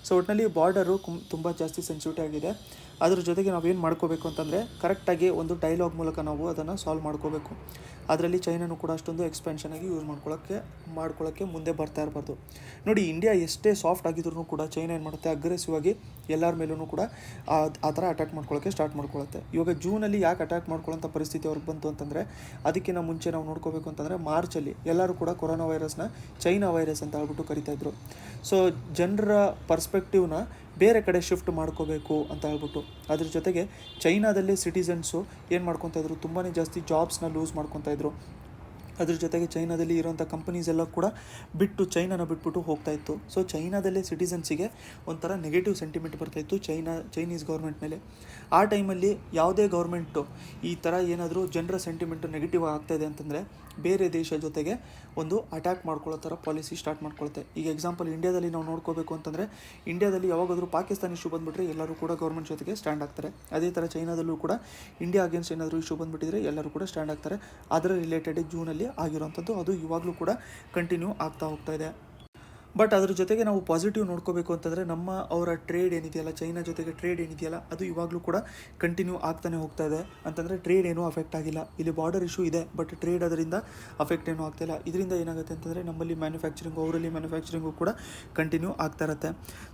ಸೊ ಒಟ್ಟಿನಲ್ಲಿ ಬಾರ್ಡರು ತುಂಬ ಜಾಸ್ತಿ ಸೆನ್ಸಿಟಿವ್ ಆಗಿದೆ. ಅದ್ರ ಜೊತೆಗೆ ನಾವೇನು ಮಾಡ್ಕೋಬೇಕು ಅಂತಂದರೆ ಕರೆಕ್ಟಾಗಿ ಒಂದು ಡೈಲಾಗ್ ಮೂಲಕ ನಾವು ಅದನ್ನು ಸಾಲ್ವ್ ಮಾಡ್ಕೋಬೇಕು. ಅದರಲ್ಲಿ ಚೈನಾನು ಕೂಡ ಅಷ್ಟೊಂದು ಎಕ್ಸ್ಪೆನ್ಷನಾಗಿ ಯೂಸ್ ಮಾಡ್ಕೊಳ್ಳೋಕ್ಕೆ ಮುಂದೆ ಬರ್ತಾ ಇರಬಾರ್ದು. ನೋಡಿ, ಇಂಡಿಯಾ ಎಷ್ಟೇ ಸಾಫ್ಟ್ ಆಗಿದ್ರೂ ಕೂಡ ಚೈನಾ ಏನು ಮಾಡುತ್ತೆ, ಅಗ್ರೆಸಿವ್ ಆಗಿ ಎಲ್ಲರ ಮೇಲೂ ಕೂಡ ಆ ಥರ ಅಟ್ಯಾಕ್ ಮಾಡ್ಕೊಳ್ಳೋಕ್ಕೆ ಸ್ಟಾರ್ಟ್ ಮಾಡ್ಕೊಳ್ಳುತ್ತೆ. ಇವಾಗ ಜೂನಲ್ಲಿ ಯಾಕೆ ಅಟ್ಯಾಕ್ ಮಾಡ್ಕೊಳ್ಳೋಂಥ ಪರಿಸ್ಥಿತಿ ಅವ್ರಿಗೆ ಬಂತು ಅಂತಂದರೆ ಅದಕ್ಕಿಂತ ಮುಂಚೆ ನಾವು ನೋಡ್ಕೋಬೇಕು ಅಂತಂದರೆ ಮಾರ್ಚಲ್ಲಿ ಎಲ್ಲರೂ ಕೂಡ ಕೊರೋನಾ ವೈರಸ್ನ ಚೈನಾ ವೈರಸ್ ಅಂತ ಹೇಳ್ಬಿಟ್ಟು ಕರಿತಾಯಿದ್ರು. ಸೊ ಜನರ ಪರ್ಸ್ಪೆಕ್ಟಿವ್ನ ಬೇರೆ ಕಡೆ ಶಿಫ್ಟ್ ಮಾಡ್ಕೋಬೇಕು ಅಂತ ಹೇಳ್ಬಿಟ್ಟು ಅದ್ರ ಜೊತೆಗೆ ಚೈನಾದಲ್ಲಿ ಸಿಟಿಸನ್ಸು ಏನು ಮಾಡ್ಕೊತಾಯಿದ್ರು, ತುಂಬಾ ಜಾಸ್ತಿ ಜಾಬ್ಸ್ನ ಲೂಸ್ ಮಾಡ್ಕೊತಾಯಿದ್ರು. ಅದ್ರ ಜೊತೆಗೆ ಚೈನಾದಲ್ಲಿ ಇರೋಂಥ ಕಂಪನೀಸ್ ಎಲ್ಲ ಕೂಡ ಚೈನಾನ ಬಿಟ್ಬಿಟ್ಟು ಹೋಗ್ತಾಯಿತ್ತು. ಸೊ ಚೈನಾದಲ್ಲೇ ಸಿಟಿಸನ್ಸಿಗೆ ಒಂಥರ ನೆಗೆಟಿವ್ ಸೆಂಟಿಮೆಂಟ್ ಬರ್ತಾಯಿತ್ತು ಚೈನೀಸ್ ಗೌರ್ಮೆಂಟ್ ಮೇಲೆ. ಆ ಟೈಮಲ್ಲಿ ಯಾವುದೇ ಗೌರ್ಮೆಂಟು ಈ ಥರ ಏನಾದರೂ ಜನರ ಸೆಂಟಿಮೆಂಟು ನೆಗೆಟಿವ್ ಆಗ್ತಾಯಿದೆ ಅಂತಂದರೆ ಬೇರೆ ದೇಶ ಜೊತೆಗೆ ಒಂದು ಅಟ್ಯಾಕ್ ಮಾಡ್ಕೊಳ್ಳೋ ಥರ ಪಾಲಿಸಿ ಸ್ಟಾರ್ಟ್ ಮಾಡ್ಕೊಳುತ್ತೆ. ಈಗ ಎಕ್ಸಾಂಪಲ್ ಇಂಡಿಯಾದಲ್ಲಿ ನಾವು ನೋಡ್ಕೋಬೇಕು ಅಂತಂದರೆ ಇಂಡಿಯಾದಲ್ಲಿ ಯಾವಾಗಾದರೂ ಪಾಕಿಸ್ತಾನ ಇಶ್ಯೂ ಬಂದುಬಿಟ್ರೆ ಎಲ್ಲರೂ ಕೂಡ ಗೌರ್ಮೆಂಟ್ ಜೊತೆಗೆ ಸ್ಟ್ಯಾಂಡ್ ಆಗ್ತಾರೆ. ಅದೇ ಥರ ಚೈನಾದಲ್ಲೂ ಕೂಡ ಇಂಡಿಯಾ ಅಗೇನ್ಸ್ಟ್ ಏನಾದರೂ ಇಶ್ಯೂ ಬಂದುಬಿಟ್ಟಿದ್ರೆ ಎಲ್ಲರೂ ಕೂಡ ಸ್ಟ್ಯಾಂಡ್ ಆಗ್ತಾರೆ. ಅದರ ರಿಲೇಟೆಡ್ ಜೂನಲ್ಲಿ ಆಗಿರೋಂಥದ್ದು ಅದು ಇವಾಗಲೂ ಕೂಡ ಕಂಟಿನ್ಯೂ ಆಗ್ತಾ ಹೋಗ್ತಾ ಇದೆ. ಬಟ್ ಅದ್ರ ಜೊತೆಗೆ ನಾವು ಪಾಸಿಟಿವ್ ನೋಡ್ಕೋಬೇಕು ಅಂತಂದರೆ ಅವರ ಟ್ರೇಡ್ ಏನಿದೆಯಲ್ಲ, ಚೈನಾ ಜೊತೆಗೆ ಟ್ರೇಡ್ ಏನಿದೆಯಲ್ಲ ಅದು ಇವಾಗಲೂ ಕೂಡ ಕಂಟಿನ್ಯೂ ಆಗ್ತಾನೆ ಹೋಗ್ತಾ ಇದೆ. ಅಂತಂದರೆ ಟ್ರೇಡ್ ಏನೂ ಅಫೆಕ್ಟ್ ಆಗಿಲ್ಲ. ಇಲ್ಲಿ ಬಾರ್ಡರ್ ಇಶ್ಯೂ ಇದೆ, ಬಟ್ ಟ್ರೇಡ್ ಅದರಿಂದ ಅಫೆಕ್ಟ್ ಏನೂ ಆಗ್ತಾಯಿಲ್ಲ. ಇದರಿಂದ ಏನಾಗುತ್ತೆ ಅಂತಂದರೆ ನಮ್ಮಲ್ಲಿ ಅವರಲ್ಲಿ ಮ್ಯಾನುಫ್ಯಾಕ್ಚರಿಂಗು ಕೂಡ ಕಂಟಿನ್ಯೂ ಆಗ್ತಾ ಇರುತ್ತೆ.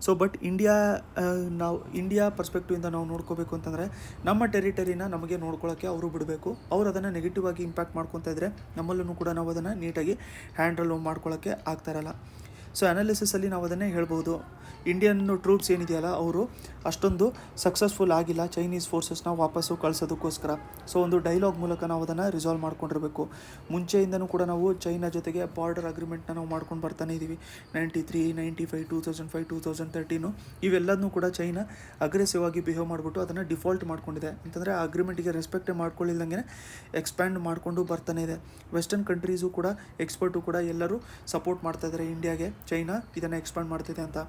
ಸೊ ಬಟ್ ಇಂಡಿಯಾ ಪರ್ಸ್ಪೆಕ್ಟಿವಿಂದ ನಾವು ನೋಡ್ಕೋಬೇಕು ಅಂತಂದರೆ ನಮ್ಮ ಟೆರಿಟರಿನ ನಮಗೆ ನೋಡ್ಕೊಳ್ಳೋಕ್ಕೆ ಅವರು ಬಿಡಬೇಕು. ಅವರು ಅದನ್ನು ನೆಗೆಟಿವ್ ಆಗಿ ಇಂಪ್ಯಾಕ್ಟ್ ಮಾಡ್ಕೊತಾ ಇದ್ದರೆ ನಮ್ಮಲ್ಲೂ ಕೂಡ ನಾವು ಅದನ್ನು ನೀಟಾಗಿ ಹ್ಯಾಂಡಲ್ ಮಾಡ್ಕೊಳ್ಳೋಕ್ಕೆ ಆಗ್ತಾ ಇರಲ್ಲ. ಸೊ ಅನಾಲಿಸಿಸಲ್ಲಿ ನಾವು ಅದನ್ನೇ ಹೇಳ್ಬೋದು, ಇಂಡಿಯನ್ ಟ್ರೂಪ್ಸ್ ಏನಿದೆಯಲ್ಲ ಅವರು ಅಷ್ಟೊಂದು ಸಕ್ಸಸ್ಫುಲ್ ಆಗಿಲ್ಲ ಚೈನೀಸ್ ಫೋರ್ಸಸ್ನ ವಾಪಸ್ಸು ಕಳಿಸೋದಕ್ಕೋಸ್ಕರ. ಸೊ ಒಂದು ಡೈಲಾಗ್ ಮೂಲಕ ನಾವು ಅದನ್ನು ರಿಸಾಲ್ವ್ ಮಾಡ್ಕೊಂಡಿರಬೇಕು. ಮುಂಚೆಯಿಂದನೂ ಕೂಡ ನಾವು ಚೈನಾ ಜೊತೆಗೆ ಬಾರ್ಡರ್ ಅಗ್ರಿಮೆಂಟ್ನ ನಾವು ಮಾಡ್ಕೊಂಡು ಬರ್ತಾನೆ ಇದ್ದೀವಿ. 93, 95, 2005, 2013 ಇವೆಲ್ಲದನ್ನೂ ಕೂಡ ಚೈನಾ ಅಗ್ರೆಸಿವ್ ಆಗಿ ಬಿಹೇವ್ ಮಾಡಿಬಿಟ್ಟು ಅದನ್ನು ಡಿಫಾಲ್ಟ್ ಮಾಡ್ಕೊಂಡಿದೆ. ಅಂತಂದರೆ ಆ ಅಗ್ರಿಮೆಂಟಿಗೆ ರೆಸ್ಪೆಕ್ಟೇ ಮಾಡ್ಕೊಳ್ಳಿಲ್ಲದಂಗೆ ಎಕ್ಸ್ಪ್ಯಾಂಡ್ ಮಾಡಿಕೊಂಡು ಬರ್ತಾನೆ ಇದೆ. ವೆಸ್ಟರ್ನ್ ಕಂಟ್ರೀಸು ಕೂಡ ಎಕ್ಸ್ಪರ್ಟು ಕೂಡ ಎಲ್ಲರೂ ಸಪೋರ್ಟ್ ಮಾಡ್ತಾ ಇದ್ದಾರೆ ಇಂಡಿಯಾಗೆ, ಚೈನಾ ಇದನ್ನು ಎಕ್ಸ್ಪ್ಯಾಂಡ್ ಮಾಡ್ತಿದೆ ಅಂತ.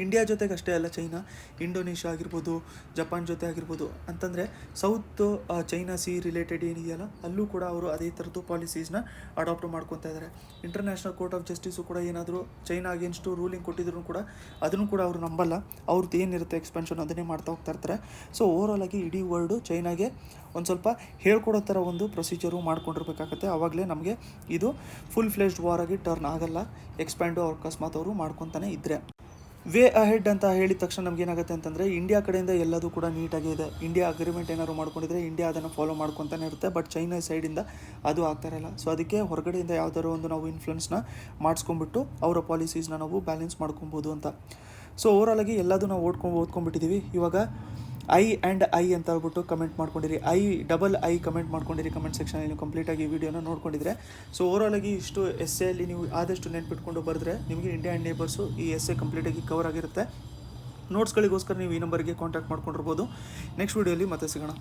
ಇಂಡಿಯಾ ಜೊತೆಗೆ ಅಷ್ಟೇ ಅಲ್ಲ, ಚೈನಾ ಇಂಡೋನೇಷ್ಯಾ ಆಗಿರ್ಬೋದು, ಜಪಾನ್ ಜೊತೆ ಆಗಿರ್ಬೋದು, ಅಂತಂದರೆ ಸೌತ್ ಚೈನಾ ಸಿ ರಿಲೇಟೆಡ್ ಏನಿದೆಯಲ್ಲ ಅಲ್ಲೂ ಕೂಡ ಅವರು ಅದೇ ಥರದ್ದು ಪಾಲಿಸೀಸ್ನ ಅಡಾಪ್ಟ್ ಮಾಡ್ಕೊತಾ ಇದ್ದಾರೆ. ಇಂಟರ್ನ್ಯಾಷನಲ್ ಕೋರ್ಟ್ ಆಫ್ ಜಸ್ಟಿಸು ಕೂಡ ಏನಾದರೂ ಚೈನಾ ಅಗೇನ್ಸ್ಟು ರೂಲಿಂಗ್ ಕೊಟ್ಟಿದ್ರು ಕೂಡ ಅದನ್ನು ಕೂಡ ಅವರು ನಂಬಲ್ಲ. ಅವ್ರದ್ದು ಏನಿರುತ್ತೆ ಎಕ್ಸ್ಪೆನ್ಷನ್ ಅದನ್ನೇ ಮಾಡ್ತಾ ಹೋಗ್ತಾ ಇರ್ತಾರೆ. ಸೊ ಓವರಾಲ್ ಆಗಿ ಇಡೀ ವರ್ಲ್ಡು ಚೈನಾಗೆ ಒಂದು ಸ್ವಲ್ಪ ಹೇಳ್ಕೊಡೋ ಥರ ಒಂದು ಪ್ರೊಸೀಜರು ಮಾಡ್ಕೊಂಡಿರ್ಬೇಕಾಗತ್ತೆ. ಆವಾಗಲೇ ನಮಗೆ ಇದು ಫುಲ್ ಫ್ಲೆಜ್ಡ್ ವಾರ್ ಆಗಿ ಟರ್ನ್ ಆಗಲ್ಲ. ಎಕ್ಸ್ಪ್ಯಾಂಡು ಅಕಸ್ಮಾತ್ ಅವರು ಮಾಡ್ಕೊತಾನೆ ಇದ್ದರೆ. ವೇ ಅಹೆಡ್ ಅಂತ ಹೇಳಿದ ತಕ್ಷಣ ನಮಗೇನಾಗುತ್ತೆ ಅಂತಂದರೆ ಇಂಡಿಯಾ ಕಡೆಯಿಂದ ಎಲ್ಲದೂ ಕೂಡ ನೀಟಾಗಿ ಇದೆ. ಇಂಡಿಯಾ ಅಗ್ರಿಮೆಂಟ್ ಏನಾದ್ರು ಮಾಡ್ಕೊಂಡಿದ್ರೆ ಇಂಡಿಯಾ ಅದನ್ನು ಫಾಲೋ ಮಾಡ್ಕೊತಾನೆ ಇರುತ್ತೆ. ಬಟ್ ಚೈನಾ ಸೈಡಿಂದ ಅದು ಆಗ್ತಾ ಇರಲ್ಲ. ಸೊ ಅದಕ್ಕೆ ಹೊರಗಡೆಯಿಂದ ಯಾವ್ದಾದ್ರು ಒಂದು ನಾವು ಇನ್ಫ್ಲುಯೆನ್ಸ್ನ ಮಾಡಿಸ್ಕೊಂಡ್ಬಿಟ್ಟು ಅವರ ಪಾಲಿಸೀಸ್ನ ನಾವು ಬ್ಯಾಲೆನ್ಸ್ ಮಾಡ್ಕೊಬೋದು ಅಂತ. ಸೊ ಓವರಾಲ್ ಆಗಿ ಎಲ್ಲದೂ ನಾವು ಓದ್ಕೊಂಡ್ಬಿಟ್ಟಿದ್ದೀವಿ. ಇವಾಗ ಐ ಅಂತ ಹೇಳ್ಬಿಟ್ಟು ಕಮೆಂಟ್ ಮಾಡ್ಕೊಂಡಿರಿ, I ಕಮೆಂಟ್ ಮಾಡ್ಕೊಂಡಿರಿ ಕಮೆಂಟ್ ಸೆಕ್ಷನಲ್ಲಿ ಕಂಪ್ಲೀಟಾಗಿ ಈ ವಿಡಿಯೋನ ನೋಡ್ಕೊಂಡಿದ್ರೆ. ಸೊ ಓವರಾಲ್ ಆಗಿ ಇಷ್ಟು ಎಸ್ಸೆಯಲ್ಲಿ ನೀವು ಆದಷ್ಟು ನೆನ್ಪಿಟ್ಕೊಂಡು ಬರೆದ್ರೆ ನಿಮಗೆ ಇಂಡಿಯಾ ಆ್ಯಂಡ್ ನೇಬರ್ಸು ಈ ಎಸ್ಸೆ ಕಂಪ್ಲೀಟಾಗಿ ಕವರ್ ಆಗಿರುತ್ತೆ. ನೋಟ್ಸ್ಗಳಿಗೋಸ್ಕರ ನೀವು ಈ ನಂಬರ್ಗೆ ಕಾಂಟ್ಯಾಕ್ಟ್ ಮಾಡ್ಕೊಂಡಿರ್ಬೋದು. ನೆಕ್ಸ್ಟ್ ವಿಡಿಯೋಲಿ ಮತ್ತೆ ಸಿಗೋಣ.